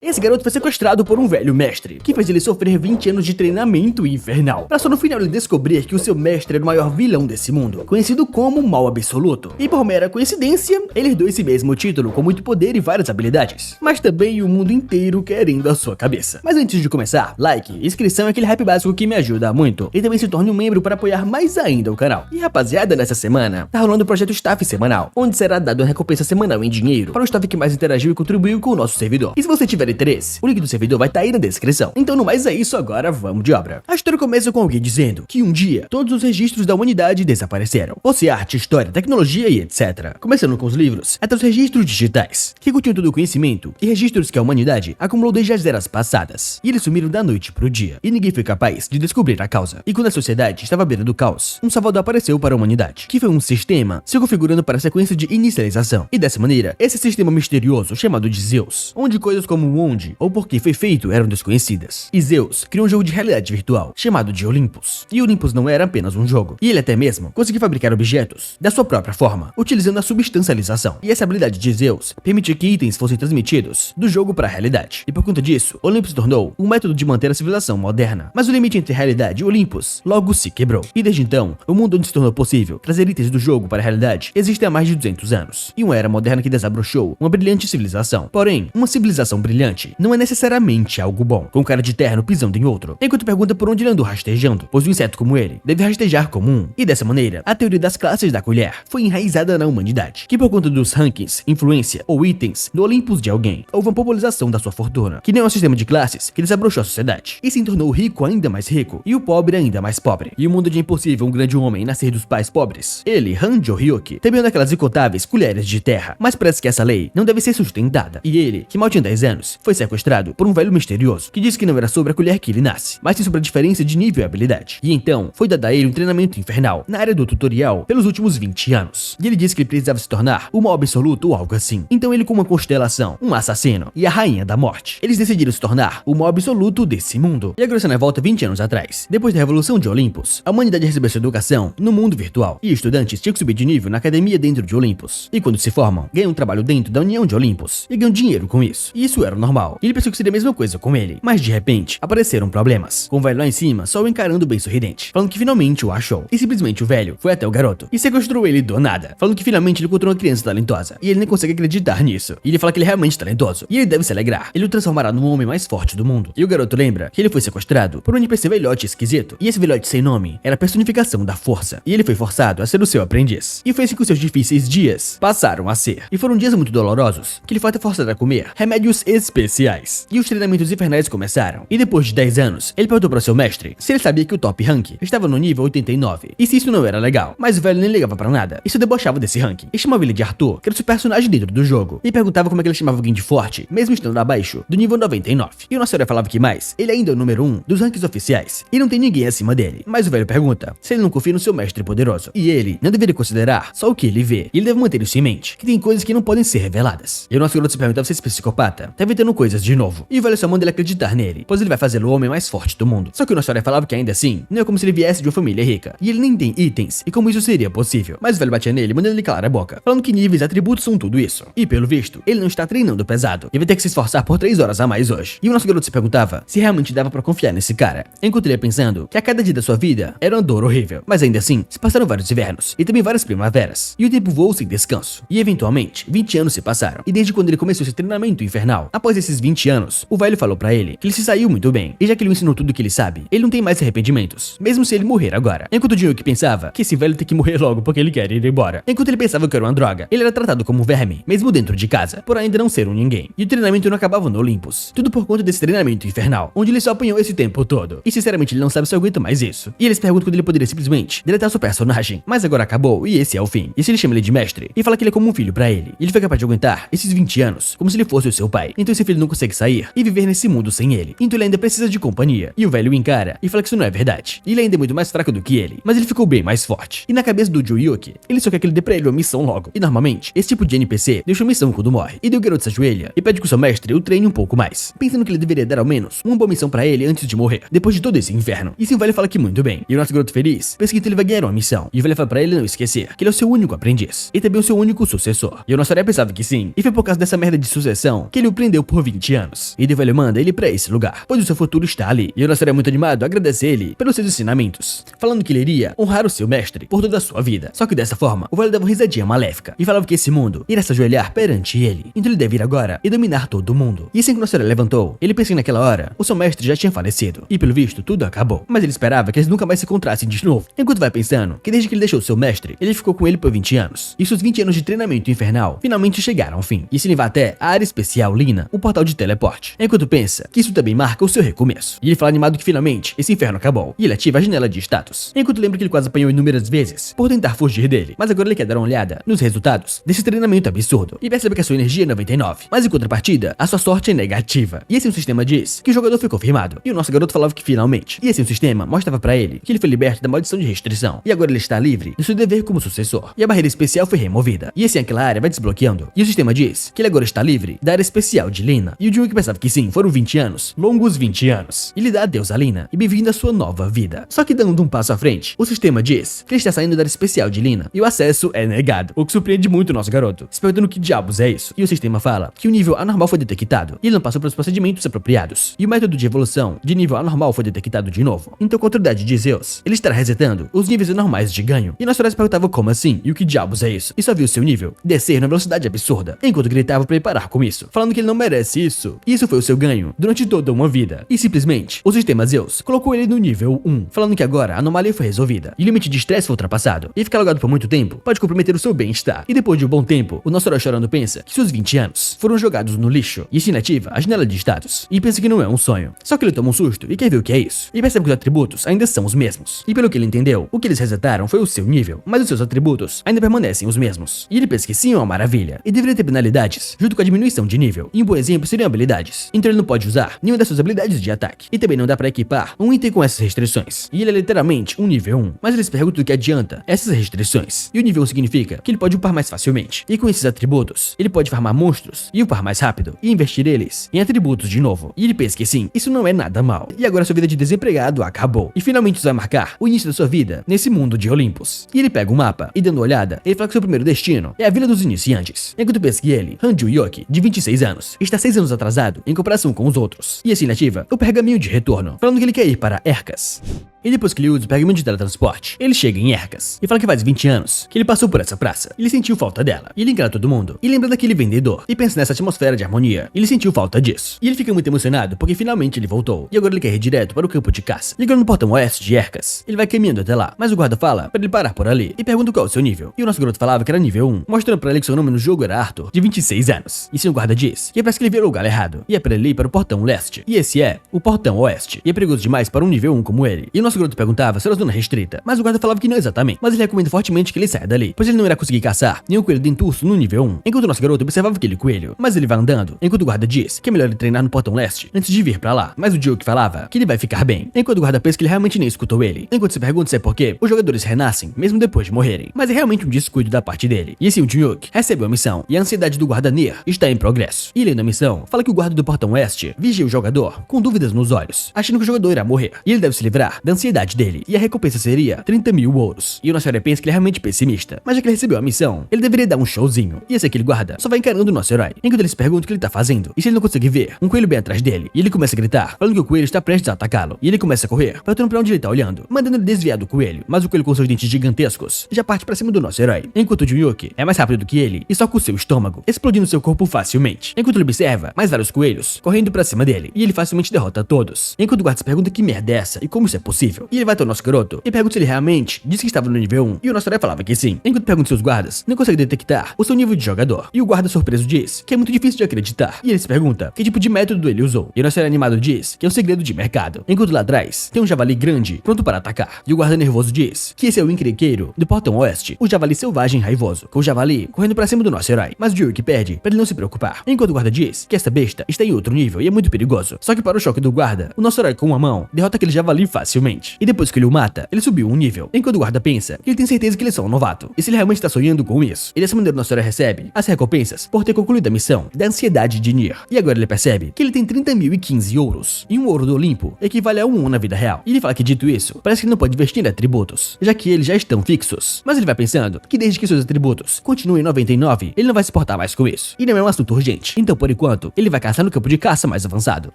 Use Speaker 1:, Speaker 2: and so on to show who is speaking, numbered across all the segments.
Speaker 1: Esse garoto foi sequestrado por um velho mestre, que fez ele sofrer 20 anos de treinamento infernal, pra só no final ele descobrir que o seu mestre era o maior vilão desse mundo, conhecido como Mal Absoluto. E por mera coincidência, ele herdou esse mesmo título com muito poder e várias habilidades, mas também o mundo inteiro querendo a sua cabeça. Mas antes de começar, like, inscrição é aquele hype básico que me ajuda muito, e também se torne um membro para apoiar mais ainda o canal. E rapaziada, nessa semana, tá rolando o projeto Staff Semanal, onde será dado uma recompensa semanal em dinheiro para o staff que mais interagiu e contribuiu com o nosso servidor. E se você tiver interesse, o link do servidor vai estar aí na descrição. Então, no mais é isso, agora vamos de obra. A história começa com alguém dizendo que um dia todos os registros da humanidade desapareceram. Fosse arte, história, tecnologia e etc. Começando com os livros, até os registros digitais, que continham todo o conhecimento e registros que a humanidade acumulou desde as eras passadas. E eles sumiram da noite pro dia, e ninguém foi capaz de descobrir a causa. E quando a sociedade estava à beira do caos, um salvador apareceu para a humanidade, que foi um sistema se configurando para a sequência de inicialização. E dessa maneira, esse sistema misterioso chamado de Zeus, onde coisas como onde ou por que foi feito eram desconhecidas. E Zeus criou um jogo de realidade virtual, chamado de Olympus. E Olympus não era apenas um jogo, e ele até mesmo conseguia fabricar objetos da sua própria forma, utilizando a substancialização. E essa habilidade de Zeus permitia que itens fossem transmitidos do jogo para a realidade. E por conta disso, Olympus se tornou um método de manter a civilização moderna. Mas o limite entre realidade e Olympus logo se quebrou. E desde então, o mundo onde se tornou possível trazer itens do jogo para a realidade existe há mais de 200 anos. E uma era moderna que desabrochou uma brilhante civilização. Porém, uma civilização brilhante não é necessariamente algo bom, com um cara de terno pisando em outro, enquanto pergunta por onde ele andou rastejando, pois um inseto como ele deve rastejar como um. E dessa maneira, a teoria das classes da colher foi enraizada na humanidade, que por conta dos rankings, influência ou itens do Olympus de alguém, houve uma popularização da sua fortuna, que nem é um sistema de classes que desabrochou a sociedade, e se tornou o rico ainda mais rico, e o pobre ainda mais pobre. E o mundo de impossível um grande homem nascer dos pais pobres. Ele, Hanjo Ryuki, também é uma daquelas incontáveis colheres de terra, mas parece que essa lei não deve ser sustentada. E ele, que mal tinha 10 anos, foi sequestrado por um velho misterioso, que disse que não era sobre a colher que ele nasce, mas sim sobre a diferença de nível e habilidade. E então, foi dado a ele um treinamento infernal, na área do tutorial, pelos últimos 20 anos. E ele disse que ele precisava se tornar o Mal Absoluto ou algo assim. Então ele, com uma constelação, um assassino e a Rainha da Morte, eles decidiram se tornar o Mal Absoluto desse mundo. E agora essa volta 20 anos atrás. Depois da Revolução de Olympus, a humanidade recebeu sua educação no mundo virtual, e estudantes tinham que subir de nível na academia dentro de Olympus. E quando se formam, ganham um trabalho dentro da União de Olympus, e ganham dinheiro com isso. E isso era o normal. E ele pensou que seria a mesma coisa com ele, mas de repente, apareceram problemas, com o velho lá em cima só o encarando bem sorridente, falando que finalmente o achou. E simplesmente o velho foi até o garoto e sequestrou ele do nada, falando que finalmente ele encontrou uma criança talentosa, e ele nem consegue acreditar nisso. E ele fala que ele é realmente talentoso, e ele deve se alegrar. Ele o transformará no homem mais forte do mundo. E o garoto lembra que ele foi sequestrado por um NPC velhote esquisito, e esse velhote sem nome era a personificação da força, e ele foi forçado a ser o seu aprendiz. E foi assim que os seus difíceis dias passaram a ser. E foram dias muito dolorosos, que ele foi até forçado a comer remédios especiais. E os treinamentos infernais começaram. E depois de 10 anos, ele perguntou para seu mestre se ele sabia que o top rank estava no nível 89, e se isso não era legal. Mas o velho nem ligava pra nada, e se debochava desse ranking. E chamava ele de Arthur, que era o seu personagem dentro do jogo, e perguntava como é que ele chamava alguém de forte, mesmo estando abaixo do nível 99. E o nosso herói falava que mais, ele ainda é o número 1 dos rankings oficiais, e não tem ninguém acima dele. Mas o velho pergunta se ele não confia no seu mestre poderoso, e ele não deveria considerar só o que ele vê, e ele deve manter isso em mente, que tem coisas que não podem ser reveladas. E o nosso garoto se perguntava se esse psicopata tá inventando coisas de novo, e o velho só manda ele acreditar nele, pois ele vai fazê-lo o homem mais forte do mundo. Só que o nosso herói falava que ainda assim, não é como se ele viesse de uma família rica, e ele nem tem itens, e como isso seria possível. Mas o velho batia nele, mandando ele calar a boca, falando que níveis e atributos são tudo isso. E pelo visto, ele não está treinando pesado, e vai ter que se esforçar por 3 horas a mais hoje. E o nosso garoto se perguntava se realmente dava pra confiar nesse cara, enquanto ele ia pensando que a cada dia da sua vida era uma dor horrível. Mas ainda assim, se passaram vários invernos, e também várias primaveras, e o tempo voou sem descanso. E eventualmente, 20 anos se passaram, e desde quando ele começou esse treinamento infernal, após esses 20 anos, o velho falou pra ele que ele se saiu muito bem, e já que ele ensinou tudo o que ele sabe, ele não tem mais arrependimentos, mesmo se ele morrer agora. Enquanto o Ryuki pensava que esse velho tem que morrer logo porque ele quer ir embora. Enquanto ele pensava que era uma droga, ele era tratado como um verme, mesmo dentro de casa, por ainda não ser um ninguém. E o treinamento não acabava no Olympus, tudo por conta desse treinamento infernal, onde ele só apanhou esse tempo todo. E sinceramente ele não sabe se aguenta mais isso. E eles perguntam quando ele poderia simplesmente deletar seu personagem, mas agora acabou e esse é o fim. E se ele chama ele de mestre e fala que ele é como um filho pra ele, e ele foi capaz de aguentar esses 20 anos como se ele fosse o seu pai. Então esse filho não consegue sair e viver nesse mundo sem ele. Então ele ainda precisa de companhia. E o velho o encara e fala que isso não é verdade. E ele ainda é muito mais fraco do que ele, mas ele ficou bem mais forte. E na cabeça do Ryuki, ele só quer que ele dê pra ele uma missão logo. E normalmente, esse tipo de NPC deixa uma missão quando morre. E daí o garoto se ajoelha e pede que o seu mestre o treine um pouco mais, pensando que ele deveria dar ao menos uma boa missão pra ele antes de morrer, depois de todo esse inferno. E sim, o velho fala que muito bem. E o nosso garoto feliz pensa que ele vai ganhar uma missão. E o velho fala pra ele não esquecer que ele é o seu único aprendiz, e também o seu único sucessor. E o nosso herói pensava que sim, e foi por causa dessa merda de sucessão que ele o prendeu por 20 anos. E o velho manda ele pra esse lugar, pois o seu futuro está ali. E o nosso herói muito animado agradece ele pelos seus ensinamentos, falando que ele iria honrar o seu mestre por toda a sua vida. Só que dessa forma, o velho dava uma risadinha maléfica e falava que esse mundo irá se ajoelhar perante ele. Então ele deve ir agora e dominar todo o mundo. E assim que o nosso herói levantou, ele pensa que naquela hora o seu mestre já tinha falecido. E pelo visto, tudo acabou. Mas ele esperava que eles nunca mais se encontrassem de novo. Enquanto vai pensando que desde que ele deixou o seu mestre, ele ficou com ele por 20 anos. E seus 20 anos de treinamento infernal finalmente chegaram ao fim. E se ele vai até a área especial Lina, o portal de teleporte. Enquanto pensa que isso também marca o seu recomeço. E ele fala animado que finalmente esse inferno acabou. E ele ativa a janela de status. Enquanto lembra que ele quase apanhou inúmeras vezes por tentar fugir dele. Mas agora ele quer dar uma olhada nos resultados desse treinamento absurdo. E percebe que a sua energia é 99. Mas em contrapartida, a sua sorte é negativa. E assim o sistema diz que o jogador foi confirmado. E o nosso garoto falava que finalmente. E assim o sistema mostrava pra ele que ele foi liberto da maldição de restrição. E agora ele está livre do seu dever como sucessor. E a barreira especial foi removida. E assim aquela área vai desbloqueando. E o sistema diz que ele agora está livre da área especial de Lina. E o Jun que pensava que sim, foram 20 anos. Longos 20 anos. E ele dá adeus a Lina e bem-vindo à sua nova vida. Só que dando um passo à frente, o sistema diz que ele está saindo da área especial de Lina. E o acesso é negado. O que surpreende muito o nosso garoto, se perguntando que diabos é isso. E o sistema fala que o nível anormal foi detectado. E ele não passou pelos procedimentos apropriados. E o método de evolução de nível anormal foi detectado de novo. Então com a autoridade de Zeus, ele estará resetando os níveis anormais de ganho. E nosso herói se perguntava como assim? E o que diabos é isso? E só viu seu nível descer na velocidade absurda, enquanto gritava pra ele parar com isso, falando que ele não merece isso. E isso foi o seu ganho durante toda uma vida. E simplesmente, o sistema Zeus colocou ele no nível 1, falando que agora a anomalia foi resolvida. E o limite de estresse foi ultrapassado. E ficar logado por muito tempo pode comprometer o seu bem-estar. E depois de um bom tempo, o nosso herói chorando pensa que seus 20 anos foram jogados no lixo. E se inativa a janela de status. E pensa que não é um sonho. Só que ele toma um susto e quer ver o que é isso. E percebe que os atributos ainda são os mesmos. E pelo que ele entendeu, o que eles resetaram foi o seu nível, mas os seus atributos ainda permanecem os mesmos. E ele pensa que sim é uma maravilha, e deveria ter penalidades, junto com a diminuição de nível. E um bom exemplo seriam habilidades. Então ele não pode usar nenhuma das suas habilidades de ataque. E também não dá pra equipar um item com essas restrições. E ele é literalmente um nível 1. Mas ele se pergunta do que adianta essas restrições. E o nível 1 significa que ele pode upar mais facilmente. E com esses atributos, ele pode farmar monstros e upar mais rápido. E investir eles em atributos de novo. E ele pensa que sim, isso não é nada mal. E agora sua vida de desempregado acabou. E finalmente isso vai marcar o início da sua vida nesse mundo de Olympus. E ele pega um mapa e dando uma olhada, ele fala que seu primeiro destino é a Vila dos Iniciantes. Enquanto pensa que ele, Hanju Yoki, de 26 anos, está 6 anos atrasado em comparação com os outros. E assim ele ativa o pergaminho de retorno, falando que ele quer ir para Ercas. E depois que ele usa o pergaminho de teletransporte, ele chega em Ercas e fala que faz 20 anos que ele passou por essa praça. Ele sentiu falta dela. E ele encara todo mundo e lembra daquele vendedor e pensa nessa atmosfera de harmonia. Ele sentiu falta disso. E ele fica muito emocionado porque finalmente ele voltou. E agora ele quer ir direto para o campo de caça. Ligando no portão oeste de Ercas, ele vai caminhando até lá, mas o guarda fala para ele parar por ali e pergunta qual é o seu nível. E o nosso garoto falava que era nível 1, mostrando para ele que seu nome no jogo era Arthur, de 26 anos. E sim, o guarda diz que parece que ele virou o lugar errado. E é para ele ir para o portão leste. E esse é o portão oeste. E é perigoso demais para um nível 1 como ele. E o nosso garoto perguntava se era zona restrita, mas o guarda falava que não exatamente. Mas ele recomenda fortemente que ele saia dali, pois ele não irá conseguir caçar nenhum coelho dentuço no nível 1. Enquanto o nosso garoto observava aquele coelho, mas ele vai andando, enquanto o guarda diz que é melhor ele treinar no portão leste antes de vir pra lá. Mas o Joe que falava que ele vai ficar bem, enquanto o guarda pensa que ele realmente nem escutou ele. Enquanto se pergunta se é porque os jogadores renascem mesmo depois de morrerem, mas é realmente um descuido da parte dele. E assim o Jun-Hyuk recebe uma missão e a ansiedade do guarda Nier está em progresso. E lendo a missão, fala que o guarda do portão oeste vigia o jogador com dúvidas nos olhos, achando que o jogador irá morrer. E ele deve se livrar da ansiedade dele. E a recompensa seria 30.000 ouros. E o nosso herói pensa que ele é realmente pessimista, mas já que ele recebeu a missão, ele deveria dar um showzinho. E esse aquele guarda só vai encarando o nosso herói, enquanto ele se pergunta o que ele tá fazendo. E se ele não consegue ver um coelho bem atrás dele, e ele começa a gritar, falando que o coelho está prestes a atacá-lo. E ele começa a correr, perguntando pra onde ele tá olhando, mandando ele desviar do coelho. Mas o coelho com seus dentes gigantescos já parte pra cima do nosso herói, enquanto o Jun-Hyuk é mais rápido do que ele e só com o seu estômago, explodindo seu corpo facilmente. Enquanto ele observa mais vários coelhos correndo pra cima dele, e ele facilmente derrota todos. Enquanto o guarda se pergunta que merda é essa e como isso é possível. E ele vai até o nosso garoto e pergunta se ele realmente disse que estava no nível 1, e o nosso herói falava que sim. Enquanto pergunta seus guardas, não consegue detectar o seu nível de jogador. E o guarda surpreso diz que é muito difícil de acreditar. E ele se pergunta que tipo de método ele usou. E o nosso herói animado diz que é um segredo de mercado. Enquanto lá atrás tem um javali grande pronto para atacar. E o guarda nervoso diz que esse é o encrenqueiro do portão oeste, o javali selvagem raivoso, com o javali correndo pra cima do nosso herói. Mas o Jun-Hyuk pede pra ele não se preocupar. Enquanto o guarda diz que essa besta está em outro nível e é muito perigoso. Só que para o choque do guarda, o nosso herói com uma mão derrota aquele javali facilmente. novamente. E depois que ele o mata, ele subiu um nível. Enquanto o guarda pensa que ele tem certeza que ele é só um novato. E se ele realmente tá sonhando com isso, ele dessa maneira nossa história recebe as recompensas por ter concluído a missão da Ansiedade de Nier. E agora ele percebe que ele tem 30.015 ouros. E um ouro do Olimpo equivale a um na vida real. E ele fala que dito isso, parece que ele não pode vestir atributos, já que eles já estão fixos. Mas ele vai pensando que desde que seus atributos continuem em 99, ele não vai se portar mais com isso. E não é um assunto urgente. Então por enquanto, ele vai caçar no campo de caça mais avançado.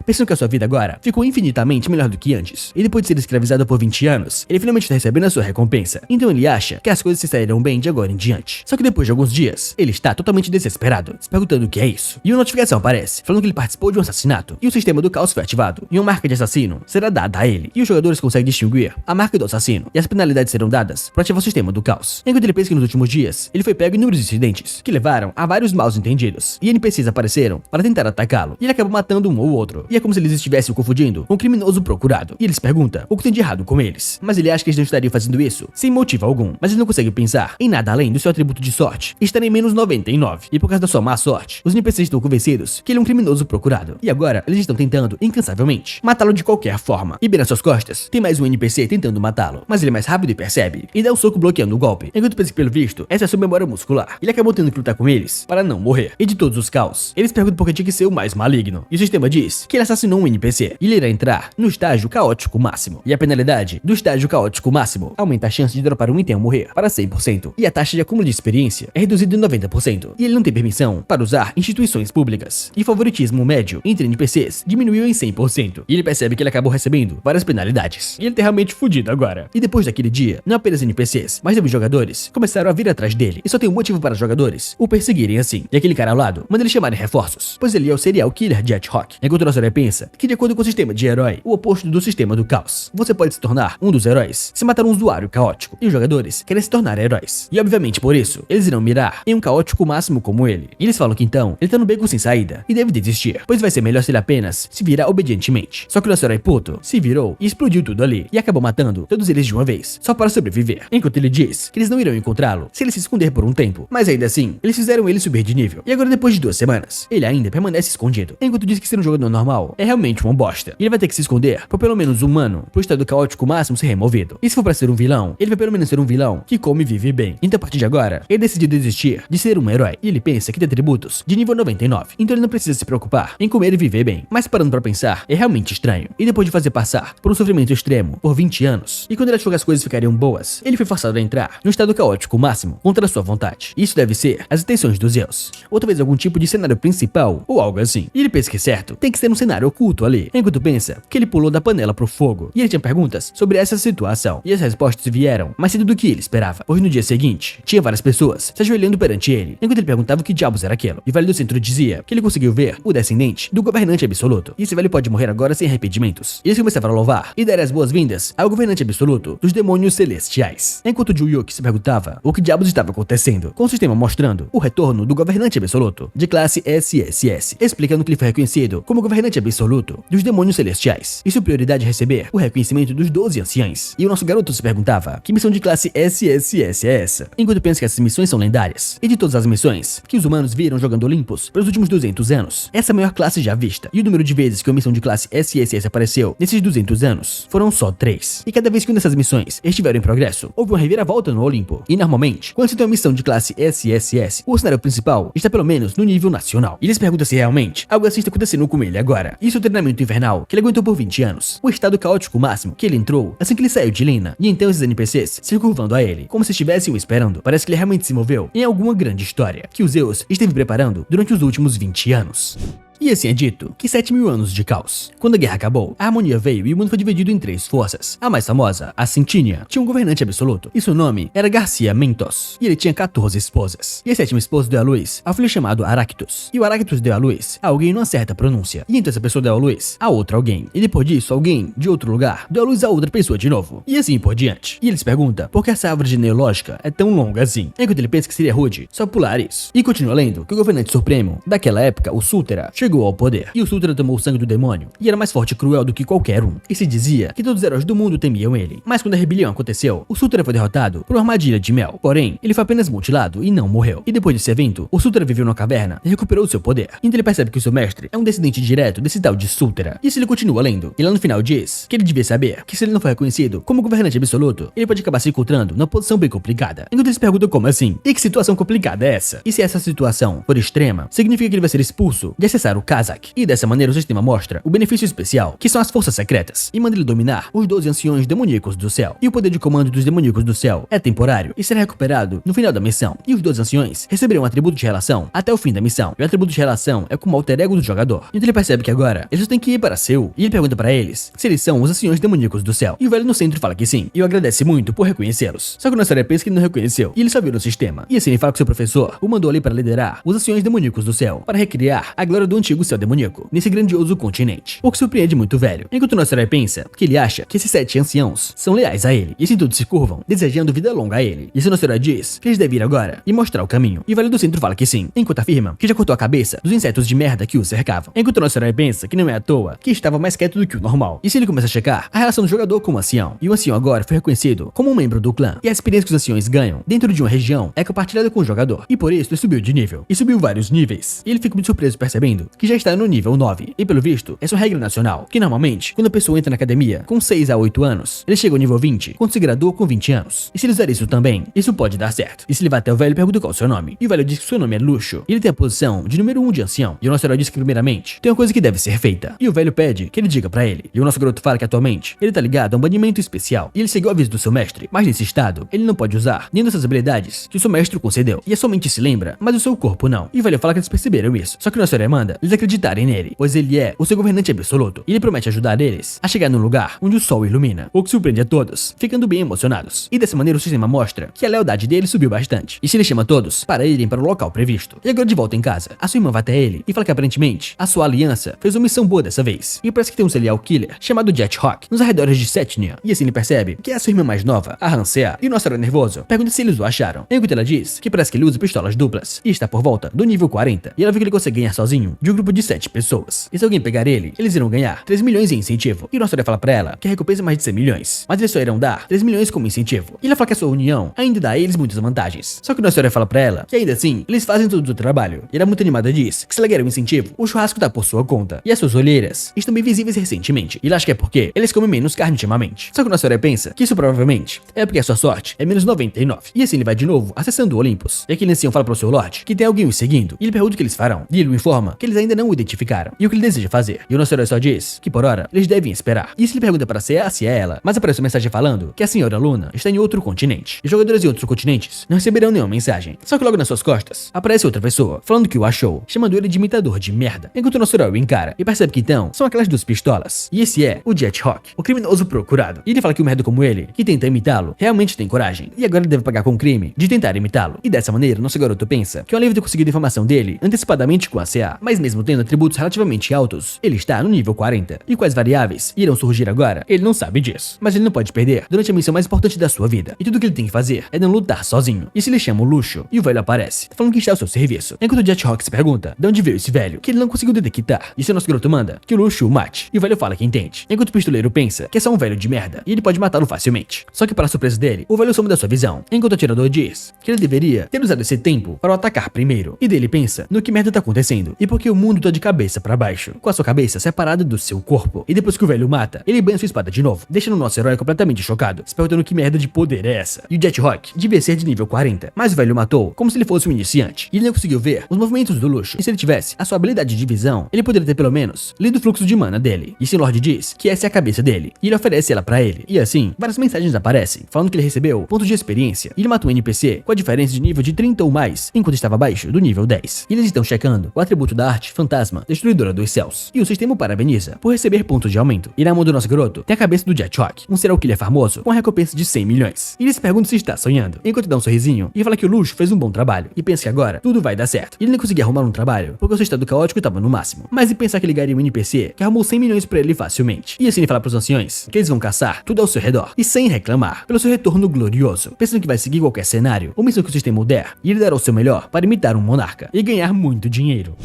Speaker 1: Pensando que a sua vida agora ficou infinitamente melhor do que antes. E depois de ser escravizado por 20 anos, ele finalmente está recebendo a sua recompensa. Então ele acha que as coisas se sairão bem de agora em diante. Só que depois de alguns dias, ele está totalmente desesperado, se perguntando o que é isso. E uma notificação aparece, falando que ele participou de um assassinato. E o sistema do caos foi ativado. E uma marca de assassino será dada a ele. E os jogadores conseguem distinguir a marca do assassino. E as penalidades serão dadas para ativar o sistema do caos. Enquanto ele pensa que nos últimos dias, ele foi pego em inúmeros incidentes, que levaram a vários maus entendidos. E NPCs apareceram para tentar atacá-lo. E ele acabou matando um ou outro. E é como se eles estivessem o confundindo com um criminoso procurado. E ele se pergunta o que tem de errado com eles. Mas ele acha que eles não estariam fazendo isso sem motivo algum. Mas ele não consegue pensar em nada além do seu atributo de sorte, estar em menos 99. E por causa da sua má sorte, os NPCs estão convencidos que ele é um criminoso procurado. E agora, eles estão tentando, incansavelmente, matá-lo de qualquer forma. E bem nas suas costas, tem mais um NPC tentando matá-lo. Mas ele é mais rápido e percebe. E dá um soco bloqueando o golpe. Enquanto pensa que, pelo visto, essa é a sua memória muscular. Ele acabou tendo que lutar com eles para não morrer. E de todos os caos, eles perguntam por que tinha que ser o mais maligno. E o sistema diz que ele assassinou um NPC. E ele irá entrar no estágio caótico máximo. E a penalidade do estágio caótico máximo aumenta a chance de dropar um item ao morrer para 100%. E a taxa de acúmulo de experiência é reduzida em 90%. E ele não tem permissão para usar instituições públicas. E favoritismo médio entre NPCs diminuiu em 100%. E ele percebe que ele acabou recebendo várias penalidades. E ele tá realmente fudido agora. E depois daquele dia, não apenas NPCs, mas também jogadores começaram a vir atrás dele. E só tem um motivo para os jogadores o perseguirem assim. E aquele cara ao lado manda ele chamarem reforços, pois ele é o serial killer de Jet-Rock. Enquanto a história pensa que, de acordo com o sistema de herói, o oposto do sistema do caos, você pode se tornar um dos heróis se matar um usuário caótico. E os jogadores querem se tornar heróis. E obviamente por isso, eles irão mirar em um caótico máximo como ele. E eles falam que então, ele tá no beco sem saída e deve desistir, pois vai ser melhor se ele apenas se virar obedientemente. Só que o nosso herói puto se virou e explodiu tudo ali. E acabou matando todos eles de uma vez, só para sobreviver. Enquanto ele diz que eles não irão encontrá-lo se ele se esconder por um tempo. Mas ainda assim, eles fizeram ele subir de nível. E agora depois de 2 semanas, ele ainda permanece escondido. Enquanto diz que ser um jogador normal é realmente uma bosta. E ele vai ter que se esconder por pelo menos um ano, pro estado caótico máximo ser removido. E se for pra ser um vilão, ele vai pelo menos ser um vilão que come e vive bem. Então a partir de agora, ele decidiu desistir de ser um herói. E ele pensa que tem atributos de nível 99. Então ele não precisa se preocupar em comer e viver bem. Mas parando pra pensar, é realmente estranho. E depois de fazer passar por um sofrimento extremo por 20 anos, e quando ele achou que as coisas ficariam boas, ele foi forçado a entrar no estado caótico máximo contra sua vontade. Isso deve ser as intenções dos Zeus. Ou talvez algum tipo de cenário principal, ou algo assim. E ele pensa que é certo, tem que ser um cenário oculto ali. Enquanto pensa que ele pulou da panela pro fogo. E ele tinha perguntas sobre essa situação. E as respostas vieram mais cedo do que ele esperava. Pois no dia seguinte, tinha várias pessoas se ajoelhando perante ele, enquanto ele perguntava o que diabos era aquilo. E o velho do centro dizia que ele conseguiu ver o descendente do governante absoluto. E esse velho pode morrer agora sem arrependimentos. E eles começaram a louvar e dar as boas-vindas ao governante absoluto dos demônios celestiais. Enquanto Juyuki se perguntava o que diabos estava acontecendo, com o sistema mostrando o retorno do governante absoluto de classe SSS, explicando que ele foi reconhecido como governante absoluto dos demônios celestiais. E sua prioridade é receber o reconhecimento dos 12 anciães. E o nosso garoto se perguntava que missão de classe SSS é essa? Enquanto pensa que essas missões são lendárias. E de todas as missões que os humanos viram jogando Olympus pelos últimos 200 anos, essa é a maior classe já vista. E o número de vezes que uma missão de classe SSS apareceu nesses 200 anos foram só 3. E cada vez que uma dessas missões estiver em progresso, houve uma reviravolta no Olimpo. E normalmente, quando se tem uma missão de classe SSS, o cenário principal está pelo menos no nível nacional. E eles perguntam se realmente algo assim está acontecendo com ele agora. Isso é o treinamento invernal que ele aguentou por 20 anos. O estado caótico máximo que ele entrou assim que ele saiu de Lina. E então esses NPCs se curvando a ele, como se estivessem o esperando. Parece que ele realmente se moveu em alguma grande história que o Zeus esteve preparando durante os últimos 20 anos. E assim é dito que 7.000 anos de caos. Quando a guerra acabou, a harmonia veio e o mundo foi dividido em 3 forças. A mais famosa, a Cintínia, tinha um governante absoluto e seu nome era Garcia Mentos. E ele tinha 14 esposas. E a 7ª esposa deu à luz ao filho chamado Aractus. E o Aractus deu à luz a alguém numa certa pronúncia. E então essa pessoa deu à luz a outra alguém. E depois disso, alguém de outro lugar deu à luz a outra pessoa de novo. E assim por diante. E ele se pergunta por que essa árvore genealógica é tão longa assim. Enquanto ele pensa que seria rude só pular isso. E continua lendo que o governante supremo daquela época, o Sultera, chegou ao poder, e o Sultra tomou o sangue do demônio, e era mais forte e cruel do que qualquer um, e se dizia que todos os heróis do mundo temiam ele. Mas quando a rebelião aconteceu, o Sultra foi derrotado por uma armadilha de mel, porém, ele foi apenas mutilado e não morreu. E depois desse evento, o Sultra viveu numa caverna e recuperou seu poder. Então ele percebe que o seu mestre é um descendente direto desse tal de Sultra. E se ele continua lendo, e lá no final diz que ele devia saber que se ele não for reconhecido como governante absoluto, ele pode acabar se encontrando numa posição bem complicada. Enquanto ele se pergunta como assim? E que situação complicada é essa? E se essa situação for extrema, significa que ele vai ser expulso de acessar o Kazakh. E dessa maneira o sistema mostra o benefício especial, que são as forças secretas, e manda ele dominar os 12 anciões demoníacos do céu. E o poder de comando dos demoníacos do céu é temporário e será recuperado no final da missão. E os 12 anciões receberão um atributo de relação até o fim da missão. E o atributo de relação é como o alter ego do jogador. Então ele percebe que agora eles têm que ir para Seul. E ele pergunta para eles se eles são os anciões demoníacos do céu. E o velho no centro fala que sim. E o agradece muito por reconhecê-los. Só que o nosso herói pensa que ele não reconheceu. E ele só viu no sistema. E assim ele fala que seu professor o mandou ali para liderar os anciões demoníacos do céu, para recriar a glória do antigo céu demoníaco nesse grandioso continente. O que surpreende muito o velho. Enquanto o nosso herói pensa que ele acha que esses 7 anciãos são leais a ele. E assim todos se curvam, desejando vida longa a ele. E esse nosso herói diz que eles devem ir agora e mostrar o caminho. E o velho do centro fala que sim, enquanto afirma que já cortou a cabeça dos insetos de merda que o cercavam. Enquanto o nosso herói pensa que não é à toa que estava mais quieto do que o normal. E se ele começa a checar a relação do jogador com o ancião. E o ancião agora foi reconhecido como um membro do clã. E a experiência que os anciões ganham dentro de uma região é compartilhada com o jogador. E por isso ele subiu de nível. E subiu vários níveis. E ele fica muito surpreso percebendo que já está no nível 9. E pelo visto, essa é uma regra nacional. Que normalmente, quando a pessoa entra na academia com 6 a 8 anos, ele chega ao nível 20 quando se graduou com 20 anos. E se ele usar isso também, isso pode dar certo. E se ele vai até o velho, pergunta qual é o seu nome. E o velho diz que seu nome é Luxo. E ele tem a posição de número 1 de ancião. E o nosso herói diz que primeiramente tem uma coisa que deve ser feita. E o velho pede que ele diga pra ele. E o nosso garoto fala que atualmente ele tá ligado a um banimento especial. E ele seguiu o aviso do seu mestre. Mas nesse estado, ele não pode usar nenhuma dessas habilidades que o seu mestre concedeu. E a sua mente se lembra, mas o seu corpo não. E o velho fala que eles perceberam isso. Só que o nosso herói manda eles acreditarem nele, pois ele é o seu governante absoluto. E ele promete ajudar eles a chegar num lugar onde o sol ilumina. O que surpreende a todos, ficando bem emocionados. E dessa maneira o sistema mostra que a lealdade dele subiu bastante. E se ele chama todos para irem para o local previsto. E agora de volta em casa, a sua irmã vai até ele e fala que aparentemente a sua aliança fez uma missão boa dessa vez. E parece que tem um serial killer chamado Jet Hawk nos arredores de Setnia. E assim ele percebe que é a sua irmã mais nova, a Hansea. E o nosso herói nervoso pergunta se eles o acharam. Enquanto ela diz que parece que ele usa pistolas duplas e está por volta do nível 40. E ela vê que ele consegue ganhar sozinho de um grupo de 7 pessoas. E se alguém pegar ele, eles irão ganhar 3 milhões em incentivo. E o nosso herói fala pra ela que a recompensa é mais de 100 milhões. Mas eles só irão dar 3 milhões como incentivo. E ela fala que a sua união ainda dá a eles muitas vantagens. Só que o nosso herói fala pra ela que ainda assim, eles fazem todo o trabalho. E ela muito animada diz que se ela ganhar um incentivo, o churrasco tá por sua conta. E as suas olheiras estão bem visíveis recentemente. E ela acha que é porque eles comem menos carne ultimamente. Só que o nosso herói pensa que isso provavelmente é porque a sua sorte é menos 99. E assim ele vai de novo acessando o Olympus. E aquele ancião fala pro seu Lorde que tem alguém o seguindo. E ele pergunta o que eles farão. E ele o informa que eles ainda não o identificaram. E o que ele deseja fazer. E o nosso herói só diz que por hora eles devem esperar. E se ele pergunta para se é ela, mas aparece uma mensagem falando que a senhora Luna está em outro continente. E jogadores em outros continentes não receberão nenhuma mensagem. Só que logo nas suas costas aparece outra pessoa falando que o achou, chamando ele de imitador de merda. Enquanto o nosso herói o encara e percebe que então são aquelas 2 pistolas. E esse é o Jet Hawk, o criminoso procurado. E ele fala que o merda como ele, que tenta imitá-lo, realmente tem coragem. E agora ele deve pagar com o crime de tentar imitá-lo. E dessa maneira, nosso garoto pensa que é um alívio ter conseguido a informação dele antecipadamente com a CA. Mas mesmo tendo atributos relativamente altos, ele está no nível 40. E quais variáveis irão surgir agora, ele não sabe disso. Mas ele não pode perder durante a missão mais importante da sua vida. E tudo que ele tem que fazer é não lutar sozinho. E se ele chama o Luxo, e o velho aparece, falando que está ao seu serviço. Enquanto o Jet Hawk se pergunta de onde veio esse velho, que ele não conseguiu detectar. E se o nosso garoto manda que o Luxo o mate. E o velho fala que entende. Enquanto o pistoleiro pensa que é só um velho de merda, e ele pode matá-lo facilmente. Só que para surpresa dele, o velho some da sua visão. Enquanto o atirador diz que ele deveria ter usado esse tempo para o atacar primeiro. E dele pensa no que merda tá acontecendo. E porque o mundo tá de cabeça para baixo, com a sua cabeça separada do seu corpo. E depois que o velho mata, ele banha sua espada de novo, deixando o nosso herói completamente chocado, se perguntando que merda de poder é essa. E o Jet Hawk devia ser de nível 40, mas o velho o matou como se ele fosse um iniciante. E ele não conseguiu ver os movimentos do Luxo. E se ele tivesse a sua habilidade de visão, ele poderia ter pelo menos lido o fluxo de mana dele. E Sin Lord diz que essa é a cabeça dele, e ele oferece ela pra ele. E assim, várias mensagens aparecem, falando que ele recebeu pontos de experiência. E ele matou um NPC com a diferença de nível de 30 ou mais, enquanto estava abaixo do nível 10. E eles estão checando o atributo da arte fantasma, destruidora dos céus. E o sistema o parabeniza por receber pontos de aumento. E na mão do nosso garoto tem a cabeça do Jet Hawk, um serial killer famoso com a recompensa de 100 milhões. E ele se pergunta se está sonhando, enquanto dá um sorrisinho e fala que o Luxo fez um bom trabalho. E pensa que agora tudo vai dar certo. E ele não conseguia arrumar um trabalho porque o seu estado caótico estava no máximo. Mas em pensar que ligaria um NPC que arrumou 100 milhões pra ele facilmente. E assim ele fala pros anciões que eles vão caçar tudo ao seu redor e sem reclamar pelo seu retorno glorioso, pensando que vai seguir qualquer cenário ou missão que o sistema o der, e ele dará o seu melhor para imitar um monarca e ganhar muito dinheiro.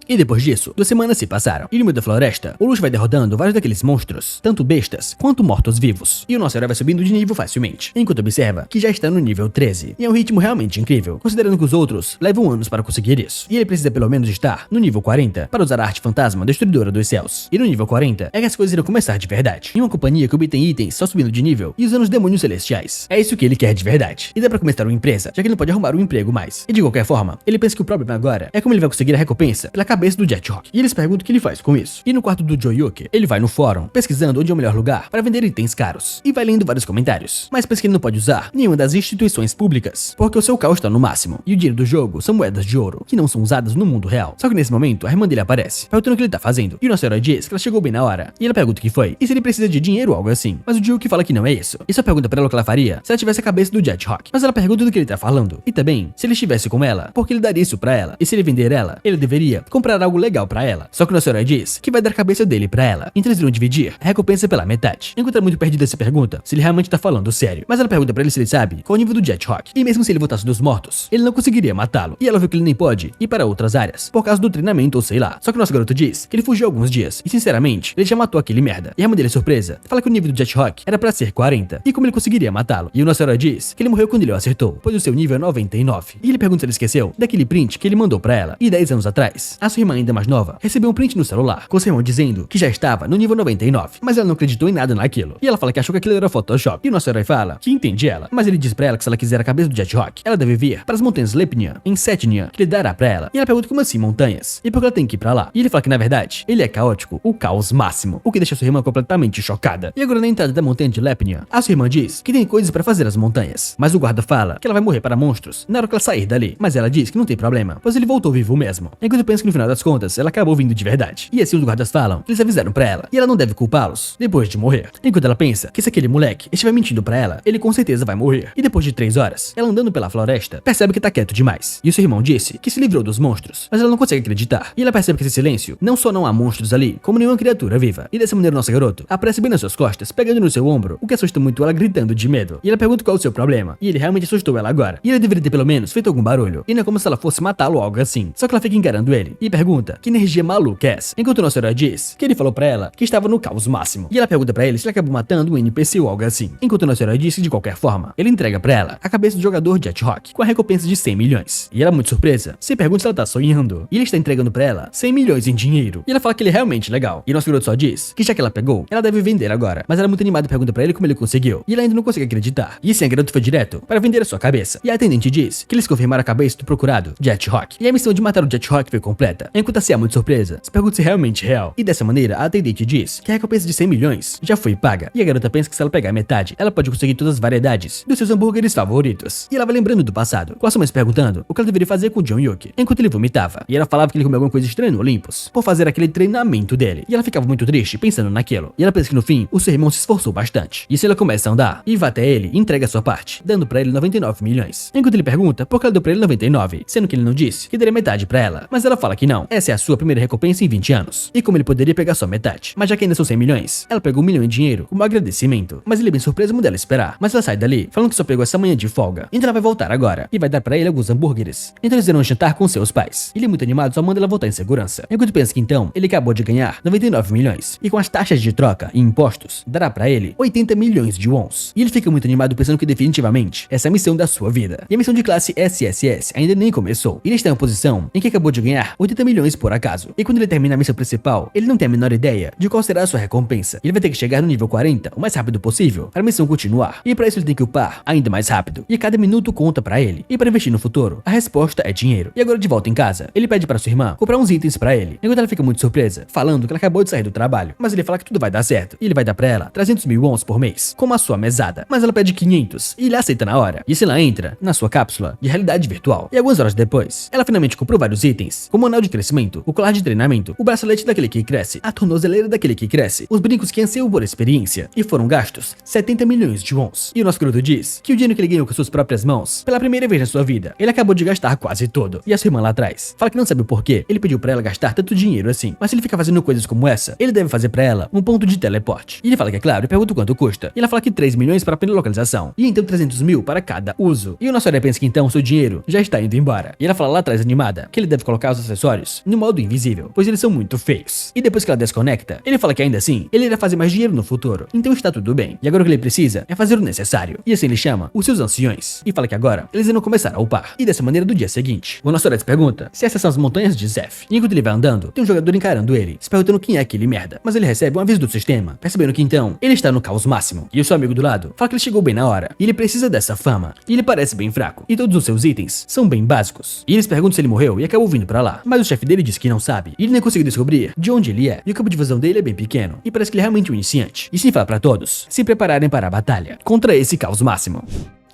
Speaker 1: E depois disso, 2 semanas se passaram. E no meio da floresta, o Luffy vai derrotando vários daqueles monstros, tanto bestas quanto mortos-vivos. E o nosso herói vai subindo de nível facilmente, enquanto observa que já está no nível 13. E é um ritmo realmente incrível, considerando que os outros levam anos para conseguir isso. E ele precisa pelo menos estar no nível 40 para usar a arte fantasma destruidora dos céus. E no nível 40 é que as coisas irão começar de verdade. Em uma companhia que obtém itens só subindo de nível e usando os demônios celestiais. É isso que ele quer de verdade. E dá pra começar uma empresa, já que ele não pode arrumar um emprego mais. E de qualquer forma, ele pensa que o problema agora é como ele vai conseguir a recompensa pela cabeça do Jet Rock. E eles perguntam o que ele faz com isso. E no quarto do Joyuki, ele vai no fórum, pesquisando onde é o melhor lugar para vender itens caros. E vai lendo vários comentários. Mas pensa que ele não pode usar nenhuma das instituições públicas, porque o seu caos está no máximo. E o dinheiro do jogo são moedas de ouro, que não são usadas no mundo real. Só que nesse momento, a irmã dele aparece, perguntando o que ele tá fazendo. E o nosso herói diz que ela chegou bem na hora. E ela pergunta o que foi, e se ele precisa de dinheiro ou algo assim. Mas o Joyuki fala que não é isso. E só pergunta pra ela o que ela faria se ela tivesse a cabeça do Jet Rock. Mas ela pergunta do que ele tá falando. E também, se ele estivesse com ela, por que ele daria isso pra ela? E se ele vender ela, ele deveria comprar algo legal pra ela. Só que o nosso herói diz que vai dar a cabeça dele pra ela. Então eles irão dividir a recompensa pela metade. Enquanto ela muito perdida se pergunta se ele realmente tá falando sério. Mas ela pergunta pra ele se ele sabe qual o nível do Jet Rock. E mesmo se ele voltasse dos mortos, ele não conseguiria matá-lo. E ela viu que ele nem pode ir para outras áreas, por causa do treinamento ou sei lá. Só que o nosso garoto diz que ele fugiu alguns dias. E sinceramente, ele já matou aquele merda. E a irmã dele, surpresa, fala que o nível do Jet Rock era pra ser 40. E como ele conseguiria matá-lo? E o nosso herói diz que ele morreu quando ele o acertou, pois o seu nível é 99. E ele pergunta se ele esqueceu daquele print que ele mandou pra ela. E 10 anos atrás, a sua irmã ainda mais nova recebeu um print no celular, com seu irmão dizendo que já estava no nível 99. Mas ela não acreditou em nada naquilo. E ela fala que achou que aquilo era Photoshop. E o nosso herói fala que entende ela. Mas ele diz pra ela que se ela quiser a cabeça do Jet Rock, ela deve vir para as montanhas Lepnia, em Setnia, que ele dará pra ela. E ela pergunta como assim montanhas? E por que ela tem que ir pra lá? E ele fala que na verdade, ele é caótico, o caos máximo. O que deixa sua irmã completamente chocada. E agora na entrada da montanha de Lepnia, a sua irmã diz que tem coisas pra fazer as montanhas. Mas o guarda fala que ela vai morrer para monstros na hora que ela sair dali. Mas ela diz que não tem problema, pois ele voltou vivo mesmo. Enquanto pensa que no final das contas, ela acabou vindo de verdade. E assim os guardas falam que eles avisaram pra ela. E ela não deve culpá-los depois de morrer. Enquanto ela pensa que se aquele moleque estiver mentindo pra ela, ele com certeza vai morrer. E depois de 3 horas, ela andando pela floresta, percebe que tá quieto demais. E o seu irmão disse que se livrou dos monstros, mas ela não consegue acreditar. E ela percebe que esse silêncio não só não há monstros ali, como nenhuma criatura viva. E dessa maneira o nosso garoto aparece bem nas suas costas, pegando no seu ombro, o que assusta muito ela, gritando de medo. E ela pergunta qual é o seu problema. E ele realmente assustou ela agora. E ele deveria ter pelo menos feito algum barulho. E não é como se ela fosse matá-lo ou algo assim. Só que ela fica encarando ele e pergunta que energia maluca é essa. Enquanto o nosso herói diz que ele falou pra ela que estava no caos máximo. E ela pergunta pra ele se ele acabou matando um NPC ou algo assim. Enquanto o nosso herói diz que de qualquer forma, ele entrega pra ela a cabeça do jogador Jet Rock com a recompensa de 100 milhões. E ela, muito surpresa, se pergunta se ela tá sonhando. E ele está entregando pra ela 100 milhões em dinheiro. E ela fala que ele é realmente legal. E nosso garoto só diz que já que ela pegou, ela deve vender agora. Mas ela é muito animada e pergunta pra ele como ele conseguiu. E ela ainda não consegue acreditar. E assim, a garota foi direto para vender a sua cabeça. E a atendente diz que eles confirmaram a cabeça do procurado, Jet Rock. E a missão de matar o Jet Rock foi completa. Enquanto a Cia, muito surpresa, se pergunta se realmente é real. E dessa maneira, a atendente diz que a recompensa de 100 milhões já foi paga. E a garota pensa que se ela pegar metade, ela pode conseguir todas as variedades dos seus hambúrgueres favoritos. E ela vai lembrando do passado, com a sua mãe se perguntando o que ela deveria fazer com o Joyuki, enquanto ele vomitava. E ela falava que ele comeu alguma coisa estranha no Olympus, por fazer aquele treinamento dele. E ela ficava muito triste pensando naquilo. E ela pensa que no fim, o seu irmão se esforçou bastante. E se ela começa a andar e vai até ele e entrega a sua parte, dando pra ele 99 milhões. Enquanto ele pergunta por que ela deu pra ele 99, sendo que ele não disse que daria metade pra ela. Mas ela fala que não, essa é a sua primeira recompensa em 20 anos. E como ele poderia pegar só metade. Mas já que ainda são 100 milhões, ela pegou 1 milhão em dinheiro como agradecimento. Mas ele é bem surpreso, como dela esperar. Mas ela sai dali, falando que só pegou essa manhã de folga. Então ela vai voltar agora e vai dar pra ele alguns hambúrgueres. Então eles irão jantar com seus pais. Ele é muito animado, só manda ela voltar em segurança. Enquanto pensa que então, ele acabou de ganhar 99 milhões. E com as taxas de troca e impostos, dará pra ele 80 milhões de wons. E ele fica muito animado pensando que definitivamente essa é a missão da sua vida. E a missão de classe SSS ainda nem começou. Ele está em uma posição em que acabou de ganhar 80 milhões por acaso. E quando ele termina a missão principal, ele não tem a menor ideia de qual será a sua recompensa. Ele vai ter que chegar no nível 40 o mais rápido possível para a missão continuar. E para isso ele tem que upar ainda mais rápido. E cada minuto conta pra ele. E para investir no futuro, a resposta é dinheiro. E agora de volta em casa, ele pede para sua irmã comprar uns itens pra ele. Enquanto ela fica muito surpresa, falando que ela acabou de sair do trabalho. Mas ele fala que tudo vai dar certo. E ele vai dar pra ela 300 mil wons por mês, como a sua mesada. Mas ela pede 500 e ele aceita na hora. E assim ela entra na sua cápsula de realidade virtual. E algumas horas depois, ela finalmente comprou vários itens, como o anel de crescimento, o colar de treinamento, o bracelete daquele que cresce, a tornozeleira daquele que cresce, os brincos que anseiam por experiência. E foram gastos 70 milhões de wons. E o nosso garoto diz que o dinheiro que ele ganhou com suas próprias mãos, pela primeira vez na sua vida, ele acabou de gastar quase todo. E a sua irmã lá atrás fala que não sabe o porquê ele pediu pra ela gastar tanto dinheiro assim. Mas se ele fica fazendo coisas como essa, ele deve fazer pra ela um ponto de teleporte. E ele fala que é claro e pergunta quanto custa. E ela fala que 3 milhões para a primeira localização. E então 300 mil para cada uso. E o nosso herói pensa que então seu dinheiro já está indo embora. E ela fala lá atrás animada que ele deve colocar os acessórios acessórios no modo invisível, pois eles são muito feios. E depois que ela desconecta, ele fala que ainda assim, ele irá fazer mais dinheiro no futuro, então está tudo bem. E agora o que ele precisa é fazer o necessário. E assim ele chama os seus anciões e fala que agora eles irão começar a upar. E dessa maneira do dia seguinte, o nosso herói se pergunta se essas são as montanhas de Zeph. E enquanto ele vai andando, tem um jogador encarando ele, se perguntando quem é aquele merda. Mas ele recebe um aviso do sistema, percebendo que então ele está no caos máximo. E o seu amigo do lado fala que ele chegou bem na hora e ele precisa dessa fama. E ele parece bem fraco e todos os seus itens são bem básicos. E eles perguntam se ele morreu e acabou vindo pra lá. Mas o chefe dele diz que não sabe e ele nem conseguiu descobrir de onde ele é. E o campo de visão dele é bem pequeno e parece que ele é realmente um iniciante. E sim fala pra todos se prepararem para a batalha contra esse caos máximo.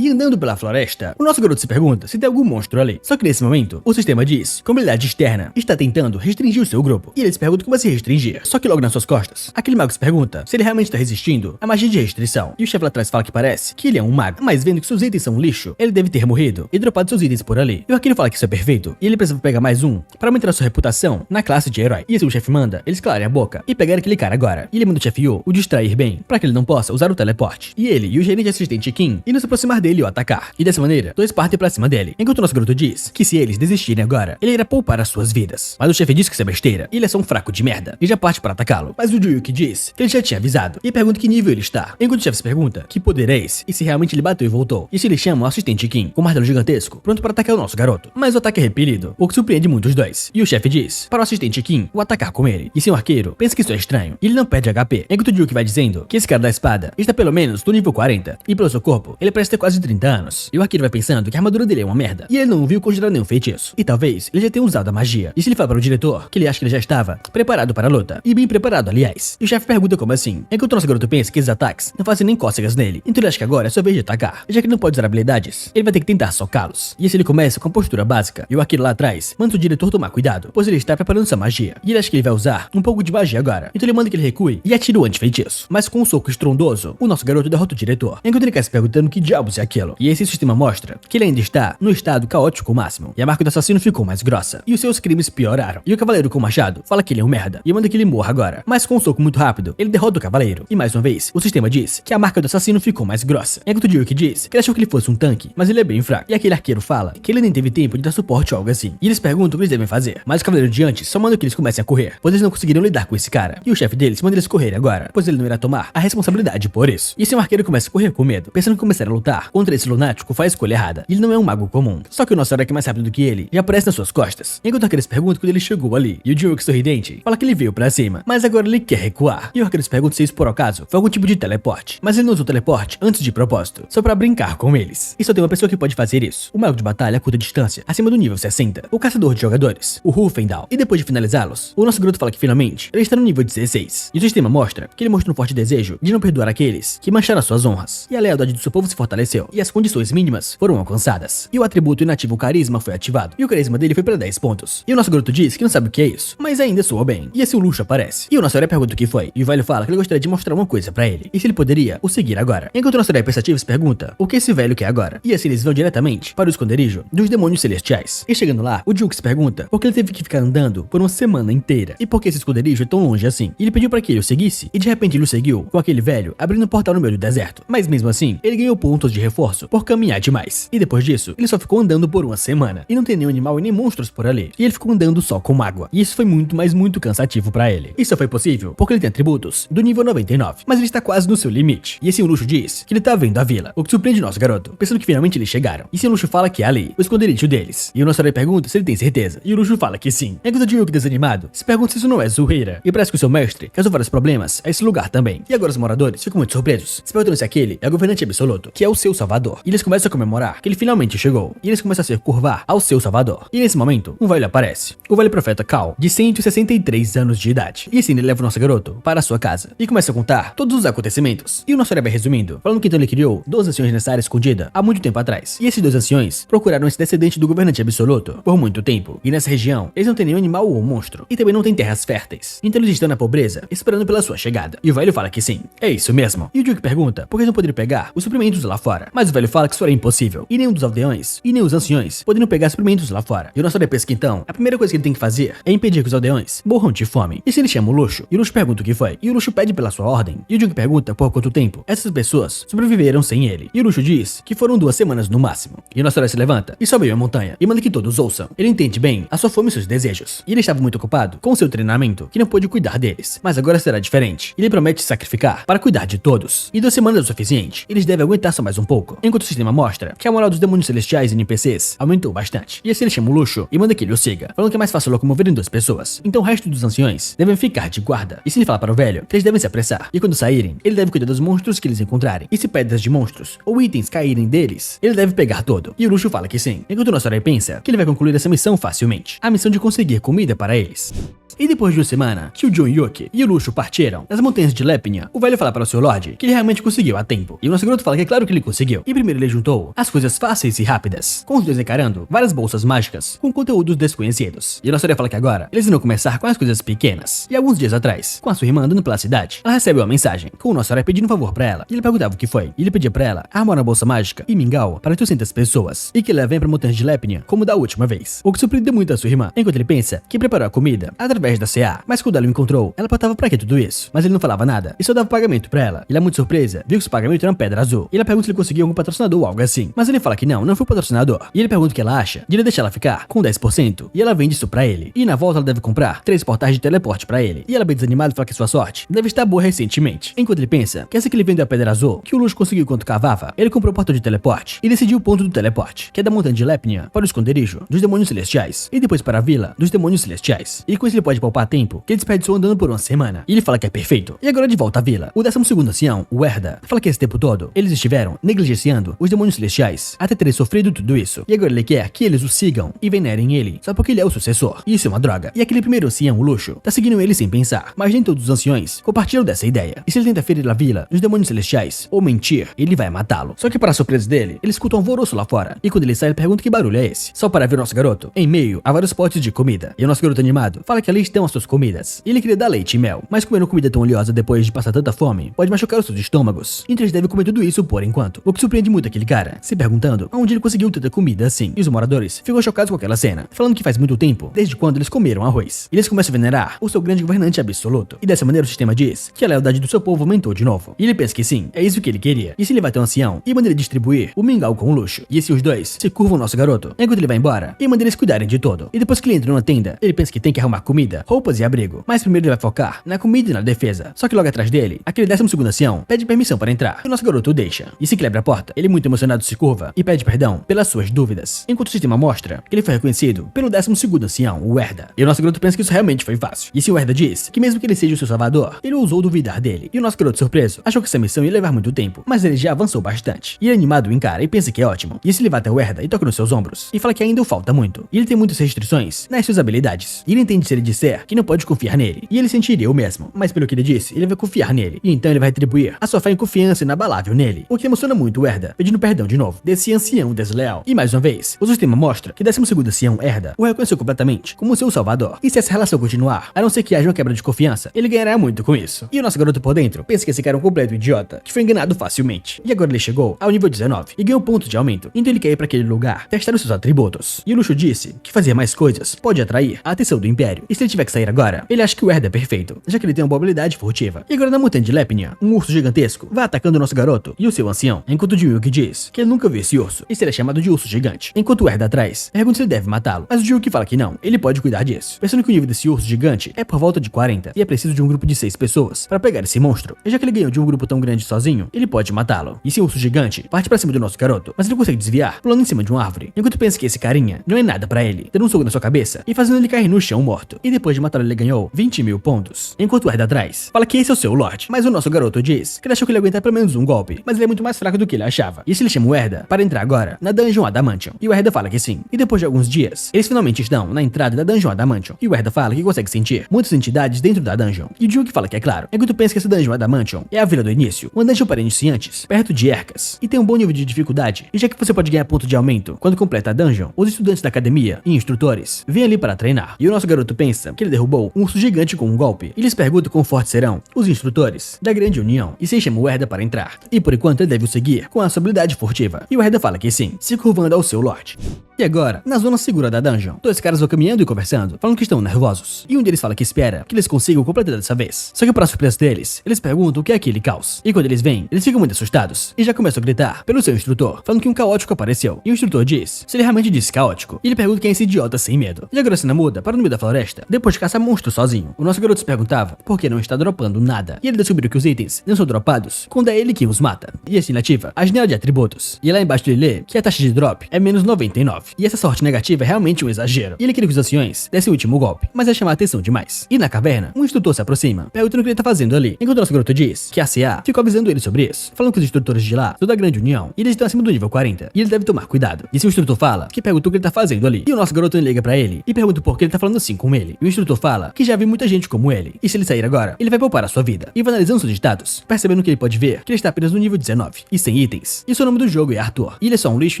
Speaker 1: E andando pela floresta, o nosso garoto se pergunta se tem algum monstro ali. Só que nesse momento, o sistema diz que uma habilidade externa está tentando restringir o seu grupo. E ele se pergunta como se restringir. Só que logo nas suas costas, aquele mago se pergunta se ele realmente está resistindo à magia de restrição. E o chefe lá atrás fala que parece que ele é um mago. Mas vendo que seus itens são um lixo, ele deve ter morrido e dropado seus itens por ali. E o Akira fala que isso é perfeito. E ele precisa pegar mais um para aumentar a sua reputação na classe de herói. E assim o chefe manda eles calarem a boca e pegarem aquele cara agora. E ele manda o chefe Yu o distrair bem, para que ele não possa usar o teleporte. E ele e o gerente assistente Kim irão se aproximar dele e o atacar. E dessa maneira, dois partem pra cima dele. Enquanto o nosso garoto diz que se eles desistirem agora, ele irá poupar as suas vidas. Mas o chefe diz que isso é besteira, e ele é só um fraco de merda, e já parte para atacá-lo. Mas o Juyuki diz que ele já tinha avisado, e pergunta que nível ele está. Enquanto o chefe se pergunta que poder é esse, e se realmente ele bateu e voltou. E se ele chama o assistente Kim com um martelo gigantesco, pronto para atacar o nosso garoto. Mas o ataque é repelido, o que surpreende muito os dois. E o chefe diz para o assistente Kim o atacar com ele. E sim o arqueiro pensa que isso é estranho, e ele não perde HP. Enquanto o Juyuki vai dizendo que esse cara da espada está pelo menos no nível 40, e pelo seu corpo, ele parece ter quase 30 anos. E o arqueiro vai pensando que a armadura dele é uma merda, e ele não viu conjurar nenhum feitiço. E talvez ele já tenha usado a magia. E se ele fala para o diretor que ele acha que ele já estava preparado para a luta, e bem preparado aliás. E o chefe pergunta como assim, enquanto o nosso garoto pensa que esses ataques não fazem nem cócegas nele. Então ele acha que agora é sua vez de atacar. E já que ele não pode usar habilidades, ele vai ter que tentar socá-los. E assim ele começa com a postura básica, e o arqueiro lá atrás manda o diretor tomar cuidado, pois ele está preparando sua magia. E ele acha que ele vai usar um pouco de magia agora. Então ele manda que ele recue e atira o anti-feitiço. Mas com um soco estrondoso, o nosso garoto derrota o diretor, enquanto ele quer se perguntando que diabos é aquilo. E esse sistema mostra que ele ainda está no estado caótico máximo, e a marca do assassino ficou mais grossa, e os seus crimes pioraram. E o cavaleiro com o machado fala que ele é um merda, e manda que ele morra agora. Mas com um soco muito rápido, ele derrota o cavaleiro. E mais uma vez, o sistema diz que a marca do assassino ficou mais grossa. Enquanto o Juyuki diz que ele achou que ele fosse um tanque, mas ele é bem fraco. E aquele arqueiro fala que ele nem teve tempo de dar suporte ou algo assim. E eles perguntam o que eles devem fazer, mas o cavaleiro de antes só manda que eles comecem a correr, pois eles não conseguiram lidar com esse cara. E o chefe deles manda eles correrem agora, pois ele não irá tomar a responsabilidade por isso. E assim o arqueiro começa a correr com medo, pensando que começar a lutar contra esse lunático faz a escolha errada. E ele não é um mago comum. Só que o nosso herói que é mais rápido do que ele já aparece nas suas costas. Enquanto o arqueiro se pergunta quando ele chegou ali. E o Juyuki sorridente fala que ele veio pra cima, mas agora ele quer recuar. E o arqueiro se pergunta se isso por acaso foi algum tipo de teleporte. Mas ele não usou teleporte antes de propósito, só pra brincar com eles. E só tem uma pessoa que pode fazer isso: o mago de batalha a curta distância, acima do nível 60, o caçador de jogadores, o Rufendal. E depois de finalizá-los, o nosso garoto fala que finalmente ele está no nível 16. E o sistema mostra que ele mostrou um forte desejo de não perdoar aqueles que mancharam suas honras. E a lealdade do seu povo se fortaleceu, e as condições mínimas foram alcançadas. E o atributo inativo carisma foi ativado, e o carisma dele foi para 10 pontos. E o nosso garoto diz que não sabe o que é isso, mas ainda soa bem. E esse o luxo aparece. E o nosso herói pergunta o que foi, e o velho fala que ele gostaria de mostrar uma coisa pra ele, e se ele poderia o seguir agora. Enquanto o nosso herói pensativo se pergunta o que esse velho quer agora. E assim eles vão diretamente para o esconderijo dos demônios celestiais. E chegando lá, o Juyuki se pergunta por que ele teve que ficar andando por uma semana inteira, e por que esse esconderijo é tão longe assim. E ele pediu para que ele o seguisse, e de repente ele o seguiu com aquele velho abrindo um portal no meio do deserto. Mas mesmo assim, ele ganhou pontos de reforço por caminhar demais. E depois disso, ele só ficou andando por uma semana, e não tem nenhum animal e nem monstros por ali. E ele ficou andando só com água. E isso foi muito, mas muito cansativo pra ele. Isso só foi possível porque ele tem atributos do nível 99, mas ele está quase no seu limite. E assim o Luxo diz que ele tá vendo a vila, o que surpreende nosso garoto, pensando que finalmente eles chegaram. E assim o Luxo fala que é ali, o esconderijo deles. E o nosso herói pergunta se ele tem certeza, e o Luxo fala que sim. Enquanto o Juyuki desanimado se pergunta se isso não é zoeira. E parece que o seu mestre causou vários problemas a esse lugar também. E agora os moradores ficam muito surpresos, se perguntando se aquele é o governante absoluto, que é o seu salvador. E eles começam a comemorar que ele finalmente chegou. E eles começam a se curvar ao seu salvador. E nesse momento, um velho aparece. O velho profeta Cal, de 163 anos de idade. E assim ele leva o nosso garoto para a sua casa. E começa a contar todos os acontecimentos. E o nosso herói vai resumindo, falando que então ele criou 2 anciões nessa área escondida há muito tempo atrás. E esses 2 anciões procuraram esse descendente do governante absoluto por muito tempo. E nessa região, eles não têm nenhum animal ou monstro. E também não tem terras férteis. Então eles estão na pobreza, esperando pela sua chegada. E o velho fala que sim, é isso mesmo. E o Juyuki pergunta por que eles não poderiam pegar os suprimentos lá fora. fora. Mas o velho fala que isso era impossível, e nem um dos aldeões, e nem os anciões poderiam pegar suprimentos lá fora. E o nosso herói pensa que então, a primeira coisa que ele tem que fazer é impedir que os aldeões morram de fome. E se ele chama o Luxo, e o Luxo pergunta o que foi, e o Luxo pede pela sua ordem, e o Jung pergunta por quanto tempo essas pessoas sobreviveram sem ele. E o Luxo diz que foram 2 semanas no máximo. E o nosso herói se levanta e sobe a montanha e manda que todos ouçam. Ele entende bem a sua fome e seus desejos. E ele estava muito ocupado com seu treinamento que não pôde cuidar deles. Mas agora será diferente. Ele promete se sacrificar para cuidar de todos. E 2 semanas é o suficiente. Eles devem aguentar só mais um pouco. Enquanto o sistema mostra que a moral dos demônios celestiais e NPCs aumentou bastante. E assim ele chama o Luxo e manda que ele o siga, falando que é mais fácil locomover em 2 pessoas. Então o resto dos anciões devem ficar de guarda. E se ele falar para o velho que eles devem se apressar. E quando saírem, ele deve cuidar dos monstros que eles encontrarem. E se pedras de monstros ou itens caírem deles, ele deve pegar todo. E o Luxo fala que sim. Enquanto o nosso herói pensa que ele vai concluir essa missão facilmente. A missão de conseguir comida para eles. E depois de 1 semana, que o John Yuki e o Luxo partiram das montanhas de Lepnia, o velho fala para o seu Lorde que ele realmente conseguiu a tempo. E o nosso garoto fala que é claro que ele conseguiu. E primeiro ele juntou as coisas fáceis e rápidas, com os dois encarando várias bolsas mágicas com conteúdos desconhecidos. E o nosso herói fala que agora eles irão começar com as coisas pequenas. E alguns dias atrás, com a sua irmã andando pela cidade, ela recebe uma mensagem com o nosso herói pedindo um favor para ela. E ele perguntava o que foi. E ele pedia para ela armar uma bolsa mágica e mingau para 800 pessoas. E que ela vem para montanhas de Lepnia como da última vez. O que surpreendeu muito a sua irmã, enquanto ele pensa que preparou a comida através da CA. Mas quando ela o encontrou, ela perguntava pra que tudo isso. Mas ele não falava nada e só dava pagamento pra ela. E ela, muito surpresa, viu que esse pagamento era uma pedra azul. E ela pergunta se ele conseguiu algum patrocinador ou algo assim. Mas ele fala que não foi o patrocinador. E ele pergunta o que ela acha de ele deixar ela ficar com 10%. E ela vende isso pra ele. E na volta ela deve comprar 3 portais de teleporte pra ele. E ela, bem desanimada, fala que sua sorte deve estar boa recentemente. Enquanto ele pensa que essa que ele vendeu a pedra azul, que o Luxo conseguiu enquanto cavava, ele comprou o portal de teleporte e decidiu o ponto do teleporte, que é da montanha de Lepnia para o esconderijo dos demônios celestiais. E depois para a vila dos demônios celestiais. E com isso ele pode poupar tempo que ele desperdiçou andando por uma semana. E ele fala que é perfeito. E agora de volta à vila, o 12º ancião, o Erda, fala que esse tempo todo eles estiveram negligenciando os demônios celestiais até terem sofrido tudo isso. E agora ele quer que eles o sigam e venerem ele, só porque ele é o sucessor. E isso é uma droga. E aquele primeiro ancião, o Luxo, tá seguindo ele sem pensar. Mas nem todos os anciões compartilham dessa ideia. E se ele tenta ferir a vila dos demônios celestiais ou mentir, ele vai matá-lo. Só que para surpresa dele, ele escuta um alvoroço lá fora. E quando ele sai, ele pergunta que barulho é esse. Só para ver o nosso garoto em meio a vários potes de comida. E o nosso garoto animado fala que ali estão as suas comidas. E ele queria dar leite e mel. Mas comendo comida tão oleosa depois de passar tanta fome pode machucar os seus estômagos. Então eles devem comer tudo isso por enquanto. O que surpreende muito aquele cara, se perguntando aonde ele conseguiu tanta comida assim. E os moradores ficam chocados com aquela cena, falando que faz muito tempo, desde quando eles comeram arroz. E eles começam a venerar o seu grande governante absoluto. E dessa maneira o sistema diz que a lealdade do seu povo aumentou de novo. E ele pensa que sim, é isso que ele queria. E se ele vai ter um ancião e manda ele distribuir o mingau com o Luxo. E se os dois se curvam ao nosso garoto enquanto ele vai embora e manda eles cuidarem de todo. E depois que ele entra numa tenda, ele pensa que tem que arrumar comida, roupas e abrigo. Mas primeiro ele vai focar na comida e na defesa. Só que logo atrás dele, aquele 12º ancião pede permissão para entrar. E o nosso garoto o deixa. E se quebra a porta, ele muito emocionado se curva e pede perdão pelas suas dúvidas. Enquanto o sistema mostra que ele foi reconhecido pelo 12º ancião, o Erda. E o nosso garoto pensa que isso realmente foi fácil. E se o Erda diz que mesmo que ele seja o seu salvador, ele ousou duvidar dele. E o nosso garoto surpreso achou que essa missão ia levar muito tempo, mas ele já avançou bastante. E ele animado o encara e pensa que é ótimo. E se ele vai até o Erda e toca nos seus ombros e fala que ainda o falta muito. E ele tem muitas restrições nas suas habilidades. E ele entende se ele disser que não pode confiar nele. E ele sentiria o mesmo. Mas pelo que ele disse, ele vai confiar nele. E então ele vai retribuir a sua fé em confiança inabalável nele. O que emociona muito o Erda, pedindo perdão de novo desse ancião desleal. E mais uma vez, o sistema mostra que 12º ancião Erda o reconheceu completamente como seu salvador. E se essa relação continuar, a não ser que haja uma quebra de confiança, ele ganhará muito com isso. E o nosso garoto por dentro pensa que esse cara é um completo idiota, que foi enganado facilmente. E agora ele chegou ao nível 19 e ganhou pontos de aumento. Então ele quer ir para aquele lugar, testar os seus atributos. E o Luxo disse que fazer mais coisas pode atrair a atenção do Império. E se ele tiver que sair agora, ele acha que o Erda é perfeito, já que ele tem uma boa habilidade furtiva. E agora na montanha de Lepnia, um urso gigantesco vai atacando o nosso garoto e o seu ancião, enquanto o Juyuki diz que ele nunca viu esse urso e será chamado de urso gigante. Enquanto o Erda atrás pergunta se ele deve matá-lo, mas o Juyuki fala que não, ele pode cuidar disso. Pensando que o nível desse urso gigante é por volta de 40 e é preciso de um grupo de 6 pessoas para pegar esse monstro. E já que ele ganhou de um grupo tão grande sozinho, ele pode matá-lo. E se o urso gigante parte pra cima do nosso garoto, mas ele consegue desviar, pulando em cima de uma árvore, enquanto pensa que esse carinha não é nada pra ele, dando um soco na sua cabeça e fazendo ele cair no chão morto. E depois de matá-lo ele ganhou 20.000 pontos. Enquanto o Erda atrás fala que esse é o seu Lorde, mas o nosso garoto diz que ele achou que ele ia aguentar pelo menos um golpe, mas ele é muito mais fraco do que ele achava. E se ele chama o Erda para entrar agora na Dungeon Adamantium, e o Erda fala que sim. E depois de alguns dias, eles finalmente estão na entrada da Dungeon Adamantium, e o Erda fala que consegue sentir muitas entidades dentro da dungeon. E o Juyuki fala que é claro, enquanto pensa que essa Dungeon Adamantium é a vila do início, uma dungeon para iniciantes, perto de Ercas, e tem um bom nível de dificuldade, e já que você pode ganhar ponto de aumento quando completa a dungeon, os estudantes da academia e instrutores vêm ali para treinar. E o nosso garoto pensa que ele derrubou um urso gigante com um golpe, e lhes pergunta quão fortes serão os instrutores da Grande União, e se chama o Erda para entrar. E por enquanto ele deve o seguir seguir com a sua habilidade furtiva. E o Herder fala que sim, se curvando ao seu Lorde. E agora, na zona segura da dungeon, dois caras vão caminhando e conversando, falando que estão nervosos. E um deles fala que espera que eles consigam completar dessa vez. Só que para surpresa deles, eles perguntam o que é aquele caos. E quando eles vêm, eles ficam muito assustados e já começam a gritar pelo seu instrutor, falando que um caótico apareceu. E o instrutor diz se ele realmente disse caótico. E ele pergunta quem é esse idiota sem medo. E agora a cena muda para no meio da floresta, depois de caçar monstros sozinho. O nosso garoto se perguntava por que não está dropando nada. E ele descobriu que os itens não são dropados quando é ele quem os mata. E assim ele ativa a janela de atributos. E lá embaixo ele lê que a taxa de drop é menos 99. E essa sorte negativa é realmente um exagero. E ele queria que os anciões dessem o último golpe, mas é chamar a atenção demais. E na caverna, um instrutor se aproxima, perguntando o que ele tá fazendo ali. Enquanto o nosso garoto diz que a CA ficou avisando ele sobre isso, falando que os instrutores de lá são da Grande União e eles estão acima do nível 40. E ele deve tomar cuidado. E se o instrutor fala que perguntou o que ele tá fazendo ali. E o nosso garoto liga pra ele e pergunta por que ele tá falando assim com ele. E o instrutor fala que já viu muita gente como ele. E se ele sair agora, ele vai poupar a sua vida. E vai analisando seus status, percebendo que ele pode ver que ele está apenas no nível 19 e sem itens. E seu nome do jogo é Arthur. E ele é só um lixo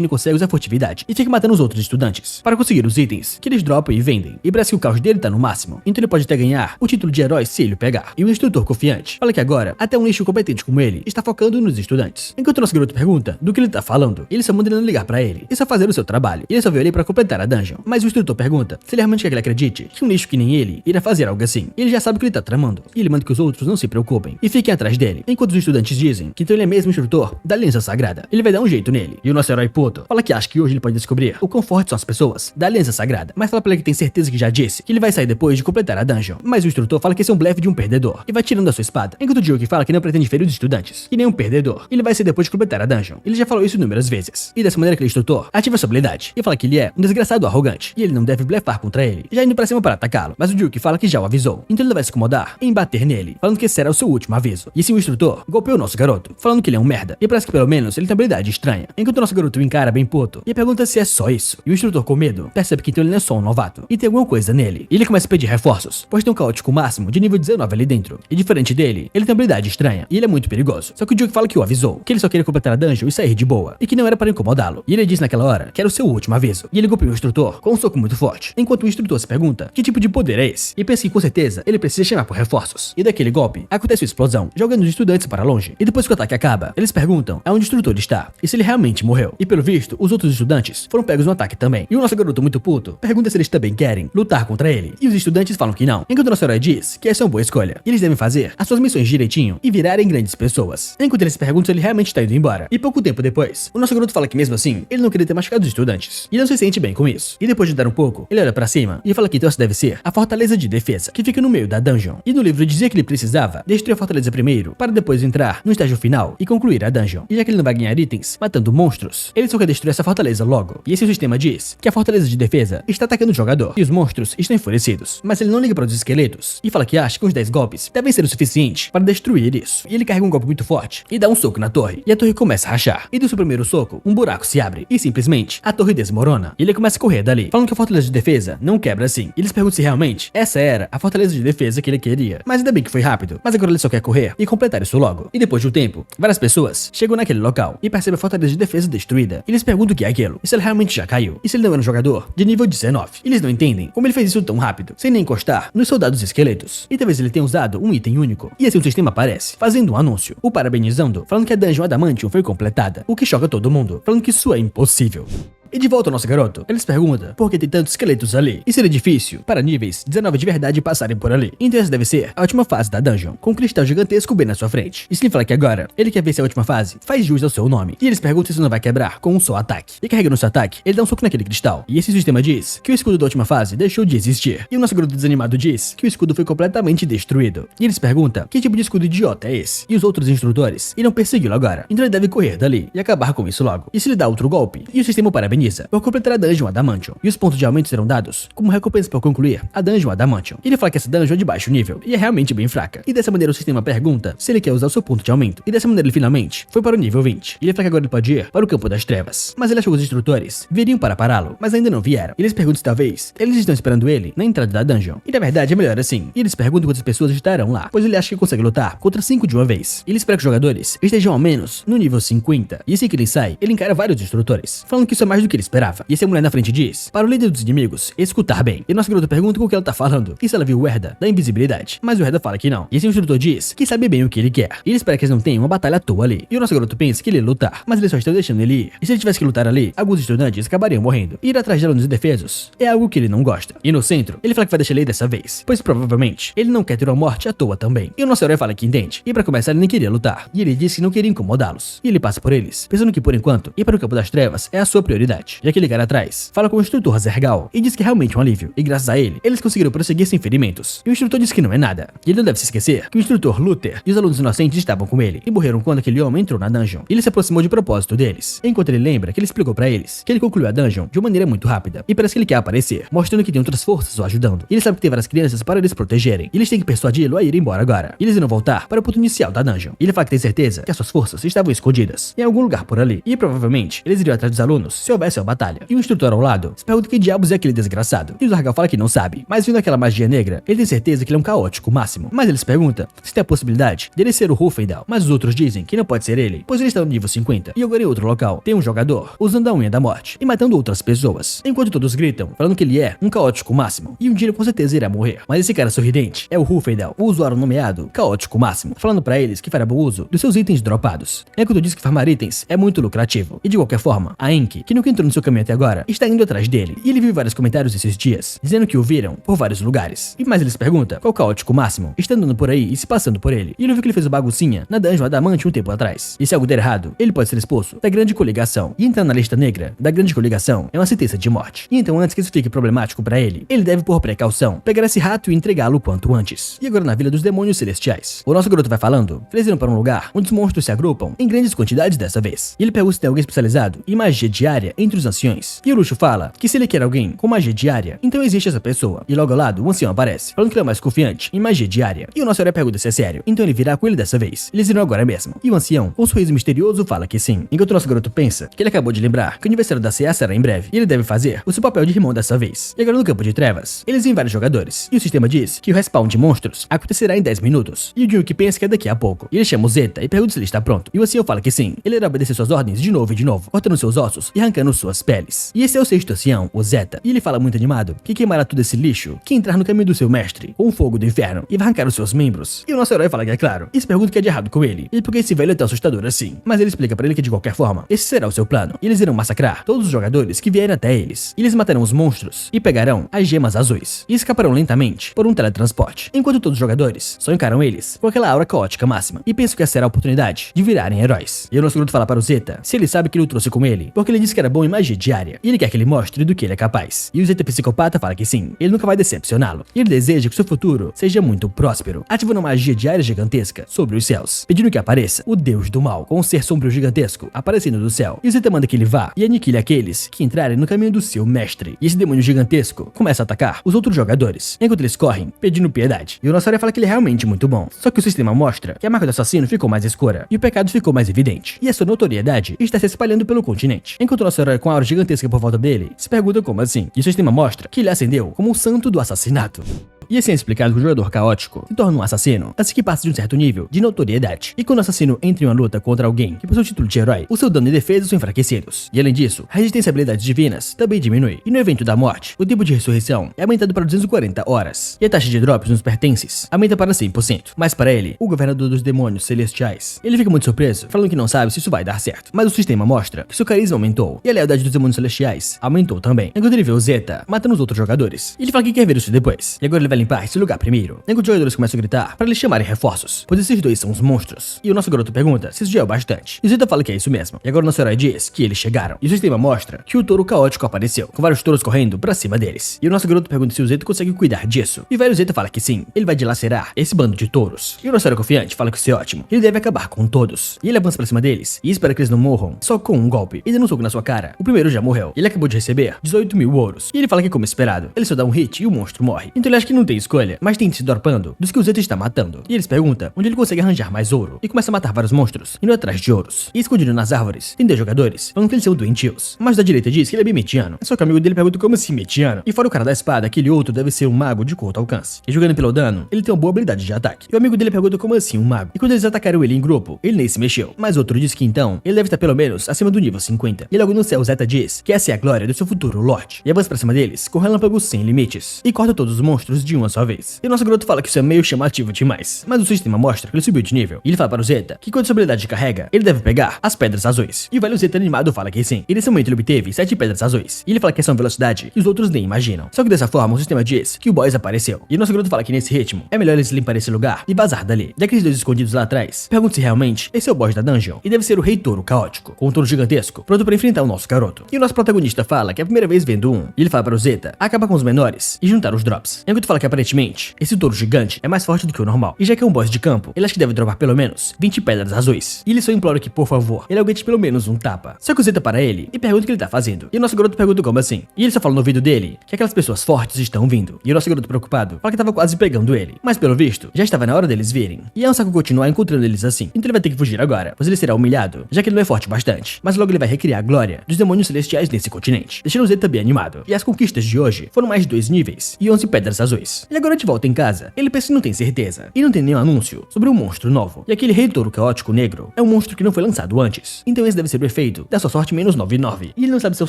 Speaker 1: e não consegue usar furtividade e fica matando os outros estudantes para conseguir os itens que eles dropam e vendem. E parece que o caos dele tá no máximo, então ele pode até ganhar o título de herói se ele o pegar. E o instrutor confiante fala que agora até um lixo competente como ele está focando nos estudantes. Enquanto o nosso garoto pergunta do que ele tá falando, ele só manda ele não ligar pra ele e só fazer o seu trabalho. Ele só veio ali pra completar a dungeon. Mas o instrutor pergunta se ele realmente quer que ele acredite que um lixo que nem ele irá fazer algo assim. E ele já sabe o que ele tá tramando. E ele manda que os outros não se preocupem e fiquem atrás dele. Enquanto os estudantes dizem que então ele é mesmo o instrutor da Aliança Sagrada. Ele vai dar um jeito nele. E o nosso herói puto fala que acha que hoje ele pode descobrir o quão fortes são as pessoas da Aliança Sagrada. Mas fala pra ele que tem certeza que já disse que ele vai sair depois de completar a dungeon. Mas o instrutor fala que esse é um blefe de um perdedor e vai tirando a sua espada. Enquanto o Joke fala que não pretende ferir os estudantes e nem um perdedor. Ele vai ser depois de completar a dungeon. Ele já falou isso inúmeras vezes. E dessa maneira aquele instrutor ativa sua habilidade e fala que ele é um desgraçado arrogante e ele não deve blefar contra ele, já indo pra cima para atacá-lo. Mas o Joke fala que já o avisou, então ele não vai se incomodar em bater nele, falando que esse será o seu último aviso. E assim o instrutor golpeou o nosso garoto, falando que ele é um merda. E parece que pelo menos ele tem habilidade estranha. Enquanto o nosso garoto o encara bem puto e pergunta se é só isso. E o instrutor com medo percebe que então ele não é só um novato e tem alguma coisa nele. E ele começa a pedir reforços, pois tem um caótico máximo de nível 19 ali dentro. E diferente dele, ele tem habilidade estranha e ele é muito perigoso. Só que o Joke fala que o avisou, que ele só queria completar a dungeon e sair de boa, e que não era para incomodá-lo. E ele disse naquela hora que era o seu último aviso. E ele golpeou o instrutor com um soco muito forte, enquanto o instrutor se pergunta que tipo de poder é esse. E pensa que com certeza ele precisa chamar por reforços. E daquele golpe, acontece uma explosão, jogando os estudantes para longe. E depois que o ataque acaba, eles perguntam aonde o instrutor está e se ele realmente morreu. E pelo visto, os outros estudantes foram pegos no ataque também. E o nosso garoto muito puto pergunta se eles também querem lutar contra ele. E os estudantes falam que não, enquanto o nosso herói diz que essa é uma boa escolha. E eles devem fazer as suas missões direitinho e virarem grandes pessoas. Enquanto eles perguntam se ele realmente está indo embora. E pouco tempo depois, o nosso garoto fala que mesmo assim, ele não queria ter machucado os estudantes. E não se sente bem com isso. E depois de dar um pouco, ele olha pra cima e fala que então essa deve ser a fortaleza de defesa, que fica no meio da dungeon. E no livro dizia que ele precisava destruir a fortaleza primeiro, para depois entrar no estágio final e concluir a dungeon. E já que ele não vai ganhar itens matando monstros, ele só quer destruir essa fortaleza logo. E esse sistema diz que a fortaleza de defesa está atacando o jogador e os monstros estão enfurecidos. Mas ele não liga para os esqueletos e fala que acha que uns 10 golpes devem ser o suficiente para destruir isso. E ele carrega um golpe muito forte e dá um soco na torre. E a torre começa a rachar. E do seu primeiro soco, um buraco se abre e simplesmente a torre desmorona. E ele começa a correr dali, falando que a fortaleza de defesa não quebra assim. E eles perguntam se realmente essa era a fortaleza de defesa que ele queria. Mas ainda bem que foi rápido. Mas agora ele só quer correr e completar isso logo. E depois de um tempo, várias pessoas chegam naquele local e percebem a fortaleza de defesa destruída. E eles perguntam o que é aquilo. E se ele realmente já caiu. E se ele não era um jogador de nível 19. E eles não entendem como ele fez isso tão rápido, sem nem encostar nos soldados esqueletos. E talvez ele tenha usado um item único. E assim o sistema aparece, fazendo um anúncio, o parabenizando, falando que a Dungeon Adamantium foi completada. O que choca todo mundo, falando que isso é impossível. E de volta ao nosso garoto, eles perguntam por que tem tantos esqueletos ali e seria difícil para níveis 19 de verdade passarem por ali. Então essa deve ser a última fase da dungeon, com um cristal gigantesco bem na sua frente. E se ele fala que agora ele quer ver se a última fase faz jus ao seu nome. E eles perguntam se isso não vai quebrar com um só ataque. E carregando seu ataque, ele dá um soco naquele cristal. E esse sistema diz que o escudo da última fase deixou de existir. E o nosso garoto desanimado diz que o escudo foi completamente destruído. E eles perguntam que tipo de escudo idiota é esse. E os outros instrutores irão persegui-lo agora. Então ele deve correr dali e acabar com isso logo. E se ele dá outro golpe, e o sistema o parabeniza por completar a Dungeon Adamantium. E os pontos de aumento serão dados como recompensa por concluir a Dungeon Adamantium. E ele fala que essa dungeon é de baixo nível e é realmente bem fraca. E dessa maneira o sistema pergunta se ele quer usar o seu ponto de aumento. E dessa maneira ele finalmente foi para o nível 20. E ele fala que agora ele pode ir para o campo das trevas. Mas ele achou que os instrutores viriam para pará-lo, mas ainda não vieram. E eles perguntam se talvez eles estão esperando ele na entrada da dungeon. E na verdade é melhor assim. E eles perguntam quantas pessoas estarão lá, pois ele acha que consegue lutar contra 5 de uma vez. E ele espera que os jogadores estejam ao menos no nível 50. E assim que ele sai, ele encara vários instrutores, falando que isso é mais do do que ele esperava. E essa mulher na frente diz para o líder dos inimigos escutar bem. E nosso garoto pergunta com o que ela tá falando e se ela viu o Herda da invisibilidade. Mas o Herda fala que não. E esse instrutor diz que sabe bem o que ele quer. E ele espera que eles não tenham uma batalha à toa ali. E o nosso garoto pensa que ele ia lutar, mas eles só estão deixando ele ir. E se ele tivesse que lutar ali, alguns estudantes acabariam morrendo. E ir atrás de alunos indefesos é algo que ele não gosta. E no centro, ele fala que vai deixar ele ir dessa vez, pois provavelmente ele não quer ter uma morte à toa também. E o nosso herói fala que entende. E pra começar, ele nem queria lutar. E ele diz que não queria incomodá-los. E ele passa por eles, pensando que por enquanto, ir para o campo das trevas é a sua prioridade. E aquele cara atrás fala com o instrutor Zergal e diz que é realmente um alívio. E graças a ele, eles conseguiram prosseguir sem ferimentos. E o instrutor diz que não é nada. E ele não deve se esquecer que o instrutor Luther e os alunos inocentes estavam com ele e morreram quando aquele homem entrou na dungeon. E ele se aproximou de propósito deles, enquanto ele lembra que ele explicou pra eles que ele concluiu a dungeon de uma maneira muito rápida. E parece que ele quer aparecer, mostrando que tem outras forças o ajudando. E ele sabe que tem várias crianças para eles protegerem. E eles têm que persuadi-lo a ir embora agora. E eles irão voltar para o ponto inicial da dungeon. E ele fala que tem certeza que as suas forças estavam escondidas em algum lugar por ali. E provavelmente eles iriam atrás dos alunos se houvesse uma batalha. E o instrutor ao lado se pergunta que diabos é aquele desgraçado. E o Zargal fala que não sabe, mas vendo aquela magia negra, ele tem certeza que ele é um caótico máximo. Mas ele se pergunta se tem a possibilidade dele ser o Rufendal. Mas os outros dizem que não pode ser ele, pois ele está no nível 50. E agora em outro local, tem um jogador usando a unha da morte e matando outras pessoas. Enquanto todos gritam, falando que ele é um caótico máximo. E um dia ele com certeza irá morrer. Mas esse cara sorridente é o Rufendal, o usuário nomeado caótico máximo, falando pra eles que fará bom uso dos seus itens dropados. Enquanto diz que farmar itens é muito lucrativo. E de qualquer forma, a Enki, que nunca entrou no seu caminho até agora, está indo atrás dele. E ele viu vários comentários esses dias, dizendo que o viram por vários lugares. E mais ele se pergunta qual caótico máximo está andando por aí e se passando por ele. E ele viu que ele fez uma baguncinha na dungeon Adamante um tempo atrás. E se algo der errado, ele pode ser expulso da grande coligação. E entrar na lista negra da grande coligação é uma sentença de morte. E então antes que isso fique problemático pra ele deve por precaução pegar esse rato e entregá-lo quanto antes. E agora na Vila dos Demônios Celestiais, o nosso garoto vai falando, eles iram para um lugar onde os monstros se agrupam em grandes quantidades dessa vez. E ele pergunta se tem alguém especializado em magia diária entre os anciões. E o Luxo fala que se ele quer alguém com magia diária, então existe essa pessoa. E logo ao lado, o ancião aparece, falando que ele é mais confiante em magia diária. E o nosso herói pergunta se é sério, então ele virá com ele dessa vez. Eles irão agora mesmo. E o ancião, com um sorriso misterioso, fala que sim. Enquanto o nosso garoto pensa que ele acabou de lembrar que o aniversário da CA será em breve. E ele deve fazer o seu papel de irmão dessa vez. E agora no campo de trevas, eles veem vários jogadores. E o sistema diz que o respawn de monstros acontecerá em 10 minutos. E o Jun que pensa que é daqui a pouco. E ele chama o Zeta e pergunta se ele está pronto. E o ancião fala que sim. Ele irá obedecer suas ordens de novo e de novo, cortando seus ossos e arrancando suas peles. E esse é o sexto ancião, o Zeta. E ele fala muito animado que queimará todo esse lixo que entrar no caminho do seu mestre, com o fogo do inferno, e vai arrancar os seus membros. E o nosso herói fala que é claro. E se pergunta o que é de errado com ele. E por que esse velho é tão assustador assim. Mas ele explica pra ele que de qualquer forma, esse será o seu plano. E eles irão massacrar todos os jogadores que vierem até eles. E eles matarão os monstros e pegarão as gemas azuis. E escaparão lentamente por um teletransporte. Enquanto todos os jogadores só encaram eles com aquela aura caótica máxima. E pensam que essa será a oportunidade de virarem heróis. E o nosso garoto fala para o Zeta se ele sabe que ele o trouxe com ele, porque ele disse que era bom em magia diária. E ele quer que ele mostre do que ele é capaz. E o Zeta psicopata fala que sim, ele nunca vai decepcioná-lo. E ele deseja que seu futuro seja muito próspero, ativando uma magia diária gigantesca sobre os céus, pedindo que apareça o Deus do Mal, com um ser sombrio gigantesco aparecendo do céu. E o Zeta manda que ele vá e aniquile aqueles que entrarem no caminho do seu mestre. E esse demônio gigantesco começa a atacar os outros jogadores, enquanto eles correm, pedindo piedade. E o nosso herói fala que ele é realmente muito bom. Só que o sistema mostra que a marca do assassino ficou mais escura e o pecado ficou mais evidente. E a sua notoriedade está se espalhando pelo continente. Enquanto o nosso herói com a aura gigantesca por volta dele se pergunta como assim. E o sistema mostra que ele ascendeu como um santo do assassinato. E assim é explicado que o jogador caótico se torna um assassino assim que passa de um certo nível de notoriedade. E quando o assassino entra em uma luta contra alguém que possui o título de herói, o seu dano e defesa são enfraquecidos. E além disso, a resistência a habilidades divinas também diminui. E no evento da morte, o tempo de ressurreição é aumentado para 240 horas. E a taxa de drops nos pertences aumenta para 100%. Mas para ele, o governador dos demônios celestiais, ele fica muito surpreso, falando que não sabe se isso vai dar certo. Mas o sistema mostra que seu carisma aumentou e a lealdade dos demônios celestiais aumentou também. Enquanto ele vê o Zeta matando os outros jogadores, ele fala que quer ver isso depois. E agora ele vai limpar esse lugar primeiro. Enquanto os jogadores começam a gritar para eles chamarem reforços, pois esses dois são os monstros. E o nosso garoto pergunta se isso já é o bastante. E o Zeta fala que é isso mesmo. E agora o nosso herói diz que eles chegaram. E o sistema mostra que o touro caótico apareceu, com vários touros correndo pra cima deles. E o nosso garoto pergunta se o Zeta consegue cuidar disso. E o velho Zeta fala que sim, ele vai dilacerar esse bando de touros. E o nosso herói confiante fala que isso é ótimo. Ele deve acabar com todos. E ele avança pra cima deles e espera que eles não morram só com um golpe. E dando um soco na sua cara, o primeiro já morreu. Ele acabou de receber 18 mil ouros. E ele fala que como esperado, ele só dá um hit e o monstro morre. Então ele acha que não tem escolha, mas tem se dropando dos que o Zeta está matando. E eles perguntam onde ele consegue arranjar mais ouro e começa a matar vários monstros, indo atrás de ouros. E escondido nas árvores, tem 10 jogadores, falando que eles são doentios. Mas da direita diz que ele é bem metiano. Só que o amigo dele pergunta como assim metiano? E fora o cara da espada, aquele outro deve ser um mago de curto alcance. E jogando pelo dano, ele tem uma boa habilidade de ataque. E o amigo dele pergunta como assim um mago? E quando eles atacaram ele em grupo, ele nem se mexeu. Mas outro diz que então, ele deve estar pelo menos acima do nível 50. E logo no céu, Zeta diz que essa é a glória do seu futuro Lorde. E avança pra cima deles com relâmpagos sem limites. E corta todos os monstros de uma só vez. E o nosso garoto fala que isso é meio chamativo demais. Mas o sistema mostra que ele subiu de nível. E ele fala para o Zeta que quando sua habilidade carrega, ele deve pegar as pedras azuis. E o velho Zeta animado fala que sim. E nesse momento ele obteve 7 pedras azuis. E ele fala que essa é uma velocidade que os outros nem imaginam. Só que dessa forma o sistema diz que o boss apareceu. E o nosso garoto fala que nesse ritmo é melhor eles limpar esse lugar e vazar dali. E aqueles dois escondidos lá atrás perguntam se realmente esse é o boss da dungeon. E deve ser o Rei Touro Caótico, com um touro gigantesco, pronto para enfrentar o nosso garoto. E o nosso protagonista fala que é a primeira vez vendo um. E ele fala para o Zeta acabar com os menores e juntar os drops. Enquanto fala que aparentemente esse touro gigante é mais forte do que o normal. E já que é um boss de campo, ele acha que deve dropar pelo menos 20 pedras azuis. E ele só implora que, por favor, ele aguente pelo menos um tapa. Só que o Zeta para ele e pergunta o que ele tá fazendo. E o nosso garoto pergunta como assim. E ele só fala no ouvido dele que aquelas pessoas fortes estão vindo. E o nosso garoto preocupado fala que tava quase pegando ele. Mas pelo visto, já estava na hora deles virem. E é um saco continuar encontrando eles assim. Então ele vai ter que fugir agora, pois ele será humilhado, já que ele não é forte bastante. Mas logo ele vai recriar a glória dos demônios celestiais nesse continente, deixando o Zeta bem animado. E as conquistas de hoje foram mais de 2 níveis e 11 pedras azuis. E agora de volta em casa, ele pensa que não tem certeza. E não tem nenhum anúncio sobre um monstro novo. E aquele Rei Touro Caótico Negro é um monstro que não foi lançado antes. Então esse deve ser o efeito da sua sorte menos 99. E ele não sabe se é um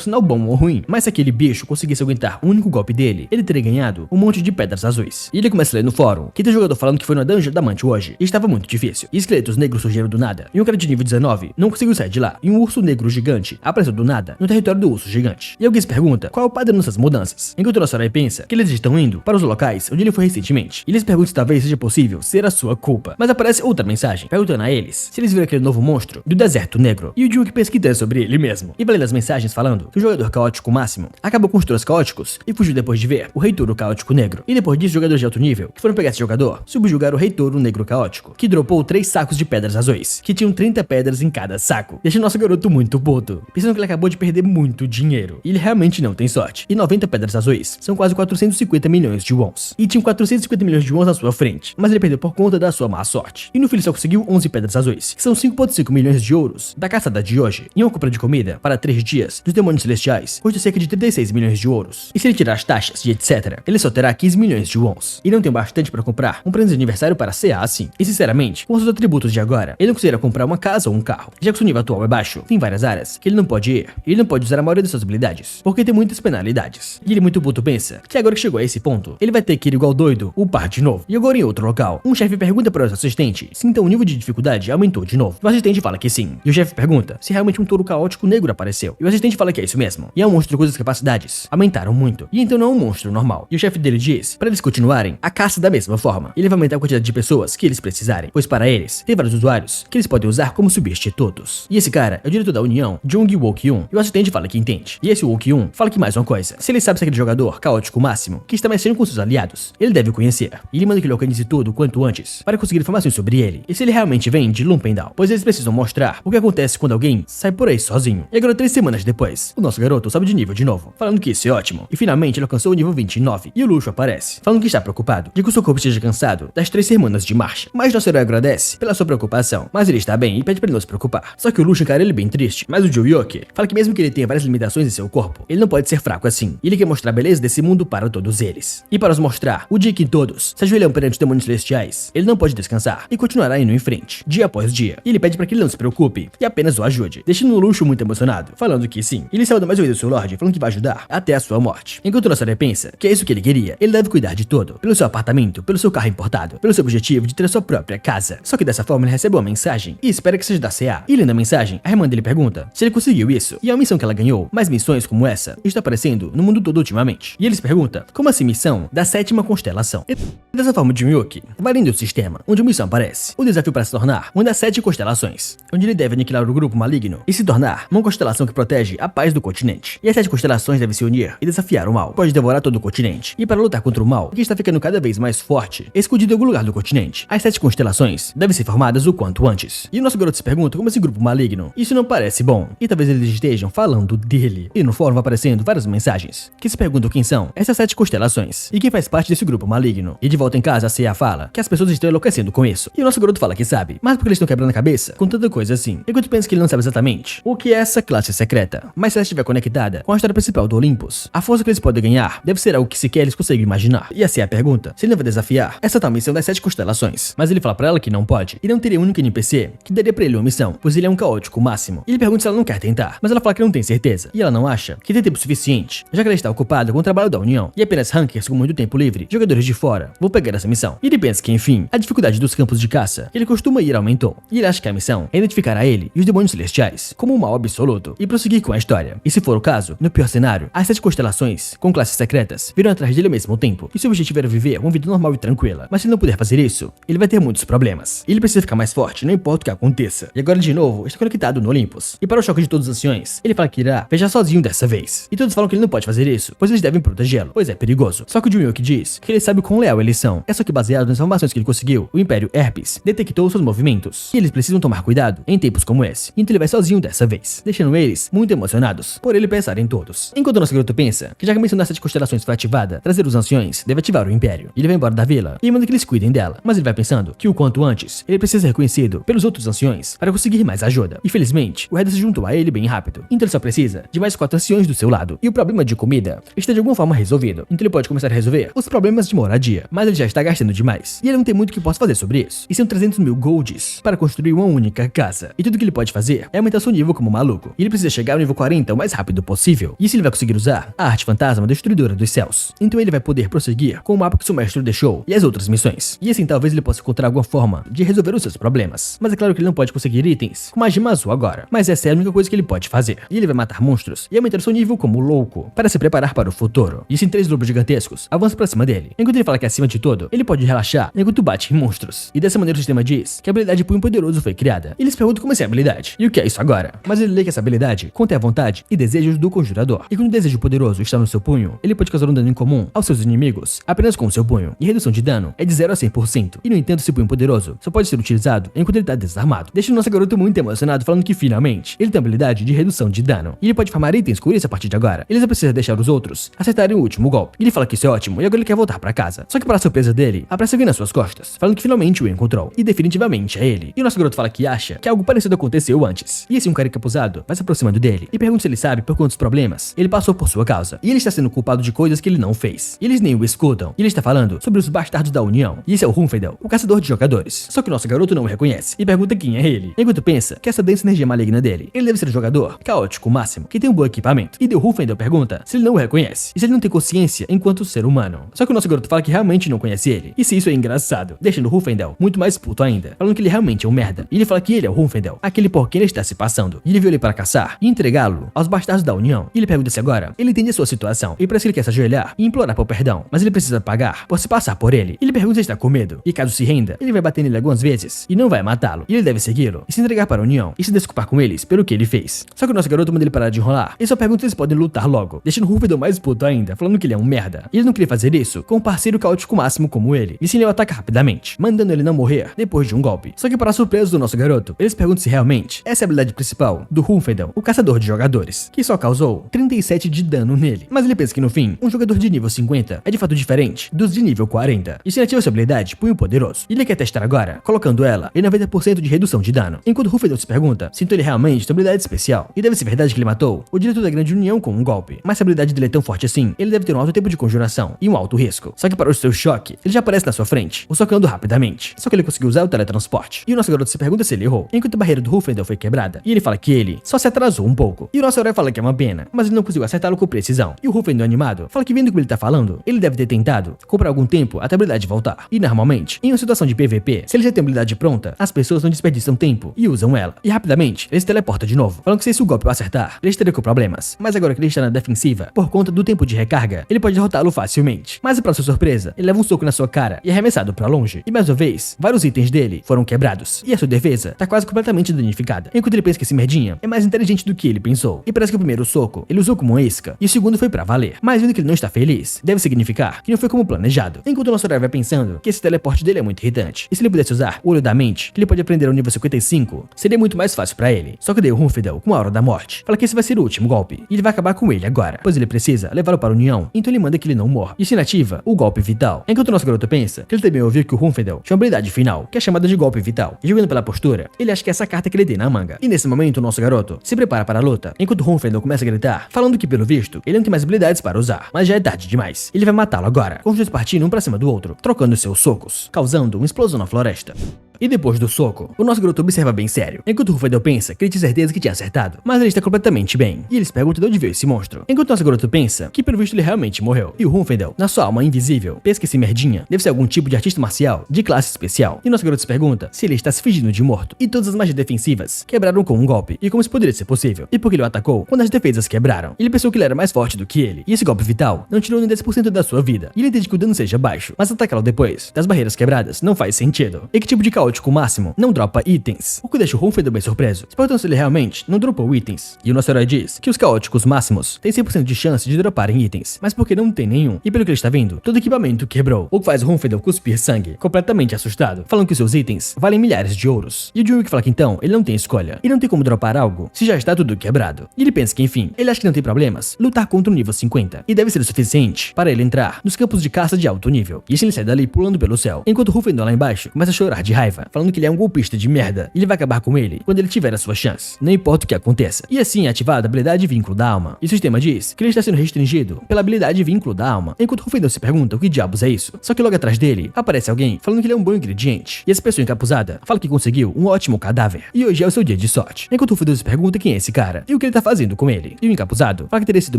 Speaker 1: sinal bom ou ruim. Mas se aquele bicho conseguisse aguentar um único golpe dele, ele teria ganhado um monte de pedras azuis. E ele começa a ler no fórum que tem jogador falando que foi na dungeon da Mante hoje e estava muito difícil. E esqueletos negros surgiram do nada. E um cara de nível 19 não conseguiu sair de lá. E um urso negro gigante apareceu do nada no território do urso gigante. E alguém se pergunta qual é o padrão dessas mudanças. Enquanto o nosso herói pensa que eles estão indo para os locais onde ele foi recentemente. E eles perguntam se talvez seja possível ser a sua culpa. Mas aparece outra mensagem perguntando a eles se eles viram aquele novo monstro do deserto negro. E o Jung pensa que tem sobre ele mesmo. E vai lendo as mensagens falando que o jogador caótico máximo acabou com os trolls caóticos e fugiu depois de ver o Rei Touro Caótico Negro. E depois disso, jogadores de alto nível que foram pegar esse jogador subjugaram o Rei Touro Negro Caótico, que dropou 3 sacos de pedras azuis, que tinham 30 pedras em cada saco, deixando nosso garoto muito puto, pensando que ele acabou de perder muito dinheiro. E ele realmente não tem sorte. E 90 pedras azuis são quase 450 milhões de wons. E tinham 450 milhões de wons na sua frente, mas ele perdeu por conta da sua má sorte. E no fim ele só conseguiu 11 pedras azuis, que são 5,5 milhões de ouros da caçada de hoje. E uma compra de comida para 3 dias dos demônios celestiais custa cerca de 36 milhões de ouros. E se ele tirar as taxas e etc, ele só terá 15 milhões de wons. E não tem bastante para comprar um presente de aniversário para CA assim. E sinceramente, com os atributos de agora, ele não considera comprar uma casa ou um carro. Já que seu nível atual é baixo, tem várias áreas que ele não pode ir. E ele não pode usar a maioria de suas habilidades, porque tem muitas penalidades. E ele muito puto pensa que agora que chegou a esse ponto, ele vai ter que ir igual doido, upar de novo. E agora em outro local, um chefe pergunta para o assistente se então o nível de dificuldade aumentou de novo. O assistente fala que sim. E o chefe pergunta se realmente um touro caótico negro apareceu. E o assistente fala que é isso mesmo. E é um monstro cujas capacidades aumentaram muito. E então não é um monstro normal. E o chefe dele diz para eles continuarem a caça da mesma forma. E ele vai aumentar a quantidade de pessoas que eles precisarem, pois para eles, tem vários usuários que eles podem usar como substitutos. E esse cara é o diretor da União, Jung Wook-yoon. E o assistente fala que entende. E esse Wook-yoon fala que mais uma coisa. Se ele sabe se aquele jogador caótico máximo que está mexendo com seus aliados, ele deve conhecer. E ele manda que ele organize tudo quanto antes para conseguir informações sobre ele. E se ele realmente vem de Lumpendal, pois eles precisam mostrar o que acontece quando alguém sai por aí sozinho. E agora 3 semanas depois, o nosso garoto sobe de nível de novo, falando que isso é ótimo. E finalmente ele alcançou o nível 29. E o Luxo aparece, falando que está preocupado de que o seu corpo esteja cansado das 3 semanas de marcha. Mas nosso herói agradece pela sua preocupação, mas ele está bem e pede para ele não se preocupar. Só que o Luxo encara ele bem triste, mas o Joo-yoke fala que mesmo que ele tenha várias limitações em seu corpo, ele não pode ser fraco assim. E ele quer mostrar a beleza desse mundo para todos eles. E para os mostrar o dia que todos se ajoelham perante os demônios celestiais, ele não pode descansar e continuará indo em frente, dia após dia. E ele pede para que ele não se preocupe e apenas o ajude, deixando o Luxo muito emocionado, falando que sim. Ele saúda mais uma vez o seu Lorde, falando que vai ajudar até a sua morte. Enquanto o nosso herói pensa que é isso que ele queria, ele deve cuidar de tudo, pelo seu apartamento, pelo seu carro importado, pelo seu objetivo de ter a sua própria casa. Só que dessa forma ele recebe uma mensagem e espera que seja da CA. E lendo a mensagem, a irmã dele pergunta se ele conseguiu isso. E é uma missão que ela ganhou, mas missões como essa está aparecendo no mundo todo ultimamente. E ele se pergunta, como assim missão da 7ª constelação? E dessa forma, Jun-yoke vai lendo o sistema onde a missão aparece. O desafio para se tornar uma das 7 constelações, onde ele deve aniquilar o grupo maligno e se tornar uma constelação que protege a paz do continente. E as 7 constelações devem se unir e desafiar o mal. Pode devorar todo o continente. E para lutar contra o mal, que está ficando cada vez mais forte, escondido em algum lugar do continente, as 7 constelações devem ser formadas o quanto antes. E o nosso garoto se pergunta como esse grupo maligno. Isso não parece bom. E talvez eles estejam falando dele. E no fórum vai aparecendo várias mensagens que se perguntam quem são essas 7 constelações e quem faz parte desse grupo maligno. E de volta em casa, a Seiya fala que as pessoas estão enlouquecendo com isso. E o nosso garoto fala que sabe, mas porque eles estão quebrando a cabeça com tanta coisa assim. Enquanto pensa que ele não sabe exatamente o que é essa classe secreta. Mas se ela estiver conectada com a história principal do Olympus, a força que eles podem ganhar deve ser algo que sequer eles conseguem imaginar. E a Seiya pergunta se ele não vai desafiar essa tal missão das 7 constelações. Mas ele fala pra ela que não pode. E não teria um único NPC que daria pra ele uma missão, pois ele é um caótico máximo. E ele pergunta se ela não quer tentar, mas ela fala que não tem certeza. E ela não acha que tem tempo suficiente, já que ela está ocupada com o trabalho da União. E apenas rankers com muito tempo livre, jogadores de fora, vão pegar essa missão. E ele pensa que, enfim, a dificuldade dos campos de caça que ele costuma ir aumentou. E ele acha que a missão é identificar a ele e os demônios celestiais como um mal absoluto e prosseguir com a história. E se for o caso, no pior cenário, as 7 constelações, com classes secretas, virão atrás dele ao mesmo tempo. E seu objetivo era viver uma vida normal e tranquila. Mas se ele não puder fazer isso, ele vai ter muitos problemas. E ele precisa ficar mais forte, não importa o que aconteça. E agora, de novo, está conectado no Olympus. E para o choque de todos os anciões, ele fala que irá viajar sozinho dessa vez. E todos falam que ele não pode fazer isso, pois eles devem protegê-lo, pois é perigoso. Só que o Junmilk diz que ele sabe o quão leal eles são. É só que baseado nas informações que ele conseguiu, o Império Herpes detectou seus movimentos. E eles precisam tomar cuidado em tempos como esse. Então ele vai sozinho dessa vez, deixando eles muito emocionados por ele pensar em todos. Enquanto o nosso garoto pensa que já que a missão das 7 constelações foi ativada, trazer os anciões deve ativar o Império. E ele vai embora da vila e manda que eles cuidem dela. Mas ele vai pensando que o quanto antes, ele precisa ser reconhecido pelos outros anciões para conseguir mais ajuda. E felizmente, o Red se juntou a ele bem rápido. Então ele só precisa de mais 4 anciões do seu lado. E o problema de comida está de alguma forma resolvido. Então ele pode começar a resolver os problemas de moradia. Mas ele já está gastando demais. E ele não tem muito que possa fazer sobre isso. E são 300 mil golds para construir uma única casa. E tudo que ele pode fazer é aumentar seu nível como maluco. E ele precisa chegar ao nível 40 o mais rápido possível. E isso ele vai conseguir usar a arte fantasma destruidora dos céus. Então ele vai poder prosseguir com o mapa que seu mestre deixou e as outras missões. E assim talvez ele possa encontrar alguma forma de resolver os seus problemas. Mas é claro que ele não pode conseguir itens com magia azul agora. Mas essa é a única coisa que ele pode fazer. E ele vai matar monstros e aumentar seu nível como louco para se preparar para o futuro. E assim 3 lobos gigantescos avançam pra cima dele. Enquanto ele fala que acima de tudo, ele pode relaxar enquanto bate em monstros. E dessa maneira o sistema diz que a habilidade Punho Poderoso foi criada. E eles perguntam como é essa habilidade. E o que é isso agora? Mas ele lê que essa habilidade contém a vontade e desejos do conjurador. E quando o desejo poderoso está no seu punho, ele pode causar um dano incomum aos seus inimigos apenas com o seu punho. E a redução de dano é de 0 a 100%. E no entanto, esse punho poderoso só pode ser utilizado enquanto ele está desarmado. Deixa o nosso garoto muito emocionado falando que finalmente ele tem a habilidade de redução de dano. E ele pode farmar itens com isso a partir de agora. Ele só precisa deixar os outros acertarem o último golpe. E ele fala que isso é ótimo e agora ele quer voltar pra casa. Só que para a surpresa dele, aparece alguém nas suas costas, falando que finalmente o encontrou. E definitivamente é ele. E o nosso garoto fala que acha que algo parecido aconteceu antes. E esse um cara encapuzado vai se aproximando dele e pergunta se ele sabe por quantos problemas ele passou por sua causa. E ele está sendo culpado de coisas que ele não fez. E eles nem o escutam. E ele está falando sobre os bastardos da União. E esse é o Humfedel, o caçador de jogadores. Só que o nosso garoto não o reconhece e pergunta quem é ele. Enquanto pensa que essa densa energia maligna dele, ele deve ser um jogador caótico máximo, que tem um bom equipamento. E o Humfedel pergunta se ele não o reconhece e se ele não tem consciência enquanto ser humano. Só que o nosso garoto fala que realmente não conhece ele. E se isso é engraçado, deixando o Humfedel muito mais puto ainda, falando que ele realmente é um merda. E ele fala que ele é o Humfedel, aquele por quem ele está se passando. E ele viu ele para caçar e entregá-lo aos bastardos da União. E ele pergunta se agora ele entende a sua situação e parece que ele quer se ajoelhar e implorar por perdão, mas ele precisa pagar por se passar por ele. Ele pergunta se está com medo e caso se renda, ele vai bater nele algumas vezes e não vai matá-lo. E ele deve segui-lo e se entregar para a União e se desculpar com eles pelo que ele fez. Só que o nosso garoto manda ele parar de enrolar e só pergunta se eles podem lutar logo, deixando o Humfedel mais puto ainda, falando que ele é um merda. E ele não queria fazer isso com um parceiro caótico máximo como ele, e sim ele o ataca rapidamente, mandando ele não morrer depois de um golpe. Só que para a surpresa do nosso garoto, eles perguntam se realmente essa é a habilidade principal do Humfedel, o caçador de jogadores, que só causou 37 de dano nele. Mas ele pensa que no fim, um jogador de nível 50 é de fato diferente dos de nível 40. E se ele ativa sua habilidade Punho Poderoso, ele quer testar agora, colocando ela em 90% de redução de dano. Enquanto o Humfedel se pergunta se então ele realmente tem habilidade especial. E deve ser verdade que ele matou o diretor da Grande União com um golpe. Mas se a habilidade dele é tão forte assim, ele deve ter um alto tempo de conjuração e um alto risco. Só que para o seu choque, ele já aparece na sua frente, o socando rapidamente. Só que ele conseguiu usar o teletransporte. E o nosso garoto se pergunta se ele errou, enquanto a barreira do Humfedel foi quebrada. E ele fala que ele só se atrasou um pouco. E o nosso herói fala que é uma pena, mas ele não conseguiu acertá-lo com precisão. E o Humfedel animado fala que vendo como ele tá falando, ele deve ter tentado comprar algum tempo até a habilidade voltar. E normalmente, em uma situação de PVP, se ele já tem a habilidade pronta, as pessoas não desperdiçam tempo e usam ela. E rapidamente, ele se teleporta de novo, falando que se o golpe o acertar, ele estaria com problemas. Mas agora que ele está na defensiva, por conta do tempo de recarga, ele pode derrotá-lo facilmente. Mas para sua surpresa, ele leva um soco na sua cara e é arremessado pra longe. E mais uma vez, vários itens dele foram quebrados. E a sua defesa tá quase completamente danificada. Enquanto ele pensa que esse merdinha é mais inteligente do que ele pensou. E parece que o primeiro soco ele usou como uma isca e o segundo foi pra valer. Mas vendo que ele não está feliz, deve significar que não foi como planejado. Enquanto o nosso herói vai pensando que esse teleporte dele é muito irritante. E se ele pudesse usar o olho da mente, que ele pode aprender ao nível 55, seria muito mais fácil pra ele. Só que daí o Humfedel, com a hora da morte, fala que esse vai ser o último golpe. E ele vai acabar com ele agora, pois ele precisa levá-lo para a União. Então ele manda que ele não morra. E assim cena ativa o golpe vital. Enquanto o nosso garoto pensa que ele também ouviu que o Ruffendel tinha uma habilidade final, que é chamada de golpe vital. E jogando pela postura, ele acha que é essa carta que ele tem na manga. E nesse momento o nosso garoto se prepara para a luta, enquanto o Ruffendel começa a gritar, falando que pelo visto ele não tem mais habilidades para usar, mas já é tarde demais. Ele vai matá-lo agora, com os dois partindo um pra cima do outro, trocando seus socos, causando uma explosão na floresta. E depois do soco, o nosso garoto observa bem sério, enquanto o Ruffendel pensa que ele tinha certeza que tinha acertado, mas ele está completamente bem, e eles perguntam de onde veio esse monstro, enquanto o nosso garoto pensa que pelo visto ele realmente morreu, e o Ruffendel, na sua alma invisível, pensa que esse merdinha deve ser algum tipo de artista marcial de classe especial, e nosso garoto se pergunta se ele está se fingindo de morto, e todas as magias defensivas quebraram com um golpe, e como isso poderia ser possível, e porque ele o atacou quando as defesas quebraram, ele pensou que ele era mais forte do que ele, e esse golpe vital não tirou nem 10% da sua vida, e ele entende que o dano seja baixo, mas atacá-lo depois das barreiras quebradas não faz sentido, e que tipo de caótico máximo não dropa itens, o que deixa o Ruffendel bem surpreso, se perguntando se ele realmente não dropou itens. E o nosso herói diz que os caóticos máximos têm 100% de chance de droparem itens, mas porque não tem nenhum, e pelo que ele está vendo, todo equipamento quebrou, o que faz o Ruffendel cuspir sangue, completamente assustado, falando que seus itens valem milhares de ouros. E o Jimmy que fala que então ele não tem escolha, e não tem como dropar algo se já está tudo quebrado. E ele pensa que enfim, ele acha que não tem problemas lutar contra o nível 50, e deve ser o suficiente para ele entrar nos campos de caça de alto nível. E assim ele sai dali pulando pelo céu, enquanto o Ruffendel lá embaixo começa a chorar de raiva, falando que ele é um golpista de merda, e ele vai acabar com ele quando ele tiver a sua chance, não importa o que aconteça. E assim é ativada a habilidade Vínculo da Alma, e o sistema diz que ele está sendo restringido pela habilidade Vínculo da Alma, enquanto Ruffendel se pergunta o que diabos é isso. Só que logo atrás dele, aparece alguém falando que ele é um bom ingrediente, e essa pessoa encapuzada fala que conseguiu um ótimo cadáver, e hoje é o seu dia de sorte, enquanto Ruffendel se pergunta quem é esse cara, e o que ele tá fazendo com ele. E o encapuzado fala que teria sido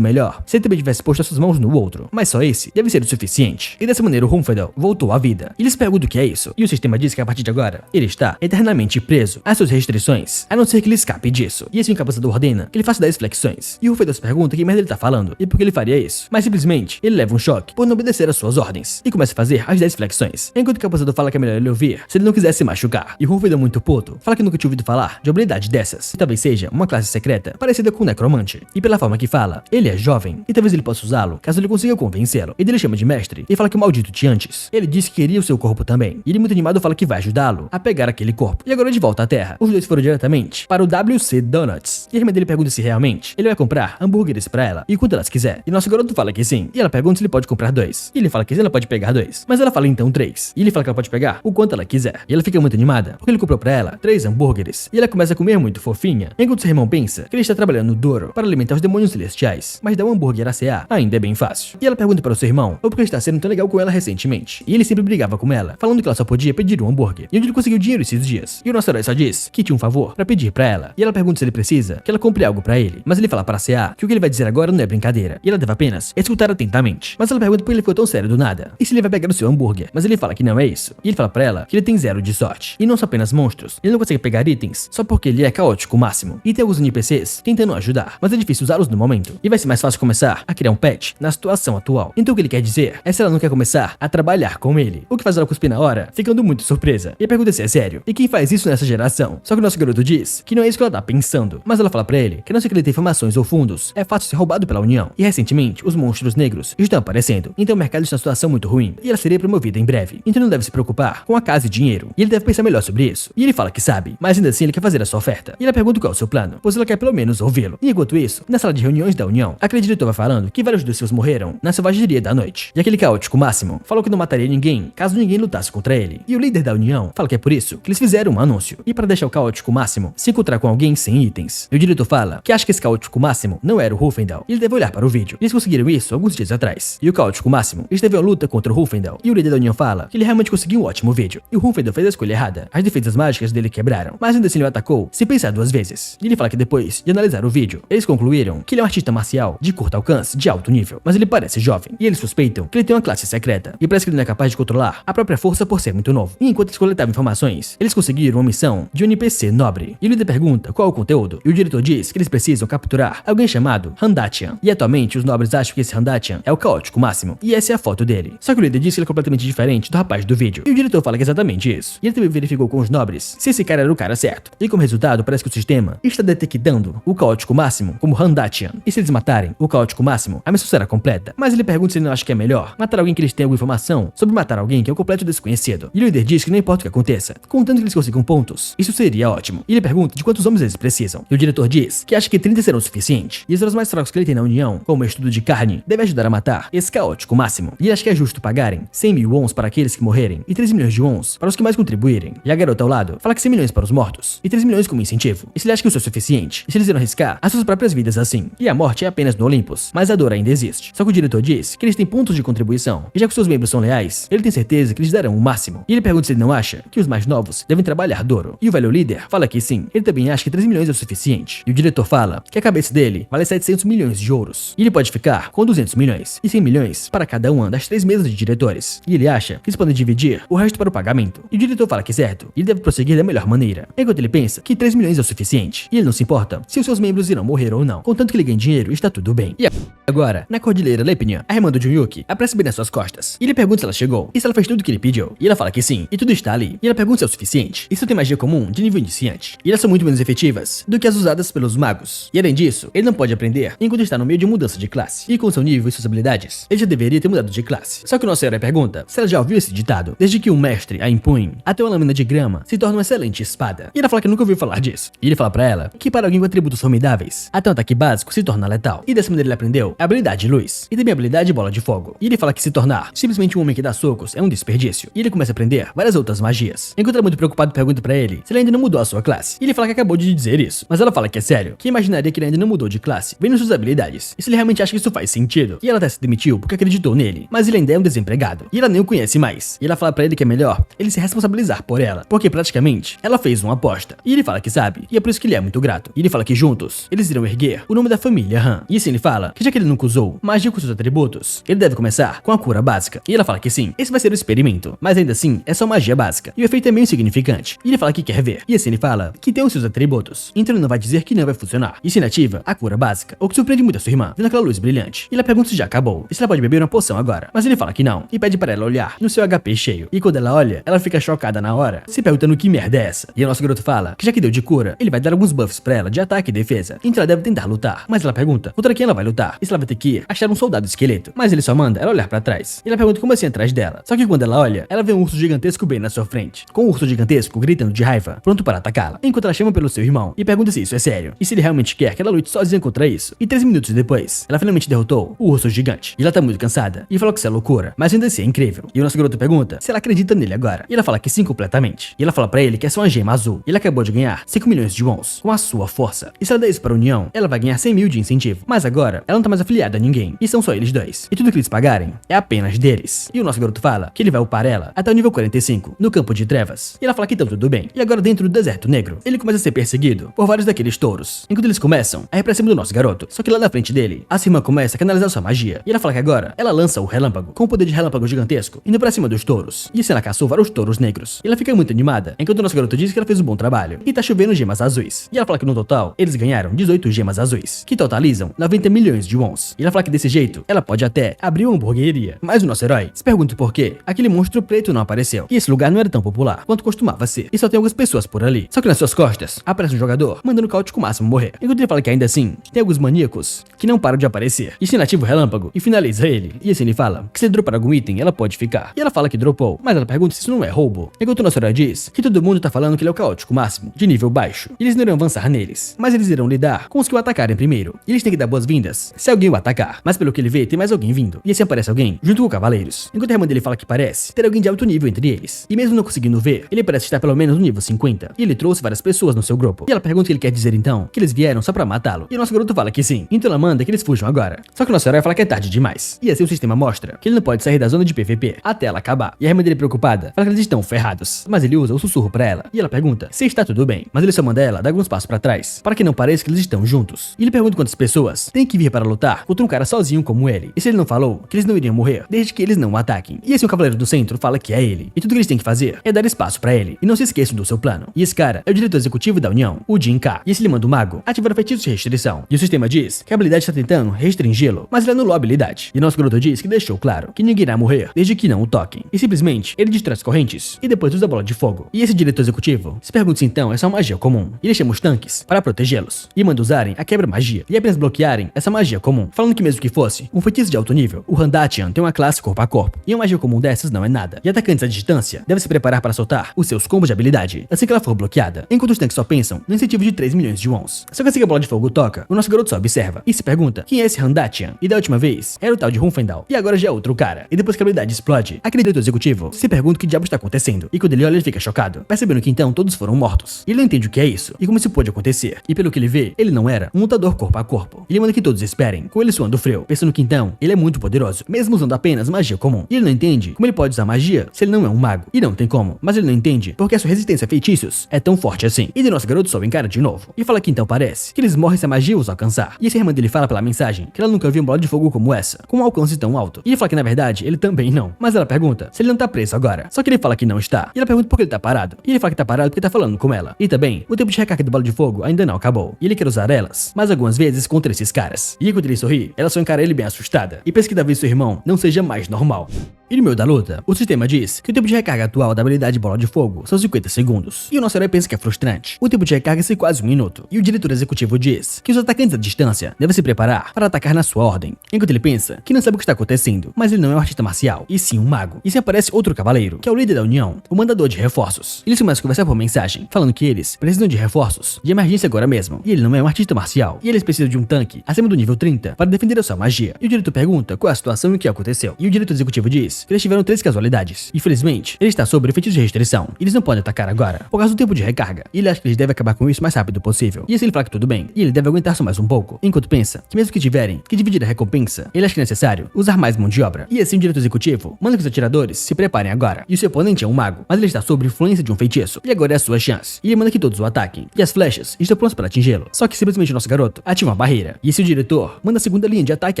Speaker 1: melhor se ele também tivesse posto as suas mãos no outro, mas só esse deve ser o suficiente. E dessa maneira o Ruffendel voltou à vida, e eles perguntam o que é isso, e o sistema diz que a partir de agora, ele está eternamente preso às suas restrições, a não ser que ele escape disso. E esse encapuzador ordena que ele faça 10 flexões. E o Ruffendel se pergunta que merda ele tá falando e por que ele faria isso. Mas simplesmente ele leva um choque por não obedecer às suas ordens e começa a fazer as 10 flexões. Enquanto o encapuzador fala que é melhor ele ouvir se ele não quiser se machucar. E o Ruffendel muito puto fala que nunca tinha ouvido falar de habilidade dessas. E talvez seja uma classe secreta parecida com o necromante. E pela forma que fala, ele é jovem e talvez ele possa usá-lo caso ele consiga convencê-lo. E ele chama de mestre e fala que o maldito tinha antes. Ele disse que queria o seu corpo também. E ele muito animado fala que vai ajudá-lo a pegar aquele corpo. E agora de volta à Terra, os dois foram diretamente para o WC Donuts. E a irmã dele pergunta se realmente ele vai comprar hambúrgueres pra ela e quanto elas quiser. E nosso garoto fala que sim. E ela pergunta se ele pode comprar 2. E ele fala que ela pode pegar 2. Mas ela fala então 3. E ele fala que ela pode pegar o quanto ela quiser. E ela fica muito animada porque ele comprou pra ela 3 hambúrgueres. E ela começa a comer muito fofinha, enquanto seu irmão pensa que ele está trabalhando duro para alimentar os demônios celestiais. Mas dar um hambúrguer a CA ainda é bem fácil. E ela pergunta para o seu irmão ou porque está sendo tão legal com ela recentemente. E ele sempre brigava com ela, falando que ela só podia pedir um hambúrguer. E onde ele conseguiu dinheiro esses dias. E o nosso herói só diz que tinha um favor pra pedir pra ela. E ela pergunta se ele precisa que ela compre algo pra ele. Mas ele fala para CA que o que ele vai dizer agora não é brincadeira. E ela deve apenas escutar atentamente. Mas ela pergunta por que ele ficou tão sério do nada. E se ele vai pegar o seu hambúrguer. Mas ele fala que não é isso. E ele fala pra ela que ele tem 0 de sorte. E não são apenas monstros. Ele não consegue pegar itens só porque ele é caótico máximo. E tem alguns NPCs tentando ajudar. Mas é difícil usá-los no momento. E vai ser mais fácil começar a criar um pet na situação atual. Então o que ele quer dizer é se ela não quer começar a trabalhar com ele. O que faz ela cuspir na hora, ficando muito surpresa. E pergunta se é sério. E quem faz isso nessa geração? Só que o nosso garoto diz que não é isso que ela tá pensando. Mas ela fala pra ele que a não ser que ele tenha informações ou fundos, é fácil ser roubado pela União. E recentemente, os monstros negros estão aparecendo. Então o mercado está em uma situação muito ruim. E ela seria promovida em breve. Então não deve se preocupar com a casa e dinheiro. E ele deve pensar melhor sobre isso. E ele fala que sabe, mas ainda assim ele quer fazer a sua oferta. E ela pergunta qual é o seu plano, pois ela quer pelo menos ouvi-lo. E enquanto isso, na sala de reuniões da União, aquele diretor vai falando que vários dos seus morreram na selvageria da noite. E aquele caótico máximo falou que não mataria ninguém caso ninguém lutasse contra ele. E o líder da União fala que é por isso que eles fizeram um anúncio. E para deixar o caótico máximo se encontrar com alguém sem itens. E o diretor fala que acha que esse caótico máximo não era o Ruffendel. E ele deve olhar para o vídeo. Eles conseguiram isso alguns dias atrás. E o caótico máximo esteve em luta contra o Ruffendel. E o líder da União fala que ele realmente conseguiu um ótimo vídeo. E o Ruffendel fez a escolha errada. As defesas mágicas dele quebraram. Mas ainda assim ele o atacou sem pensar 2 vezes. E ele fala que depois de analisar o vídeo, eles concluíram que ele é um artista marcial de curto alcance, de alto nível. Mas ele parece jovem. E eles suspeitam que ele tem uma classe secreta. E parece que ele não é capaz de controlar a própria força por ser muito novo. E enquanto eles coletavam informações, eles conseguiram uma missão de um NPC nobre. E o líder pergunta qual é o conteúdo. E o diretor diz que eles precisam capturar alguém chamado Handatian. E atualmente os nobres acham que esse Handatian é o caótico máximo. E essa é a foto dele. Só que o líder diz que ele é completamente diferente do rapaz do vídeo. E o diretor fala que é exatamente isso. E ele também verificou com os nobres se esse cara era o cara certo. E como resultado, parece que o sistema está detectando o caótico máximo como Handatian. E se eles matarem o caótico máximo, a missão será completa. Mas ele pergunta se ele não acha que é melhor matar alguém que eles tenham alguma informação sobre matar alguém que é um completo desconhecido. E o líder diz que não importa o que aconteça, contanto que eles consigam pontos. Isso seria ótimo. E ele pergunta de quantos homens eles precisam. E o diretor diz que acha que 30 serão o suficiente. E os heróis mais fracos que ele tem na União, como o estudo de carne, deve ajudar a matar esse caótico máximo. E ele acha que é justo pagarem 100 mil wons para aqueles que morrerem e 3 milhões de wons para os que mais contribuírem. E a garota ao lado fala que 100 milhões para os mortos e 3 milhões como incentivo. E se ele acha que isso é suficiente, e se eles irão arriscar as suas próprias vidas assim. E a morte é apenas no Olympus, mas a dor ainda existe. Só que o diretor diz que eles têm pontos de contribuição, e já que seus membros são leais, ele tem certeza que eles darão o máximo. E ele pergunta se ele não acha que os mais novos devem trabalhar duro. E o velho líder fala que sim, ele também acha que 3 milhões é o suficiente. E o diretor fala que a cabeça dele vale 700 milhões de ouros. E ele pode ficar com 200 milhões e 100 milhões para cada uma das 3 mesas de diretores. E ele acha que eles podem dividir o resto para o pagamento. E o diretor fala que é certo, e ele deve prosseguir da melhor maneira. Enquanto ele pensa que 3 milhões é o suficiente. E ele não se importa se os seus membros irão morrer ou não. Contanto que ele ganhe dinheiro, está tudo bem. E agora, na Cordilheira Lepinian, a irmã do Junyuki aparece bem nas suas costas. E ele pergunta se ela chegou e se ela fez tudo o que ele pediu. E ela fala que sim, e tudo está ali. E ela pergunta se é o suficiente. Isso tem magia comum de nível iniciante. E elas são muito menos efetivas do que as usadas pelos magos. E além disso, ele não pode aprender enquanto está no meio de mudança de classe. E com seu nível e suas habilidades, ele já deveria ter mudado de classe. Só que o nosso herói pergunta se ela já ouviu esse ditado. Desde que um mestre a impõe, até uma lâmina de grama se torna uma excelente espada. E ela fala que nunca ouviu falar disso. E ele fala pra ela que para alguém com atributos formidáveis, até um ataque básico se torna letal. E dessa maneira ele aprendeu a habilidade de luz e também a habilidade de bola de fogo. E ele fala que se tornar simplesmente um homem que dá socos é um desperdício. E ele começa a aprender várias outras magias. Enquanto ela muito preocupado pergunta pra ele se ele ainda não mudou a sua classe. E ele fala que acabou de dizer isso. Mas ela fala que é sério, que imaginaria que ele ainda não mudou de classe, vendo suas habilidades. E se ele realmente acha que isso faz sentido. E ela até se demitiu porque acreditou nele. Mas ele ainda é um desempregado. E ela nem o conhece mais. E ela fala pra ele que é melhor ele se responsabilizar por ela, porque praticamente ela fez uma aposta. E ele fala que sabe, e é por isso que ele é muito grato. E ele fala que juntos eles irão erguer o nome da família Han. E assim ele fala que já que ele nunca usou magia com seus atributos, ele deve começar com a cura básica. E ela fala que sim, esse vai ser o experimento, mas ainda assim é só magia básica. E o efeito é meio insignificante. E ele fala que quer ver. E assim ele fala que tem os seus atributos, então ele não vai dizer que não vai funcionar. E se ele ativa a cura básica, o que surpreende muito a sua irmã, vendo aquela luz brilhante. E ela pergunta se já acabou, e se ela pode beber uma poção agora. Mas ele fala que não, e pede para ela olhar no seu HP cheio. E quando ela olha, ela fica chocada na hora, se perguntando que merda é essa. E o nosso garoto fala que já que deu de cura, ele vai dar alguns buffs pra ela de ataque e defesa. Então ela deve tentar lutar. Mas ela pergunta contra quem ela vai lutar, e se ela vai ter que ir achar um soldado esqueleto. Mas ele só manda ela olhar pra trás. E ela pergunta como assim atrás dela. Só que quando ela olha, ela vê um urso gigantesco bem na sua frente, com um urso gigantesco gritando de raiva, pronto para atacá-la. Enquanto ela chama pelo seu irmão e pergunta se isso é sério, e se ele realmente quer que ela lute sozinha contra isso. E 3 minutos depois, ela finalmente derrotou o urso gigante. E ela tá muito cansada, e falou que isso é loucura, mas ainda assim é incrível. E o nosso garoto pergunta se ela acredita nele agora. E ela fala que sim, completamente. E ela fala pra ele que é só uma gema azul. E ele acabou de ganhar 5 milhões de wons com a sua força. E se ela der isso para a União, ela vai ganhar 100 mil de incentivo. Mas agora, ela não tá mais afiliada a ninguém. E são só eles dois. E tudo que eles pagarem é apenas deles. E o nosso garoto fala que ele vai upar ela até o nível 45, no campo de trevas. E ela fala que tá tudo bem. E agora dentro do deserto negro, ele começa a ser perseguido por vários daqueles touros. Enquanto eles começam a ir pra cima do nosso garoto. Só que lá na frente dele, a sua irmã começa a canalizar sua magia. E ela fala que agora, ela lança o relâmpago, com o poder de relâmpago gigantesco, indo pra cima dos touros. E assim ela caçou vários touros negros. E ela fica muito animada, enquanto o nosso garoto diz que ela fez um bom trabalho. E tá chovendo gemas azuis. E ela fala que no total, eles ganharam 18 gemas azuis, que totalizam 90 milhões de wons. E ela fala que desse jeito, ela pode até abrir uma hamburgueria. Mas o nosso herói se pergunta por que aquele monstro preto não apareceu. E esse lugar não era tão popular quanto costumava ser. E só tem algumas pessoas por ali. Só que nas suas costas, aparece um jogador, mandando o Caótico Máximo morrer. Enquanto ele fala que ainda assim, tem alguns maníacos que não param de aparecer. E se ele ativa o relâmpago e finaliza ele. E assim ele fala que se ele dropar algum item, ela pode ficar. E ela fala que dropou, mas ela pergunta se isso não é roubo. Enquanto o nosso herói diz que todo mundo tá falando que ele é o Caótico Máximo, de nível baixo. E eles não irão avançar neles, mas eles irão lidar com os que o atacarem primeiro. E eles têm que dar boas-vindas se alguém o atacar. Mas pelo que ele vê, tem mais alguém vindo. E assim aparece alguém junto com cavaleiros. Enquanto a irmã dele fala que parece ter alguém de alto nível entre eles. E mesmo não conseguindo ver, ele parece estar pelo menos no nível 50. E ele trouxe várias pessoas no seu grupo. E ela pergunta o que ele quer dizer então, que eles vieram só pra matá-lo. E o nosso garoto fala que sim. Então ela manda que eles fujam agora. Só que o nosso herói fala que é tarde demais. E assim o sistema mostra que ele não pode sair da zona de PVP até ela acabar. E a irmã dele preocupada fala que eles estão ferrados. Mas ele usa o sussurro pra ela. E ela pergunta se está tudo bem. Mas ele só manda ela dar alguns passos pra trás, para que não pareça que eles estão juntos. E ele pergunta quantas pessoas têm que vir para lutar contra um cara sozinho como ele. E se ele não falou que eles não iriam morrer, desde que eles não o ataquem. E assim o cavaleiro do centro fala que é ele. E tudo que eles têm que fazer é dar espaço pra ele. E não se esqueçam do seu plano. E esse cara é o diretor executivo da União, o Jin Ka. E esse ele manda o mago ativar o feitiço de restrição. E o sistema diz que a habilidade está tentando restringi-lo, mas ele anulou a habilidade. E nosso garoto diz que deixou claro que ninguém irá morrer desde que não o toquem. E simplesmente ele destrói as correntes e depois usa a bola de fogo. E esse diretor executivo se pergunta se então essa é uma magia comum. E ele chama os tanques para protegê-los. E manda usarem a quebra magia e apenas bloquearem essa magia comum. Falando que mesmo que fosse um feitiço de alto nível, o Handatian tem uma classe corpo a corpo. E uma magia comum dessas não é nada. E atacantes à distância devem se preparar preparar para soltar os seus combos de habilidade assim que ela for bloqueada, enquanto os tanques só pensam no incentivo de 3 milhões de wons. Só que assim que a bola de fogo toca, o nosso garoto só observa e se pergunta quem é esse Handatian, e da última vez era o tal de Hunfendal, e agora já é outro cara. E depois que a habilidade explode, aquele diretor executivo se pergunta o que diabo está acontecendo, e quando ele olha ele fica chocado, percebendo que então todos foram mortos. E ele não entende o que é isso e como isso pode acontecer, e pelo que ele vê, ele não era um lutador corpo a corpo. Ele manda que todos esperem, com ele suando frio, pensando que então ele é muito poderoso, mesmo usando apenas magia comum. E ele não entende como ele pode usar magia se ele não é um mago, e não tem como, mas ele não entende porque a sua resistência a feitiços é tão forte assim. E de nosso garoto só encara de novo, e fala que então parece que eles morrem se a magia os alcançar. E esse irmã dele fala pela mensagem que ela nunca viu uma bola de fogo como essa, com um alcance tão alto. E ele fala que na verdade ele também não, mas ela pergunta se ele não tá preso agora. Só que ele fala que não está, e ela pergunta por que ele tá parado, e ele fala que tá parado porque tá falando com ela. E também, o tempo de recarga da bola de fogo ainda não acabou, e ele quer usar elas, mas algumas vezes contra esses caras. E quando ele sorri, ela só encara ele bem assustada, e pensa que talvez seu irmão não seja mais normal. E no meio da luta, o sistema diz que o tempo de recarga atual da habilidade Bola de Fogo são 50 segundos, e o nosso herói pensa que é frustrante. O tempo de recarga é quase 1 minuto, e o diretor executivo diz que os atacantes à distância devem se preparar para atacar na sua ordem, enquanto ele pensa que não sabe o que está acontecendo, mas ele não é um artista marcial, e sim um mago. E se aparece outro cavaleiro, que é o líder da União, o mandador de reforços. Eles começam a conversar por mensagem, falando que eles precisam de reforços de emergência agora mesmo, e ele não é um artista marcial, e eles precisam de um tanque acima do nível 30 para defender a sua magia. E o diretor pergunta qual é a situação e o que aconteceu, e o diretor executivo diz que eles tiveram 3 casualidades. Infelizmente, ele está sob efeitos de restrição, e eles não podem atacar agora, por causa do tempo de recarga, e ele acha que eles devem acabar com isso o mais rápido possível. E assim ele fala que tudo bem, e ele deve aguentar só mais um pouco, enquanto pensa que mesmo que tiverem que dividir a recompensa, ele acha que é necessário usar mais mão de obra. E assim o diretor executivo manda que os atiradores se preparem agora, e o seu oponente é um mago, mas ele está sob influência de um feitiço, e agora é a sua chance, e ele manda que todos o ataquem, e as flechas estão prontas para atingi-lo, só que simplesmente o nosso garoto ativa uma barreira, e esse o diretor manda a segunda linha de ataque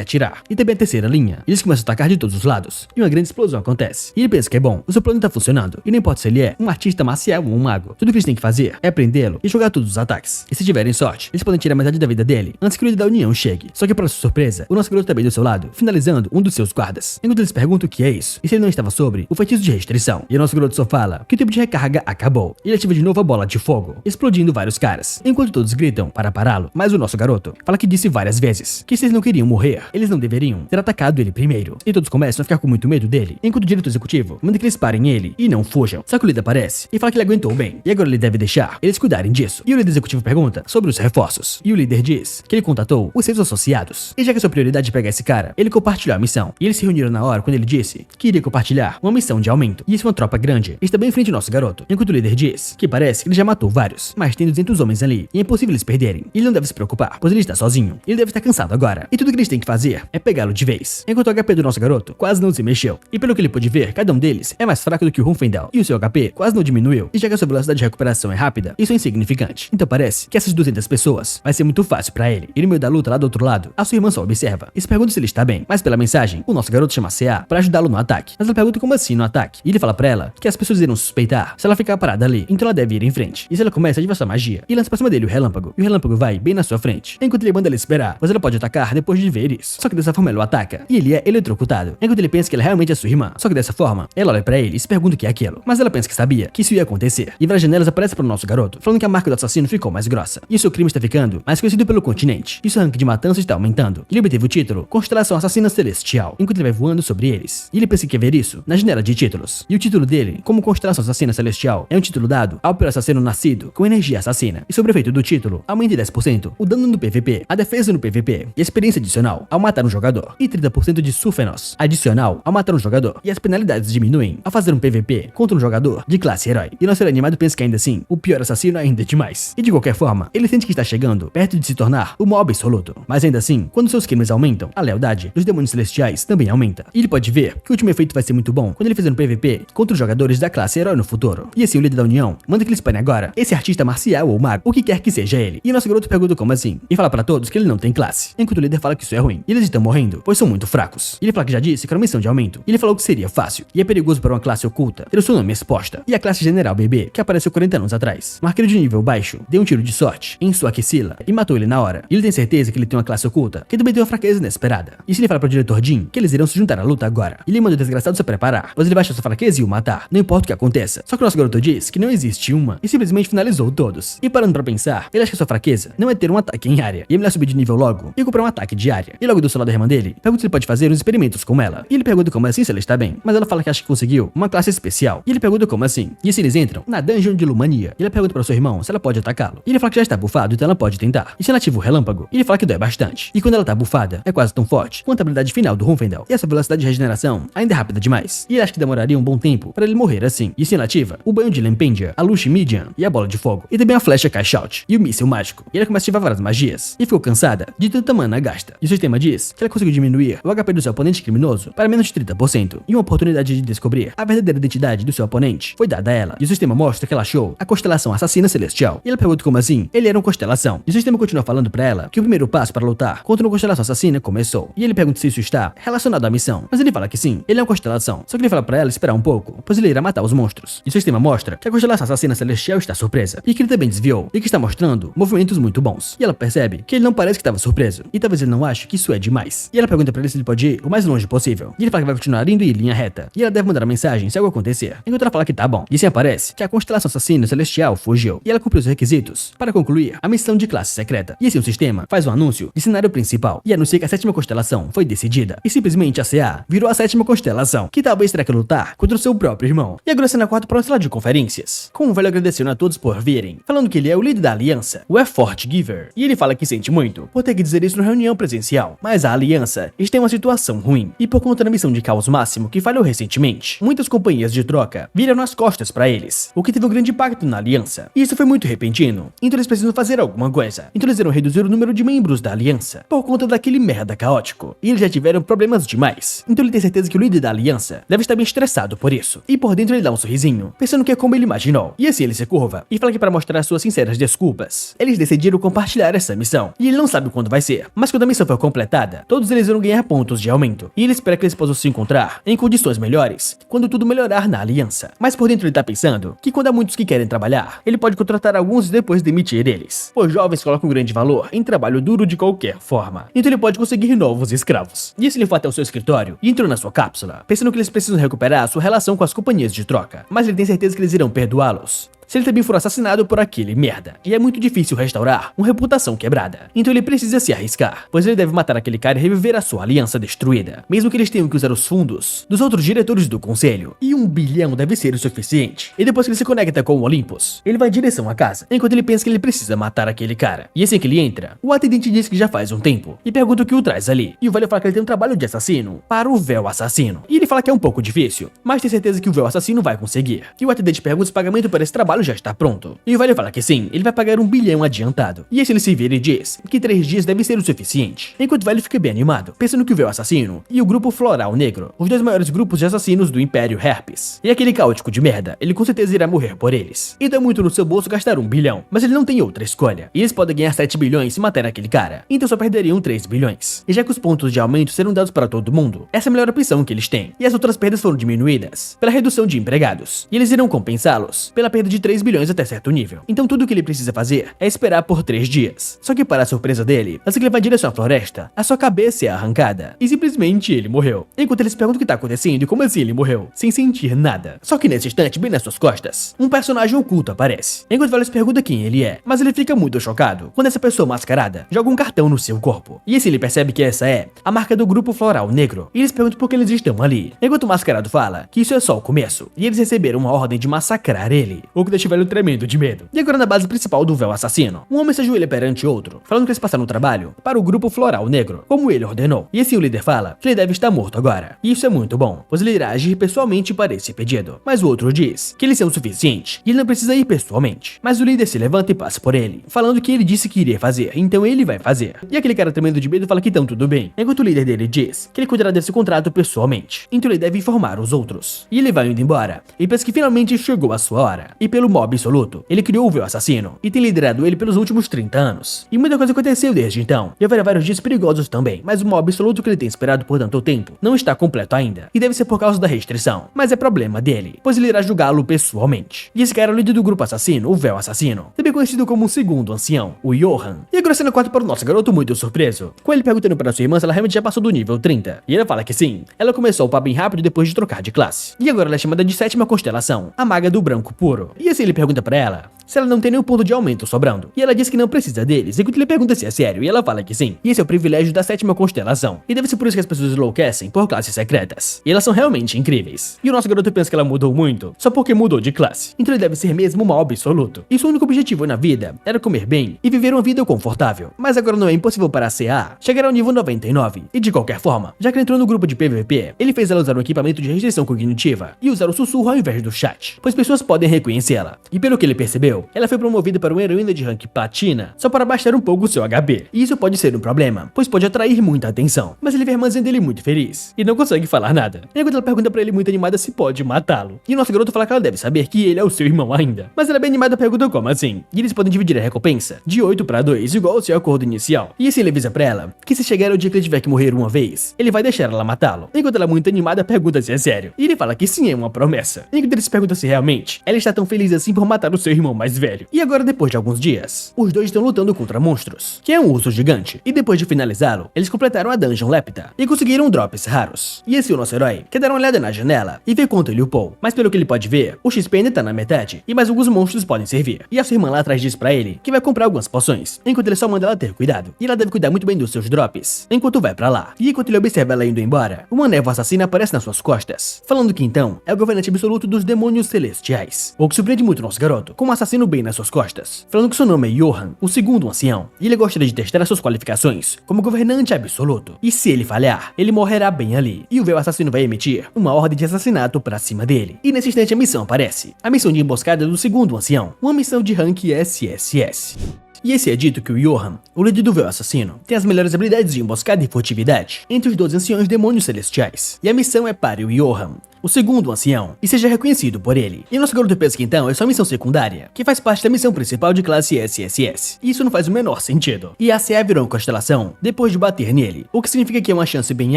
Speaker 1: atirar, e também a terceira linha, e eles começam a atacar de todos os lados, e uma grande explosão acontece, e ele pensa que é bom, o seu plano tá funcionando, e não importa se ele é um artista marcial ou um mago, tudo que eles têm que fazer é prendê-lo e jogar todos os ataques, e se tiverem sorte, eles podem tirar metade da vida dele antes que o líder da União chegue. Só que para sua surpresa, o nosso garoto tá bem do seu lado, finalizando um dos seus guardas, enquanto eles perguntam o que é isso, e se ele não estava sobre o feitiço de restrição, e o nosso garoto só fala que o tempo de recarga acabou, e ele ativa de novo a bola de fogo, explodindo vários caras, enquanto todos gritam para pará-lo, mas o nosso garoto fala que disse várias vezes que se eles não queriam morrer, eles não deveriam ter atacado ele primeiro, e todos começam a ficar com muito medo dele, enquanto o diretor executivo manda que eles parem ele e não fujam. Só que o líder aparece e fala que ele aguentou bem, e agora ele deve deixar eles cuidarem disso, e o líder executivo pergunta sobre os reforços, e o líder diz que ele contatou os seus associados, e já que a sua prioridade é pegar esse cara, ele compartilhou a missão, e eles se reuniram na hora quando ele disse que iria compartilhar uma missão de aumento, e isso é uma tropa grande, está bem em frente ao nosso garoto, enquanto o líder diz que parece que ele já matou vários, mas tem 200 homens ali, e é impossível eles perderem, e ele não deve se preocupar, pois ele está sozinho, ele deve estar cansado agora, e tudo que eles têm que fazer é pegá-lo de vez, enquanto o HP do nosso garoto quase não se mexeu, e pelo que ele pôde ver, cada um deles é mais fraco do que o Hunfendal, e o seu HP quase não diminuiu, e já que a sua velocidade de recuperação é rápida, isso é insignificante, então parece que essas 200 pessoas vai ser muito fácil pra ele, e no meio da luta lá do outro lado, a sua irmã só observa, e se pergunta se ele está bem, mas pela mensagem, o nosso garoto chama CA pra ajudá-lo no ataque, mas ela pergunta como assim no ataque, e ele fala pra ela que as pessoas irão suspeitar se ela ficar parada ali, então ela deve ir em frente, e se ela começa a ativar sua magia, e lança pra cima dele o relâmpago, e o relâmpago vai bem na sua frente, enquanto ele manda ela esperar, mas ela pode atacar depois de ver isso, só que dessa forma ela o ataca, e ele é eletrocutado, enquanto ele pensa que ela realmente é sua irmã, só que dessa forma, ela olha pra ele e se pergunta o que é aquilo, mas ela pensa que sabia que isso ia acontecer, e várias janelas aparecem para o nosso garoto, falando que a marca do assassino ficou mais grossa, e o seu crime está ficando mais conhecido pelo continente, e seu ranking de matança está aumentando. Ele obteve o título Constelação Assassina Celestial, enquanto ele vai voando sobre eles, e ele pensa que quer ver isso na janela de títulos, e o título dele, como Constelação Assassina Celestial, é um título dado ao pior assassino nascido com energia assassina, e sobre o efeito do título, aumenta em 10% o dano no PVP, a defesa no PVP, e a experiência adicional ao matar um jogador, e 30% de Sulfenos adicional ao matar um jogador, e as penalidades diminuem ao fazer um PVP contra um jogador de classe herói. E nosso herói animado pensa que ainda assim, o pior assassino ainda é demais. E de qualquer forma, ele sente que está chegando perto de se tornar o maior absoluto. Mas ainda assim, quando seus crimes aumentam, a lealdade dos demônios celestiais também aumenta. E ele pode ver que o último efeito vai ser muito bom quando ele fizer um PVP contra os jogadores da classe herói no futuro. E assim o líder da União manda que eles parem agora esse artista marcial ou mago, o que quer que seja ele. E nosso garoto pergunta como assim, e fala pra todos que ele não tem classe, enquanto o líder fala que isso é ruim. E eles estão morrendo, pois são muito fracos. E ele fala que já disse que era uma missão de aumento. E ele falou que seria fácil, e é perigoso para uma classe oculta ter o seu nome exposta. E a classe General BB, que apareceu 40 anos atrás. Um arqueiro de nível baixo deu um tiro de sorte em sua axila e matou ele na hora. E ele tem certeza que ele tem uma classe oculta, que também tem uma fraqueza inesperada. E se ele fala pro diretor Jin que eles irão se juntar à luta agora, ele manda o desgraçado se preparar, pois ele vai achar sua fraqueza e o matar, não importa o que aconteça. Só que o nosso garoto diz que não existe uma, e simplesmente finalizou todos. E parando pra pensar, ele acha que sua fraqueza não é ter um ataque em área, e é melhor subir de nível logo e comprar um ataque de área. E logo do seu lado da irmã dele, pergunta se ele pode fazer uns experimentos com ela. E ele pergunta como assim se ela está bem, mas ela fala que acha que conseguiu uma classe especial. E ele pergunta como assim. E assim eles entram na dungeon de Lumania. E ela pergunta para seu irmão se ela pode atacá-lo. E ele fala que já está bufado, então ela pode tentar. E se ela ativa o relâmpago, ele fala que dói bastante. E quando ela tá bufada, é quase tão forte quanto a habilidade final do Rufendel. E essa velocidade de regeneração ainda é rápida demais. E ele acha que demoraria um bom tempo para ele morrer assim. E assim ela ativa o banho de Lempendia, a Lush Midian e a bola de fogo. E também a flecha Cash Out e o míssil mágico. E ela começa a ativar várias magias. E ficou cansada de tanta mana gasta. E o sistema diz que ela conseguiu diminuir o HP do seu oponente criminoso para menos de 30%. E uma oportunidade de descobrir a verdadeira identidade do seu oponente foi dada a ela. E o sistema mostra que ela achou a constelação assassina celestial. E ela pergunta como assim ele era uma constelação. E o sistema continua falando para ela que o primeiro passo para lutar contra uma constelação assassina começou. E ele pergunta se isso está relacionado à missão. Mas ele fala que sim, ele é uma constelação. Só que ele fala para ela esperar um pouco, pois ele irá matar os monstros. E o sistema mostra que a constelação assassina celestial está surpresa. E que ele também desviou. E que está mostrando movimentos muito bons. E ela percebe que ele não parece que estava surpreso. E talvez ele não ache que isso é demais. E ela pergunta para ele se ele pode ir o mais longe possível. E ele fala que vai continuar indo em linha reta. E ela deve mandar a mensagem se algo acontecer. Enquanto ela fala que tá bom. E assim aparece que a constelação assassina celestial fugiu. E ela cumpriu os requisitos para concluir a missão de classe secreta. E assim o sistema faz um anúncio de cenário principal. E anuncia que a sétima constelação foi decidida. E simplesmente a CA virou a sétima constelação, que talvez terá que lutar contra o seu próprio irmão. E agora cena 4 para uma sala de conferências. Com o velho agradecendo a todos por virem, falando que ele é o líder da aliança, o Effort Giver. E ele fala que sente muito por ter que dizer isso na reunião presencial. Mas a aliança está em uma situação ruim. E por conta da missão de caos máximo que falhou recentemente, muitas companhias de troca viram as costas para eles, o que teve um grande impacto na aliança. E isso foi muito repentino, então eles precisam fazer alguma coisa. Então eles irão reduzir o número de membros da aliança por conta daquele merda caótico. E eles já tiveram problemas demais. Então ele tem certeza que o líder da aliança deve estar bem estressado por isso. E por dentro ele dá um sorrisinho, pensando que é como ele imaginou. E assim ele se curva e fala que para mostrar suas sinceras desculpas, eles decidiram compartilhar essa missão. E ele não sabe quando vai ser, mas quando a missão for completada, todos eles irão ganhar pontos de aumento. E ele espera que eles possam se encontrar em condições melhores quando tudo melhorar na aliança. Mas por dentro ele tá pensando que quando há muitos que querem trabalhar, ele pode contratar alguns e depois demitir eles. Pois jovens colocam grande valor em trabalho duro de qualquer forma. Então ele pode conseguir novos escravos. E assim ele foi até o seu escritório e entrou na sua cápsula, pensando que eles precisam recuperar sua relação com as companhias de troca. Mas ele tem certeza que eles irão perdoá-los se ele também for assassinado por aquele merda. E é muito difícil restaurar uma reputação quebrada. Então ele precisa se arriscar, pois ele deve matar aquele cara e reviver a sua aliança destruída. Mesmo que eles tenham que usar os fundos dos outros diretores do conselho. E 1 bilhão deve ser o suficiente. E depois que ele se conecta com o Olympus, ele vai em direção à casa, enquanto ele pensa que ele precisa matar aquele cara. E assim que ele entra, o atendente diz que já faz um tempo, e pergunta o que o traz ali. E o velho fala que ele tem um trabalho de assassino para o véu assassino. E ele fala que é um pouco difícil, mas tem certeza que o véu assassino vai conseguir. E o atendente pergunta se o pagamento para esse trabalho já está pronto. E o velho fala que sim, ele vai pagar 1 bilhão adiantado. E assim ele se vira e diz que 3 dias deve ser o suficiente. Enquanto o velho fica bem animado, pensando que o véu assassino e o grupo Floral Negro, os 2 maiores grupos de assassinos do Império Herpes. E aquele caótico de merda, ele com certeza irá morrer por eles. E dá muito no seu bolso gastar 1 bilhão, mas ele não tem outra escolha. E eles podem ganhar 7 bilhões se matar aquele cara, então só perderiam 3 bilhões. E já que os pontos de aumento serão dados para todo mundo, essa é a melhor opção que eles têm. E as outras perdas foram diminuídas pela redução de empregados. E eles irão compensá-los pela perda de 3 bilhões até certo nível. Então tudo o que ele precisa fazer é esperar por 3 dias. Só que para a surpresa dele, assim que ele vai em direção à floresta, a sua cabeça é arrancada. E simplesmente ele morreu. Enquanto eles perguntam o que tá acontecendo e como assim ele morreu, sem sentir nada. Só que nesse instante, bem nas suas costas, um personagem oculto aparece. Enquanto o velho se pergunta quem ele é, mas ele fica muito chocado quando essa pessoa mascarada joga um cartão no seu corpo. E assim ele percebe que essa é a marca do grupo Floral Negro. E eles perguntam por que eles estão ali. Enquanto o mascarado fala que isso é só o começo, e eles receberam uma ordem de massacrar ele, o que deixa o velho tremendo de medo. E agora na base principal do véu assassino, um homem se ajoelha perante outro, falando que eles passaram o trabalho para o grupo Floral Negro, como ele ordenou. E assim o líder fala que ele deve estar morto agora. E isso é muito bom, pois ele irá agir pessoalmente para esse pedido. Mas o outro diz que eles são o suficiente e ele não precisa ir pessoalmente. Mas o líder se levanta e passa por ele, falando que ele disse que iria fazer, então ele vai fazer. E aquele cara tremendo de medo fala que então tudo bem, enquanto o líder dele diz que ele cuidará desse contrato pessoalmente. Então ele deve informar os outros. E ele vai indo embora, e pensa que finalmente chegou a sua hora. E pelo mob absoluto, ele criou o véu assassino e tem liderado ele pelos últimos 30 anos. E muita coisa aconteceu desde então, e haverá vários dias perigosos também, mas o mob absoluto que ele tem esperado por tanto tempo não está completo ainda, e deve ser por causa da restrição, mas é problema dele, pois ele irá julgá-lo pessoalmente. E esse cara é o líder do grupo assassino, o véu assassino, também conhecido como o segundo ancião, o Johan. E agora cena 4 para o nosso garoto muito surpreso, com ele perguntando para sua irmã se ela realmente já passou do nível 30, e ela fala que sim, ela começou a upar bem rápido depois de trocar de classe, e agora ela é chamada de sétima constelação, a maga do branco puro. E assim ele pergunta para ela se ela não tem nenhum ponto de aumento sobrando. E ela diz que não precisa deles, enquanto ele pergunta se é sério, e ela fala que sim. E esse é o privilégio da 7ª constelação. E deve ser por isso que as pessoas enlouquecem por classes secretas. E elas são realmente incríveis. E o nosso garoto pensa que ela mudou muito, só porque mudou de classe. Então ele deve ser mesmo o mal absoluto. E seu único objetivo na vida era comer bem e viver uma vida confortável. Mas agora não é impossível para a CA chegar ao nível 99. E de qualquer forma, já que ele entrou no grupo de PVP, ele fez ela usar um equipamento de restrição cognitiva e usar o sussurro ao invés do chat, pois pessoas podem reconhecê-la. E pelo que ele percebeu, ela foi promovida para uma heroína de rank platina só para baixar um pouco o seu HP. E isso pode ser um problema, pois pode atrair muita atenção. Mas ele vê a irmãzinha dele muito feliz e não consegue falar nada. E quando ela pergunta pra ele muito animada se pode matá-lo. E o nosso garoto fala que ela deve saber que ele é o seu irmão ainda. Mas ela é bem animada pergunta como assim. E eles podem dividir a recompensa de 8 para 2, igual ao seu acordo inicial. E assim ele avisa pra ela que se chegar o dia que ele tiver que morrer uma vez, ele vai deixar ela matá-lo. Enquanto ela muito animada pergunta se é sério. E ele fala que sim, é uma promessa. Enquanto ele se pergunta se realmente ela está tão feliz assim por matar o seu irmão mais velho. E agora, depois de alguns dias, os dois estão lutando contra monstros, que é um urso gigante. E depois de finalizá-lo, eles completaram a Dungeon Lepta e conseguiram drops raros. E esse é o nosso herói quer dar uma olhada na janela e ver quanto ele upou. Mas pelo que ele pode ver, o XP ainda tá na metade e mais alguns monstros podem servir. E a sua irmã lá atrás diz pra ele que vai comprar algumas poções, enquanto ele só manda ela ter cuidado. E ela deve cuidar muito bem dos seus drops, enquanto vai pra lá. E enquanto ele observa ela indo embora, uma névoa assassina aparece nas suas costas, falando que então é o governante absoluto dos demônios celestiais. O que surpreende muito nosso garoto, com um assassino bem nas suas costas, falando que seu nome é Johan, o segundo ancião, e ele gostaria de testar as suas qualificações como governante absoluto. E se ele falhar, ele morrerá bem ali. E o véu assassino vai emitir uma ordem de assassinato pra cima dele. E nesse instante a missão aparece. A missão de emboscada do segundo ancião, uma missão de rank SSS. E esse é dito que o Johan, o líder do véu assassino, tem as melhores habilidades de emboscada e furtividade entre os 12 anciões demônios celestiais. E a missão é para o Johan, o segundo ancião, e seja reconhecido por ele. E nosso garoto pensa que então é só missão secundária, que faz parte da missão principal de classe SSS. E isso não faz o menor sentido. E a CA virou uma constelação depois de bater nele, o que significa que é uma chance bem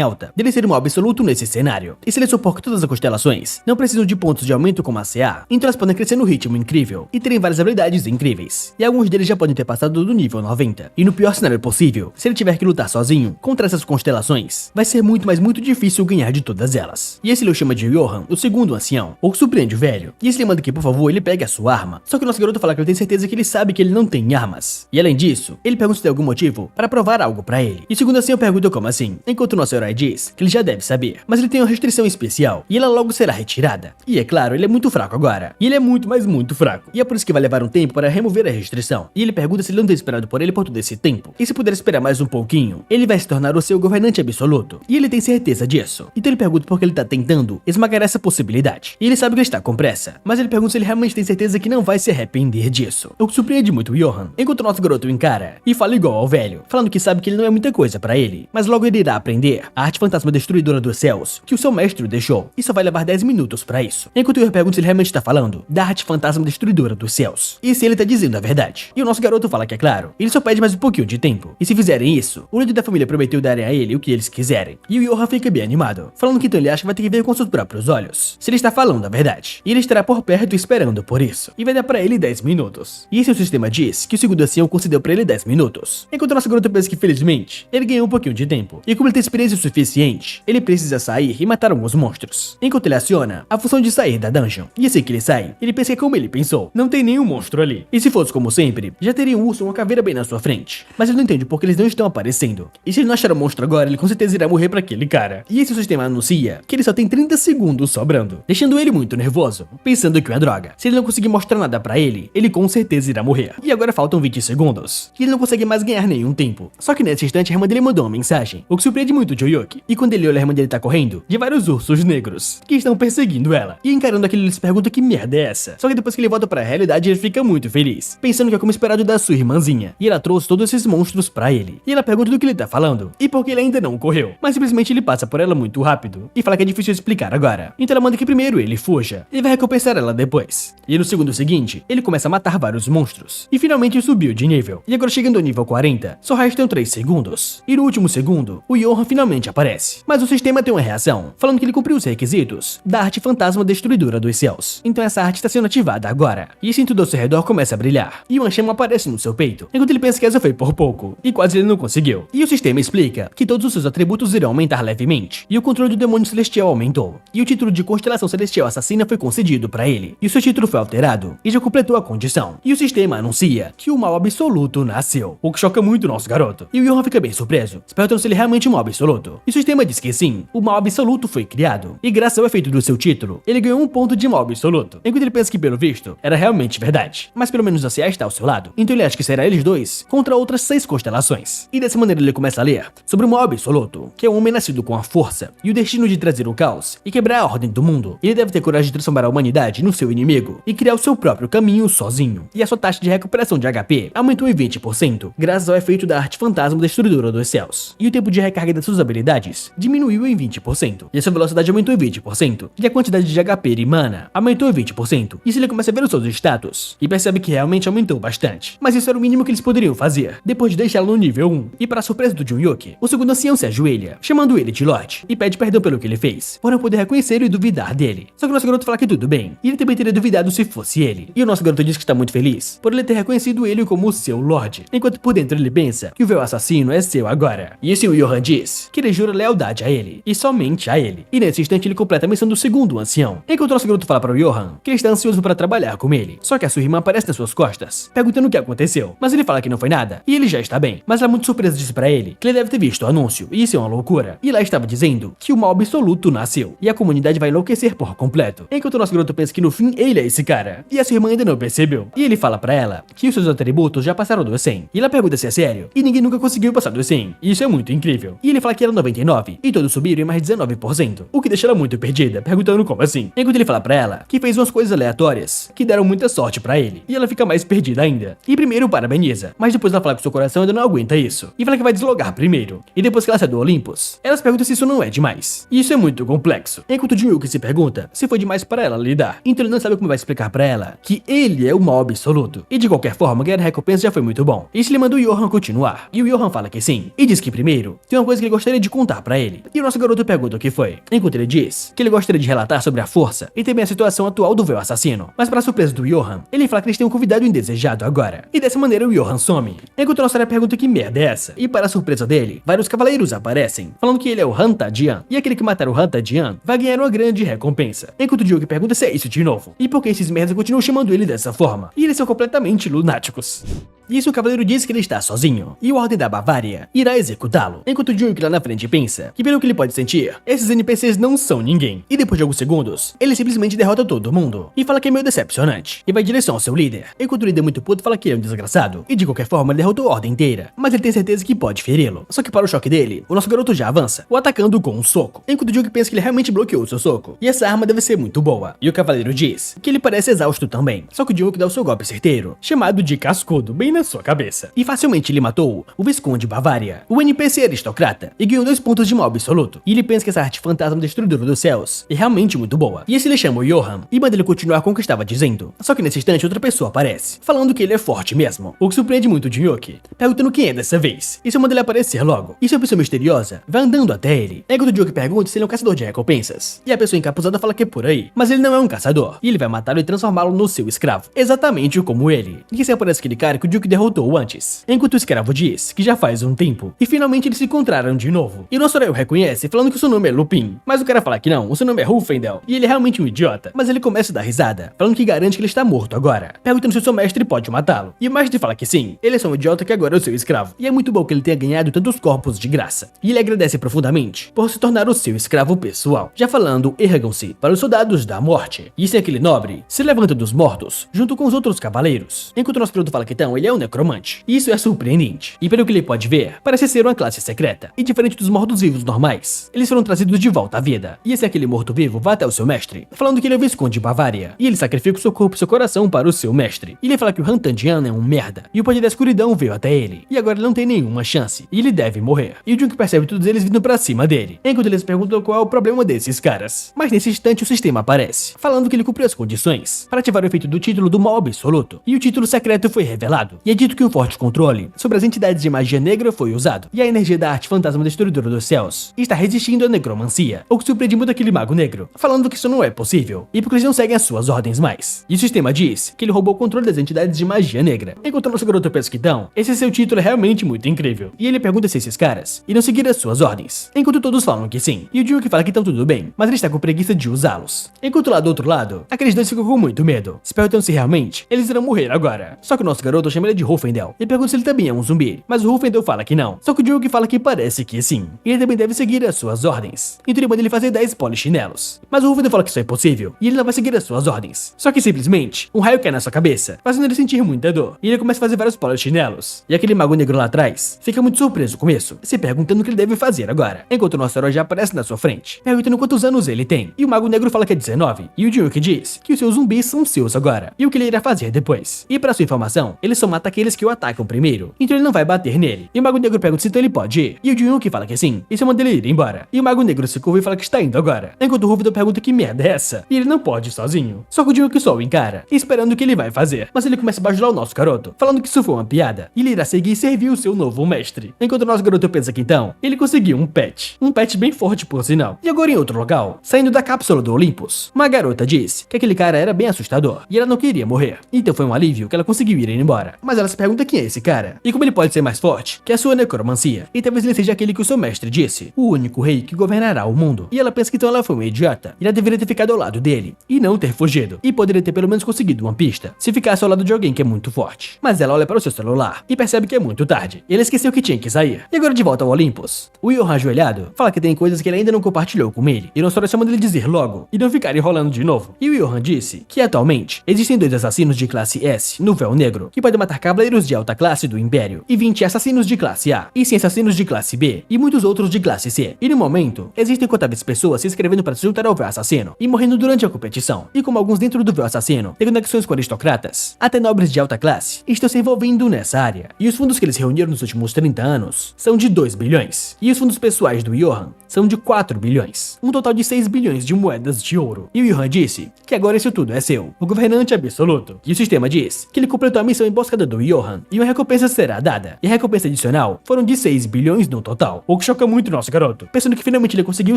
Speaker 1: alta dele ser um mal absoluto nesse cenário. E se ele supor que todas as constelações não precisam de pontos de aumento como a CA, então elas podem crescer no ritmo incrível e terem várias habilidades incríveis. E alguns deles já podem ter passado do nível 90. E no pior cenário possível, se ele tiver que lutar sozinho contra essas constelações, vai ser muito, mas muito difícil ganhar de todas elas. E esse ele o chama de Johan, o segundo ancião, o que surpreende o velho. E esse ele manda que, por favor, ele pegue a sua arma. Só que o nosso garoto fala que ele tem certeza que ele sabe que ele não tem armas. E além disso, ele pergunta se tem algum motivo para provar algo pra ele. E o segundo ancião pergunta como assim, enquanto o nosso herói diz que ele já deve saber, mas ele tem uma restrição especial e ela logo será retirada. E é claro, ele é muito fraco agora. E ele é muito, mas muito fraco. E é por isso que vai levar um tempo para remover a restrição. E ele pergunta se ele não tem esperado por ele por todo esse tempo. E se puder esperar mais um pouquinho, ele vai se tornar o seu governante absoluto. E ele tem certeza disso. Então ele pergunta por que ele tá tentando esmagar essa possibilidade. E ele sabe que ele está com pressa, mas ele pergunta se ele realmente tem certeza que não vai se arrepender disso. O que surpreende muito o Johan, enquanto o nosso garoto o encara e fala igual ao velho, falando que sabe que ele não é muita coisa pra ele, mas logo ele irá aprender a arte fantasma destruidora dos céus que o seu mestre o deixou, e só vai levar 10 minutos pra isso. Enquanto o Johan pergunta se ele realmente está falando da arte fantasma destruidora dos céus, e se ele tá dizendo a verdade. E o nosso garoto fala que é claro, ele só pede mais um pouquinho de tempo, e se fizerem isso, o líder da família prometeu darem a ele o que eles quiserem. E o Johan fica bem animado, falando que então ele acha que vai ter que ver com seus próprios olhos se ele está falando a verdade. E ele estará por perto esperando por isso, e vai dar pra ele 10 minutos. E esse sistema diz que o segundo ancião concedeu pra ele 10 minutos, enquanto o nosso garoto pensa que felizmente ele ganhou um pouquinho de tempo, e como ele tem experiência suficiente, ele precisa sair e matar alguns monstros, enquanto ele aciona a função de sair da dungeon. E assim que ele sai, ele pensa que como ele pensou, não tem nenhum monstro ali, e se fosse como sempre, já teria um urso ou uma caveira bem na sua frente, mas ele não entende porque eles não estão aparecendo, e se ele não achar o monstro agora, ele com certeza irá morrer pra aquele cara. E esse sistema anuncia que ele só tem 30 segundos sobrando, deixando ele muito nervoso, pensando que é droga. Se ele não conseguir mostrar nada pra ele, ele com certeza irá morrer. E agora faltam 20 segundos, e ele não consegue mais ganhar nenhum tempo. Só que nesse instante a irmã dele mandou uma mensagem, o que surpreende muito o Joyuki. E quando ele olha, a irmã dele tá correndo de vários ursos negros, que estão perseguindo ela. E encarando aquilo, ele se pergunta que merda é essa. Só que depois que ele volta pra realidade, ele fica muito feliz, pensando que é como esperado da sua irmãzinha. E ela trouxe todos esses monstros pra ele. E ela pergunta do que ele tá falando, e por que ele ainda não correu. Mas simplesmente ele passa por ela muito rápido, e fala que é difícil explicar agora. Então ela manda que primeiro ele fuja, e vai recompensar ela depois. E no segundo seguinte, ele começa a matar vários monstros, e finalmente subiu de nível. E agora chegando ao nível 40, só restam 3 segundos. E no último segundo, o Johan finalmente aparece. Mas o sistema tem uma reação, falando que ele cumpriu os requisitos da arte fantasma destruidora dos céus. Então essa arte está sendo ativada agora. E assim tudo ao seu redor começa a brilhar, e uma chama aparece no seu peito, enquanto ele pensa que essa foi por pouco, e quase ele não conseguiu. E o sistema explica que todos os seus atributos irão aumentar levemente, e o controle do demônio celestial aumentou. e o título de Constelação Celestial Assassina foi concedido para ele, e o seu título foi alterado, e já completou a condição, e o sistema anuncia que o mal absoluto nasceu, o que choca muito o nosso garoto, e o Johan fica bem surpreso, se perguntando se ele é realmente um mal absoluto, e o sistema diz que sim, o mal absoluto foi criado, e graças ao efeito do seu título, ele ganhou um ponto de mal absoluto, enquanto ele pensa que pelo visto, era realmente verdade, mas pelo menos a CA está ao seu lado, então ele acha que será eles dois contra outras 6 constelações, e dessa maneira ele começa a ler sobre o mal absoluto, que é um homem nascido com a força e o destino de trazer o caos e quebrar a ordem do mundo. Ele deve ter coragem de transformar a humanidade no seu inimigo e criar o seu próprio caminho sozinho, e a sua taxa de recuperação de HP aumentou em 20%, graças ao efeito da arte fantasma destruidora dos céus, e o tempo de recarga das suas habilidades diminuiu em 20%, e a sua velocidade aumentou em 20%, e a quantidade de HP e mana aumentou em 20%, e se ele começa a ver os seus status, e percebe que realmente aumentou bastante, mas isso era o mínimo que eles poderiam fazer, depois de deixá-lo no nível 1, e para a surpresa do Junyuki, o segundo ancião se ajoelha, chamando ele de Lorde, e pede perdão pelo que ele fez, por não poder reconhecer e duvidar dele, só que o nosso garoto fala que tudo bem, e ele também teria duvidado se fosse ele, e o nosso garoto diz que está muito feliz, por ele ter reconhecido ele como seu Lorde, enquanto por dentro ele pensa que o véu assassino é seu agora, e assim o Johan diz que ele jura lealdade a ele, e somente a ele, e nesse instante ele completa a missão do segundo ancião, enquanto o nosso garoto fala para o Johan que ele está ansioso para trabalhar com ele, só que a sua irmã aparece nas suas costas, perguntando o que aconteceu, mas ele fala que não foi nada, e ele já está bem, mas ela muito surpresa disse para ele que ele deve ter visto o anúncio, e isso é uma loucura, e lá estava dizendo que o mal absoluto nasceu, e a comunidade vai enlouquecer por completo, enquanto o nosso garoto pensa que no fim ele é esse cara, e a sua irmã ainda não percebeu, e ele fala para ela que os seus atributos já passaram dos 100, e ela pergunta se é sério, e ninguém nunca conseguiu passar dos 100, e isso é muito incrível, e ele fala que era 99, e todos subiram em mais 19%, o que deixa ela muito perdida, perguntando como assim, enquanto ele fala para ela que fez umas coisas aleatórias, que deram muita sorte para ele, e ela fica mais perdida ainda, e primeiro parabeniza, mas depois ela fala que seu coração ainda não aguenta isso, e fala que vai deslogar primeiro, e depois que ela sai do Olympus, ela se pergunta se isso não é demais, e isso é muito complexo, enquanto o Junyuki se pergunta se foi demais para ela lidar, então ele não sabe como vai explicar para ela que ele é o mal absoluto, e de qualquer forma ganhar a recompensa já foi muito bom, isso lhe manda o Johan continuar, e o Johan fala que sim, e diz que primeiro tem uma coisa que ele gostaria de contar para ele, e o nosso garoto pergunta o que foi, enquanto ele diz que ele gostaria de relatar sobre a força e também a situação atual do véu assassino, mas para surpresa do Johan, ele fala que eles têm um convidado indesejado agora, e dessa maneira o Johan some, enquanto a nossa área pergunta que merda é essa, e para a surpresa dele, vários cavaleiros aparecem, falando que ele é o Han Tadian, e aquele que matar o Han Tadian vai ganhar uma grande recompensa, enquanto o Junyuki pergunta se é isso de novo, e por que esses merdas continuam chamando ele dessa forma, e eles são completamente lunáticos. Isso o cavaleiro diz que ele está sozinho, e o Ordem da Bavária irá executá-lo, enquanto o Junyuki lá na frente pensa que pelo que ele pode sentir, esses NPCs não são ninguém, e depois de alguns segundos, ele simplesmente derrota todo mundo, e fala que é meio decepcionante, e vai em direção ao seu líder, enquanto o líder muito puto fala que ele é um desgraçado, e de qualquer forma ele derrotou a Ordem inteira, mas ele tem certeza que pode feri-lo, só que para o choque dele, o nosso garoto já avança, o atacando com um soco, enquanto o Junyuki pensa que ele realmente bloqueou o seu soco, e essa arma deve ser muito boa, e o cavaleiro diz que ele parece exausto também, só que o Junyuki dá o seu golpe certeiro, chamado de cascudo, bem na sua cabeça, e facilmente ele matou o Visconde Bavária, o NPC aristocrata, e ganhou 2 pontos de mal absoluto, e ele pensa que essa arte fantasma destruidora dos céus é realmente muito boa, e esse ele chama o Johan, e manda ele continuar com o que estava dizendo, só que nesse instante outra pessoa aparece, falando que ele é forte mesmo, o que surpreende muito o Junyuki, perguntando quem é dessa vez, e isso manda ele aparecer logo, e sua pessoa misteriosa vai andando até ele, enquanto o Junyuki pergunta se ele é um caçador de recompensas, e a pessoa encapuzada fala que é por aí, mas ele não é um caçador, e ele vai matá-lo e transformá-lo no seu escravo, exatamente como ele, e esse aparece aquele cara que o Junyuki derrotou antes, enquanto o escravo diz que já faz um tempo, e finalmente eles se encontraram de novo, e o nosso herói o reconhece falando que o seu nome é Lupin, mas o cara fala que não, o seu nome é Rufendel, e ele é realmente um idiota, mas ele começa a dar risada, falando que garante que ele está morto agora, perguntando se o seu mestre pode matá-lo, e o mestre fala que sim, ele é só um idiota que agora é o seu escravo, e é muito bom que ele tenha ganhado tantos corpos de graça, e ele agradece profundamente por se tornar o seu escravo pessoal, já falando ergam-se para os soldados da morte, e sem aquele nobre se levanta dos mortos, junto com os outros cavaleiros, enquanto o nosso piloto fala que então ele é um necromante, e isso é surpreendente, e pelo que ele pode ver, parece ser uma classe secreta, e diferente dos mortos-vivos normais, eles foram trazidos de volta à vida, e esse aquele morto-vivo vai até o seu mestre, falando que ele é o Visconde Bavária, e ele sacrifica o seu corpo e seu coração para o seu mestre, e ele fala que o Han Tadian é um merda, e o poder da escuridão veio até ele, e agora ele não tem nenhuma chance, e ele deve morrer, e o Junyuki percebe todos eles vindo pra cima dele, enquanto eles perguntam qual é o problema desses caras, mas nesse instante o sistema aparece, falando que ele cumpriu as condições para ativar o efeito do título do mal absoluto, e o título secreto foi revelado, e é dito que um forte controle sobre as entidades de magia negra foi usado, e a energia da arte fantasma destruidora dos céus está resistindo à necromancia, o que surpreende muito aquele mago negro, falando que isso não é possível, e porque eles não seguem as suas ordens mais. E o sistema diz que ele roubou o controle das entidades de magia negra, enquanto nosso garoto pensa que então, esse seu título é realmente muito incrível, e ele pergunta se esses caras irão seguir as suas ordens, enquanto todos falam que sim, e o Jun que fala que estão tudo bem, mas ele está com preguiça de usá-los. Enquanto lá do outro lado, aqueles dois ficam com muito medo, se perguntando se realmente eles irão morrer agora. Só que o nosso garoto chama ele de Rufendel, e pergunta se ele também é um zumbi, mas o Rufendel fala que não, só que o Jun que fala que parece que sim, e ele também deve seguir as suas ordens. Então ele manda ele fazer 10 polichinelos, mas o Rufendel fala que isso é impossível, e ele não vai seguir as suas ordens. Só que simplesmente, um raio cai na sua cabeça, fazendo ele sentir muita dor, e ele começa a fazer vários polichinelos. E aquele mago negro lá atrás fica muito surpreso com isso, se perguntando o que ele deve fazer agora, enquanto o nosso herói já aparece na sua frente, perguntando quantos anos ele tem, e o mago negro fala que é 19, e o Jun que diz que os seus zumbis são seus agora, e o que ele irá fazer depois. E para sua informação, ele só mata aqueles que o atacam primeiro, então ele não vai bater nele. E o mago negro pergunta se então ele pode ir, e o Jun que fala que sim, e só manda ele ir embora. E o mago negro se curva e fala que está indo agora, enquanto o Rufendel pergunta que merda é essa, e ele não pode ir sozinho. Só que o Jun que só o encara, esperando o que ele vai fazer, mas ele começa a bajular o nosso garoto, falando que isso foi uma piada, e ele irá seguir e servir o seu novo mestre. Enquanto o nosso garoto pensa que então, ele conseguiu um pet bem forte por sinal. E agora em outro local, saindo da cápsula do Olympus, uma garota diz que aquele cara era bem assustador, e ela não queria morrer, então foi um alívio que ela conseguiu ir embora. Mas ela se pergunta quem é esse cara, e como ele pode ser mais forte que a sua necromancia, e talvez ele seja aquele que o seu mestre disse, o único rei que governará o mundo. E ela pensa que então ela foi uma idiota, e ela deveria ter ficado ao lado dele, e não ter fugido, e poderia ter pelo menos conseguido uma pista, se ficasse ao lado de alguém que é muito forte. Mas ela olha para o seu celular, e percebe que é muito tarde, e ela esqueceu que tinha que sair. E agora de volta ao Olympus, o Johan ajoelhado fala que tem coisas que ele ainda não compartilhou com ele, e nosso herói chama dele dizer logo, e não ficar enrolando de novo. E o Johan disse que atualmente existem 2 assassinos de classe S no Véu Negro, que podem matar cavaleiros de alta classe do Império, e 20 assassinos de classe A, e 100 assassinos de classe B, e muitos outros de classe C. E no momento, existem incontáveis pessoas se inscrevendo para se juntar ao Véu Assassino, e morrendo durante a competição. E como alguns dentro do Véu Assassino têm conexões com aristocratas, até nobres de alta classe estão se envolvendo nessa área. E os fundos que eles reuniram nos últimos 30 anos são de 2 bilhões, e os fundos pessoais do Johan são de 4 bilhões, um total de 6 bilhões de moedas de ouro. E o Johan disse que agora isso tudo é seu, o governante absoluto. E o sistema diz que ele completou a missão emboscada do Johan, e uma recompensa será dada. E a recompensa adicional foram de 6 bilhões no total, o que choca muito o nosso garoto, pensando que finalmente ele conseguiu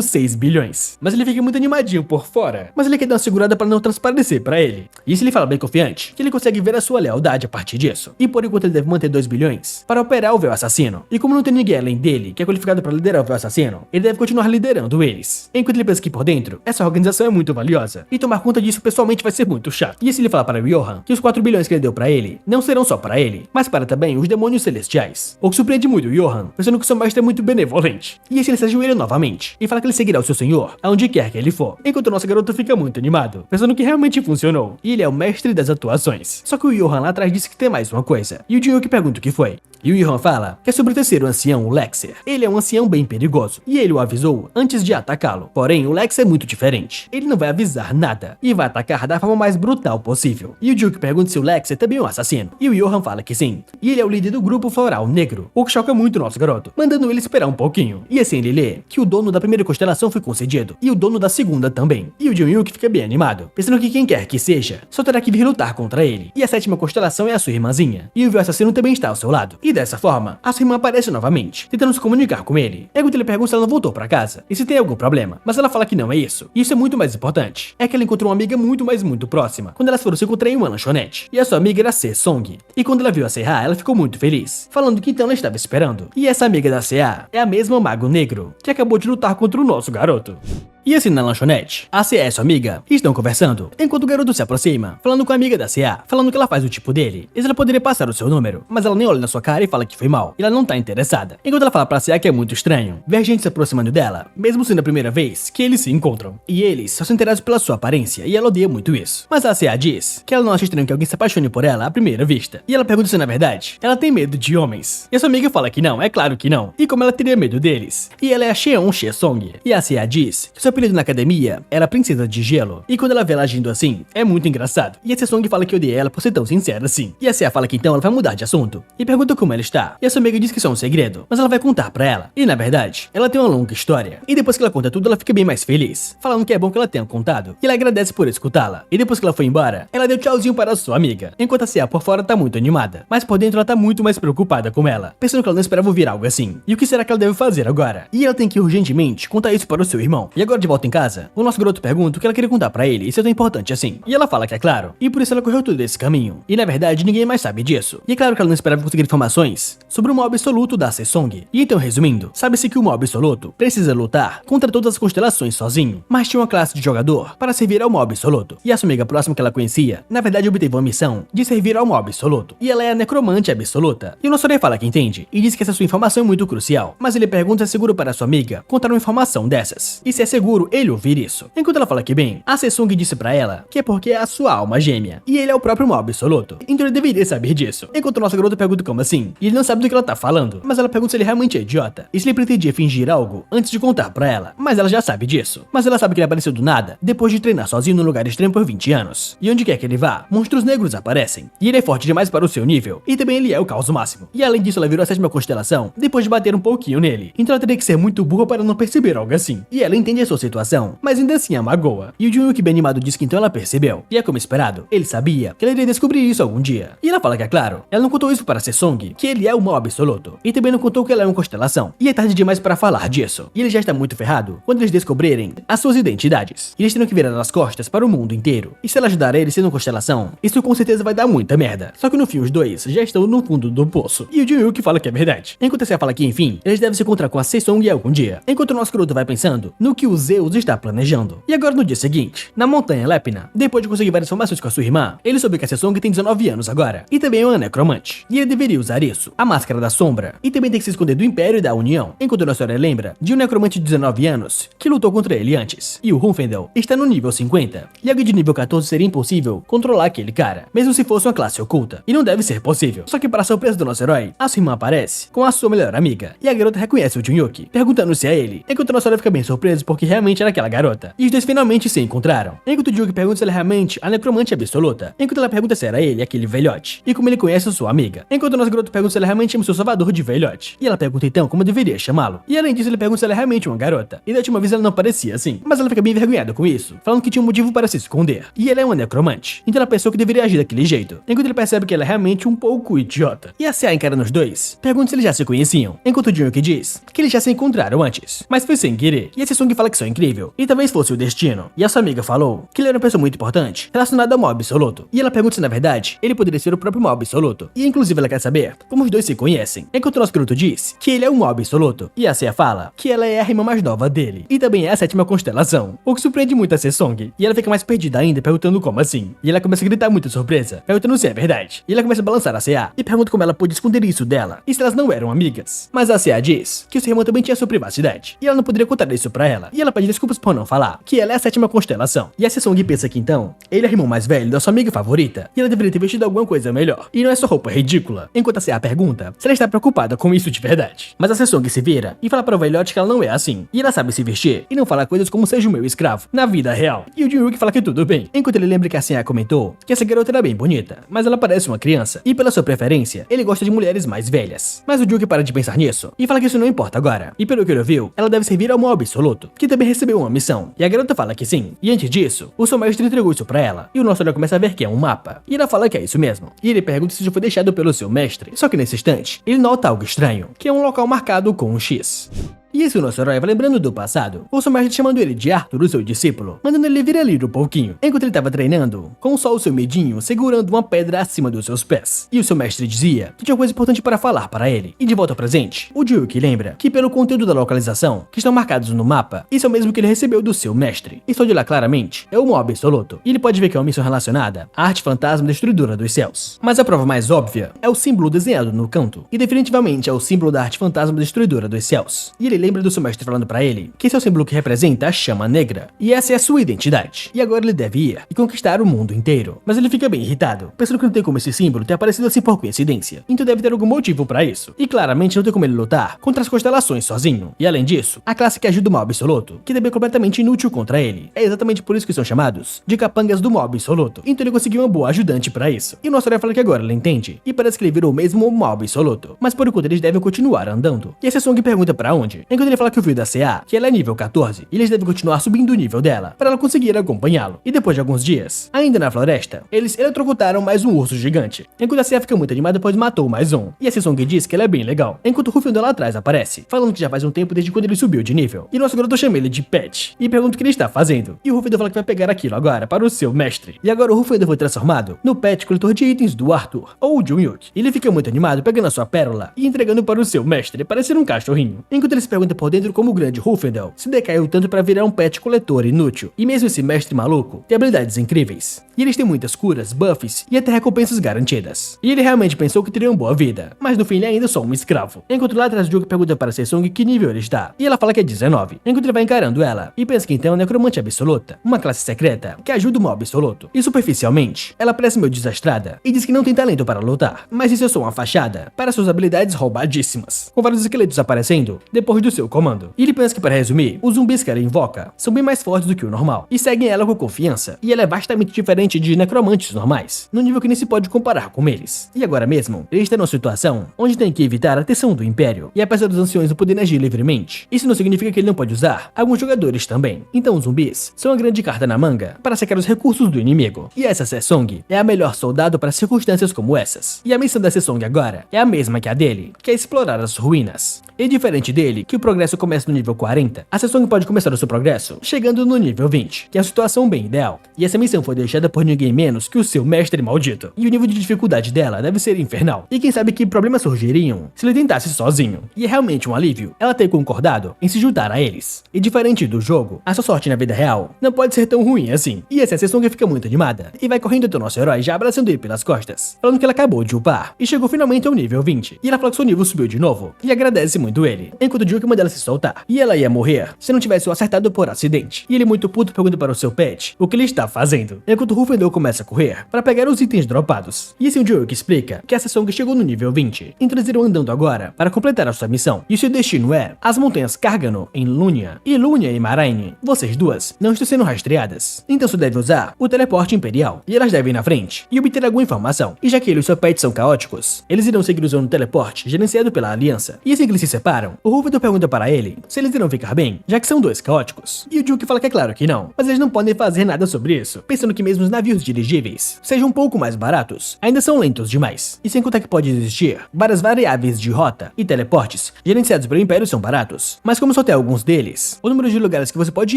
Speaker 1: 6 bilhões. Mas ele fica muito animadinho por fora, mas ele quer dar uma segurada para não transparecer para ele. E isso ele fala bem confiante, que ele consegue ver a sua lealdade a partir disso. E por enquanto ele deve manter 2 bilhões para operar o Véu Assassino. E como não tem ninguém além dele que é qualificado para liderar o Véu Assassino, ele deve continuar liderando eles. Enquanto ele pensa que por dentro, essa organização é muito valiosa, e tomar conta disso pessoalmente vai ser muito chato. E se ele falar para o Johan que os 4 bilhões que ele deu para ele não serão só para ele, mas para também os demônios celestiais. O que surpreende muito o Johan, pensando que seu mestre é muito benevolente. E esse ele se ajoelha novamente e fala que ele seguirá o seu senhor aonde quer que ele for, enquanto o nosso garoto fica muito animado, pensando que realmente funcionou, e ele é o mestre das atuações. Só que o Johan lá atrás disse que tem mais uma coisa, e o Jun que pergunta o que foi. E o Johan fala que é sobre o terceiro ancião, o Lexer. Ele é um ancião bem perigoso, e ele o avisou antes de atacá-lo. Porém, o Lexer é muito diferente. Ele não vai avisar nada, e vai atacar da forma mais brutal possível. E o Jun pergunta se o Lexer também é um assassino. E o Johan fala que sim. E ele é o líder do grupo floral negro, o que choca muito o nosso garoto, mandando ele esperar um pouquinho. E assim ele lê que o dono da primeira constelação foi concedido, e o dono da segunda também. E o Jun fica bem animado, pensando que quem quer que seja, só terá que vir lutar contra ele. E a 7ª constelação é a sua irmãzinha. E o Véu Assassino também está ao seu lado. E dessa forma, a sua irmã aparece novamente, tentando se comunicar com ele. Enquanto ele pergunta se ela não voltou pra casa e se tem algum problema, mas ela fala que não é isso. E isso é muito mais importante. É que ela encontrou uma amiga muito próxima, quando elas foram se encontrar em uma lanchonete. E a sua amiga era Se Song. E quando ela viu a Serra, ela ficou muito feliz, falando que então ela estava esperando. E essa amiga da Serra é a mesma Mago Negro, que acabou de lutar contra o nosso garoto. E assim na lanchonete, a CA e sua amiga estão conversando, enquanto o garoto se aproxima, falando com a amiga da CA, falando que ela faz o tipo dele, e se ela poderia passar o seu número, mas ela nem olha na sua cara e fala que foi mal, e ela não tá interessada. Enquanto ela fala pra CA que é muito estranho ver gente se aproximando dela, mesmo sendo a primeira vez que eles se encontram. E eles só se interessam pela sua aparência, e ela odeia muito isso. Mas a CA diz que ela não acha estranho que alguém se apaixone por ela à primeira vista. E ela pergunta se na verdade, ela tem medo de homens. E a sua amiga fala que não, é claro que não. E como ela teria medo deles? E ela é a Cheon Shesong. E a CA diz que sua seu apelido na academia era Princesa de Gelo, e quando ela vê ela agindo assim, é muito engraçado. E a Sesong fala que odeia ela por ser tão sincera assim. E a Seo fala que então ela vai mudar de assunto, e pergunta como ela está. E a sua amiga diz que isso é um segredo, mas ela vai contar pra ela. E na verdade, ela tem uma longa história. E depois que ela conta tudo, ela fica bem mais feliz, falando que é bom que ela tenha contado. E ela agradece por escutá-la. E depois que ela foi embora, ela deu tchauzinho para a sua amiga, enquanto a Seo por fora tá muito animada, mas por dentro ela tá muito mais preocupada com ela, pensando que ela não esperava ouvir algo assim. E o que será que ela deve fazer agora? E ela tem que urgentemente contar isso para o seu irmão. E agora de volta em casa, o nosso garoto pergunta o que ela queria contar pra ele, e isso é tão importante assim. E ela fala que é claro, e por isso ela correu todo esse caminho. E na verdade ninguém mais sabe disso. E é claro que ela não esperava conseguir informações sobre o mal absoluto da Sesong. E então resumindo, sabe-se que o mal absoluto precisa lutar contra todas as constelações sozinho, mas tinha uma classe de jogador para servir ao mal absoluto. E a sua amiga próxima que ela conhecia, na verdade obteve uma missão de servir ao mal absoluto. E ela é a necromante absoluta. E o nosso rei fala que entende, e diz que essa sua informação é muito crucial. Mas ele pergunta se é seguro para sua amiga contar uma informação dessas, e se é seguro ele ouvir isso. Enquanto ela fala que bem, a Sesong disse pra ela que é porque é a sua alma gêmea, e ele é o próprio mal absoluto, então ele deveria saber disso. Enquanto o nosso garoto pergunta como assim, e ele não sabe do que ela tá falando, mas ela pergunta se ele realmente é idiota, e se ele pretendia fingir algo antes de contar pra ela, mas ela já sabe disso. Mas ela sabe que ele apareceu do nada, depois de treinar sozinho num lugar estranho por 20 anos. E onde quer que ele vá, monstros negros aparecem, e ele é forte demais para o seu nível, e também ele é o caos máximo. E além disso ela virou a 7ª constelação, depois de bater um pouquinho nele, então ela teria que ser muito burra para não perceber algo assim. E ela entende a sua situação, mas ainda assim a magoa. E o Jungkook bem animado diz que então ela percebeu, e é como esperado, ele sabia que ela iria descobrir isso algum dia. E ela fala que é claro, ela não contou isso para Sesong, que ele é o mal absoluto, e também não contou que ela é uma constelação, e é tarde demais para falar disso. E ele já está muito ferrado quando eles descobrirem as suas identidades. E eles terão que virar as costas para o mundo inteiro. E se ela ajudar ele sendo uma constelação, isso com certeza vai dar muita merda. Só que no fim os dois já estão no fundo do poço. E o Jungkook fala que é verdade. Enquanto a Seo fala que enfim, eles devem se encontrar com a Sesong algum dia. Enquanto o nosso garoto vai pensando no que o Zeus está planejando. E agora no dia seguinte, na montanha Lepna, depois de conseguir várias informações com a sua irmã, ele soube que a Sesong tem 19 anos agora, e também é uma necromante. E ele deveria usar isso, a máscara da sombra, e também tem que se esconder do Império e da União. Enquanto a nossa história lembra de um necromante de 19 anos que lutou contra ele antes. E o Hunfendel está no nível 50, e alguém de nível 14 seria impossível controlar aquele cara, mesmo se fosse uma classe oculta. E não deve ser possível. Só que para surpresa do nosso herói, a sua irmã aparece com a sua melhor amiga, e a garota reconhece o Jungkook, perguntando se é ele, enquanto a nossa herói fica bem surpreso porque realmente era aquela garota. E os dois finalmente se encontraram. Enquanto o Jungkook pergunta se ela é realmente a necromante absoluta, enquanto ela pergunta se era ele, aquele velhote, e como ele conhece a sua amiga. Enquanto o nosso garoto pergunta se ela realmente chama o seu salvador de velhote, e ela pergunta então como deveria chamá-lo. E além disso ele pergunta se ela é realmente uma garota, e da última vez ela não parecia assim, mas ela fica bem envergonhada com isso, falando que tinha um motivo para se esconder. E ela é uma necromante, então ela pensou que deveria agir daquele jeito, enquanto ele percebe que ela é realmente um pouco idiota. E a Seo encarando os dois, pergunta se eles já se conheciam, enquanto o Jungkook diz que eles já se encontraram antes, mas foi sem querer. E a Sesong fala que isso é incrível, e talvez fosse o destino. E a sua amiga falou que ele era uma pessoa muito importante, relacionada ao mal absoluto. E ela pergunta se na verdade ele poderia ser o próprio mal absoluto. E inclusive ela quer saber como os dois se conhecem, enquanto o nosso garoto diz que ele é um mal absoluto. E a Seo fala que ela é a irmã mais nova dele, e também é a 7ª constelação, o que surpreende muito a Sesong. E ela fica mais perdida ainda, perguntando como assim. E ela começa a gritar muito surpresa, perguntando se é verdade. E ela começa a balançar a Seo e pergunta como ela pôde esconder isso dela, e se elas não eram amigas. Mas a Seo diz que sua irmã também tinha sua privacidade, e ela não poderia contar isso pra ela. E ela pede desculpas por não falar que ela é a 7ª constelação. E a Sesong pensa que então ele é o irmão mais velho da sua amiga favorita, e ela deveria ter vestido alguma coisa melhor, e não é sua roupa ridícula. Enquanto a Seo pergunta se ela está preocupada com isso de verdade. Mas a Sesong se vira e fala para o velhote que ela não é assim, e ela sabe se vestir e não fala coisas como seja o meu escravo na vida real. E o Jungkook fala que tudo bem, enquanto ele lembra que a Seo comentou que essa garota era bem bonita, mas ela parece uma criança, e pela sua preferência, ele gosta de mulheres mais velhas. Mas o Jungkook para de pensar nisso e fala que isso não importa agora, e pelo que ele ouviu, ela deve servir ao mal absoluto, que também recebeu uma missão. E a garota fala que sim, e antes disso, o seu mestre entregou isso pra ela, e o nosso olhar começa a ver que é um mapa, e ela fala que é isso mesmo, e ele pergunta se isso foi deixado pelo seu mestre. Só que nesse instante, ele nota algo estranho, que é um local marcado com um X. E esse nosso herói vai lembrando do passado, o seu mestre chamando ele de Arthur, o seu discípulo, mandando ele vir ali um pouquinho, enquanto ele estava treinando, com só o seu medinho segurando uma pedra acima dos seus pés. E o seu mestre dizia que tinha coisa importante para falar para ele. E de volta ao presente, o Jungkook lembra que pelo conteúdo da localização, que estão marcados no mapa, isso é o mesmo que ele recebeu do seu mestre. E só de lá claramente, é o Mob absoluto. E ele pode ver que é uma missão relacionada à arte fantasma destruidora dos céus. Mas a prova mais óbvia é o símbolo desenhado no canto, e definitivamente é o símbolo da arte fantasma destruidora dos céus. E ele lembra lembra do seu mestre falando pra ele que esse é o símbolo que representa a chama negra, e essa é a sua identidade. E agora ele deve ir e conquistar o mundo inteiro. Mas ele fica bem irritado, pensando que não tem como esse símbolo ter aparecido assim por coincidência. Então deve ter algum motivo pra isso. E claramente não tem como ele lutar contra as constelações sozinho. E além disso, a classe que ajuda o mal absoluto, que também é completamente inútil contra ele. É exatamente por isso que são chamados de capangas do mal absoluto. Então ele conseguiu uma boa ajudante pra isso. E o nosso herói fala que agora ele entende, e parece que ele virou mesmo o mal absoluto. Mas por enquanto eles devem continuar andando. E esse Song pergunta pra onde, enquanto ele fala que ouviu da CA que ela é nível 14, e eles devem continuar subindo o nível dela, para ela conseguir acompanhá-lo. E depois de alguns dias, ainda na floresta, eles eletrocutaram mais um urso gigante, enquanto a CA fica muito animada pois matou mais um. E esse Song diz que ela é bem legal, enquanto o Ruffindo lá atrás aparece, falando que já faz um tempo desde quando ele subiu de nível. E nosso garoto chama ele de Pet, e pergunta o que ele está fazendo. E o Ruffindo fala que vai pegar aquilo agora para o seu mestre. E agora o Ruffindo foi transformado no Pet coletor de itens do Arthur, ou o Jun-Yuk. Ele fica muito animado pegando a sua pérola e entregando para o seu mestre, parecendo um cachorrinho. Enquanto ele se pergunta por dentro como o grande Ruffindo se decaiu tanto para virar um pet coletor inútil. E mesmo esse mestre maluco tem habilidades incríveis. E eles têm muitas curas, buffs e até recompensas garantidas. E ele realmente pensou que teria uma boa vida, mas no fim ele é ainda só um escravo. Enquanto lá atrás o Jun pergunta para Sesong que nível ele está, e ela fala que é 19. Enquanto ele vai encarando ela, e pensa que então é necromante absoluta, uma classe secreta que ajuda o mal absoluto. E superficialmente, ela parece meio desastrada e diz que não tem talento para lutar, mas isso é só uma fachada para suas habilidades roubadíssimas, com vários esqueletos aparecendo depois do seu comando. E ele pensa que, para resumir, os zumbis que ela invoca são bem mais fortes do que o normal, e seguem ela com confiança, e ela é vastamente diferente de necromantes normais, no nível que nem se pode comparar com eles. E agora mesmo, ele está numa situação onde tem que evitar a atenção do Império, e apesar dos anciões não poderem agir livremente, isso não significa que ele não pode usar alguns jogadores também. Então os zumbis são uma grande carta na manga para sacar os recursos do inimigo, e essa Sesong é a melhor soldado para circunstâncias como essas. E a missão da Sesong agora é a mesma que a dele, que é explorar as ruínas. E diferente dele, que o progresso começa no nível 40, a Sesong pode começar o seu progresso chegando no nível 20, que é a situação bem ideal. E essa missão foi deixada por ninguém menos que o seu mestre maldito. E o nível de dificuldade dela deve ser infernal. E quem sabe que problemas surgiriam se ele tentasse sozinho. E é realmente um alívio ela ter concordado em se juntar a eles. E diferente do jogo, a sua sorte na vida real não pode ser tão ruim assim. E essa Sesong fica muito animada e vai correndo até o nosso herói já abraçando ele pelas costas, falando que ela acabou de upar e chegou finalmente ao nível 20. E ela fala que seu nível subiu de novo e agradece muito ele, enquanto o Jun manda ela se soltar. E ela ia morrer se não tivesse o acertado por acidente. E ele muito puto pergunta para o seu pet o que ele está fazendo, enquanto o Ruffindo começa a correr para pegar os itens dropados. E assim o Jun explica que a Sesong chegou no nível 20, então eles irão andando agora para completar a sua missão. E seu destino é as montanhas Cargano em Lunia. E Lunia e Maraine, vocês duas não estão sendo rastreadas, então você deve usar o teleporte imperial. E elas devem ir na frente e obter alguma informação. E já que ele e seu pet são caóticos, eles irão seguir usando o teleporte gerenciado pela Aliança. E assim que eles se separam, o Ruffindo pergunta para ele se eles irão ficar bem, já que são dois caóticos. E o Jun fala que é claro que não, mas eles não podem fazer nada sobre isso, pensando que mesmo os navios dirigíveis sejam um pouco mais baratos, ainda são lentos demais. E sem contar que pode existir várias variáveis de rota e teleportes gerenciados pelo Império são baratos, mas como só tem alguns deles, o número de lugares que você pode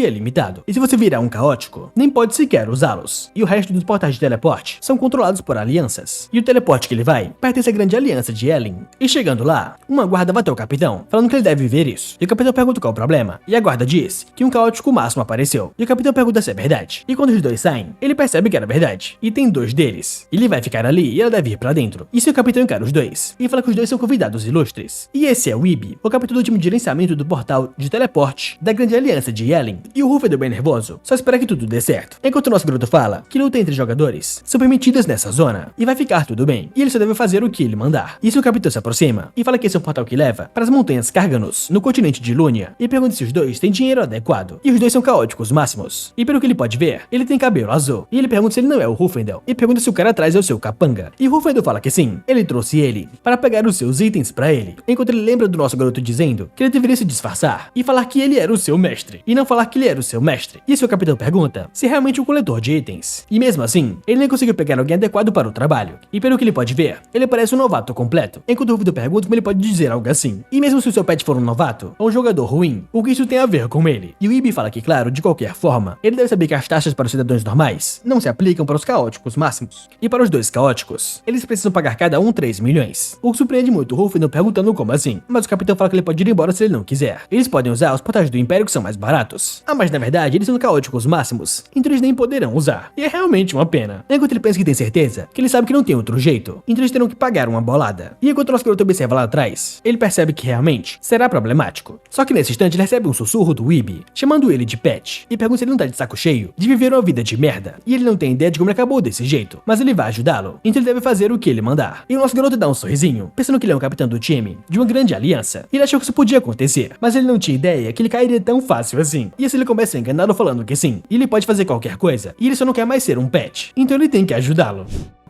Speaker 1: ir é limitado. E se você virar um caótico, nem pode sequer usá-los. E o resto dos portais de teleporte são controlados por alianças. E o teleporte que ele vai pertence à grande aliança de Ellen. E chegando lá, uma guarda vai até o capitão, falando que ele deve ver isso. E o capitão pergunta qual é o problema. E a guarda diz que um caótico máximo apareceu. E o capitão pergunta se é verdade. E quando os dois saem, ele percebe que era verdade. E tem dois deles. Ele vai ficar ali e ela deve ir pra dentro. E seu capitão encara os dois e fala que os dois são convidados ilustres. E esse é o Ibi, o capitão do time de gerenciamento do portal de teleporte da grande aliança de Ellen. E o Ruffindo, bem nervoso, só espera que tudo dê certo. Enquanto o nosso garoto fala que luta entre jogadores são permitidas nessa zona e vai ficar tudo bem. E ele só deve fazer o que ele mandar. E seu capitão se aproxima e fala que esse é um portal que leva para as montanhas Carganos, no continente de Lunia, e pergunta se os dois têm dinheiro adequado. E os dois são caóticos máximos. E pelo que ele pode ver, ele tem cabelo azul. E ele pergunta se ele não é o Ruffindo. E pergunta se o cara atrás é o seu capanga. E o Ruffindo fala que sim, ele trouxe ele para pegar os seus itens para ele. Enquanto ele lembra do nosso garoto dizendo que ele deveria se disfarçar e falar que ele era o seu mestre, e não falar que ele era o seu mestre. E seu capitão pergunta se é realmente um coletor de itens. E mesmo assim, ele nem conseguiu pegar alguém adequado para o trabalho. E pelo que ele pode ver, ele parece um novato completo. Enquanto o Ruffindo pergunta como ele pode dizer algo assim. E mesmo se o seu pet for um novato ou um jogador ruim, o que isso tem a ver com ele? E o Ibi fala que, claro, de qualquer forma, ele deve saber que as taxas para os cidadãos normais não se aplicam para os caóticos máximos. E para os dois caóticos, eles precisam pagar cada um 3 milhões. O que surpreende muito o Ruffindo perguntando como assim. Mas o capitão fala que ele pode ir embora se ele não quiser. Eles podem usar os portais do Império que são mais baratos. Ah, mas na verdade eles são caóticos máximos, então eles nem poderão usar. E é realmente uma pena. Enquanto ele pensa que tem certeza, que ele sabe que não tem outro jeito, então eles terão que pagar uma bolada. E enquanto o nosso garoto observa lá atrás, ele percebe que realmente será problemático problemático. Só que nesse instante ele recebe um sussurro do Weeby, chamando ele de pet, e pergunta se ele não tá de saco cheio de viver uma vida de merda. E ele não tem ideia de como ele acabou desse jeito, mas ele vai ajudá-lo, então ele deve fazer o que ele mandar. E o nosso garoto dá um sorrisinho, pensando que ele é um capitão do time, de uma grande aliança. Ele achou que isso podia acontecer, mas ele não tinha ideia que ele cairia tão fácil assim. E assim ele começa a enganá-lo falando que sim, e ele pode fazer qualquer coisa, e ele só não quer mais ser um pet, então ele tem que ajudá-lo.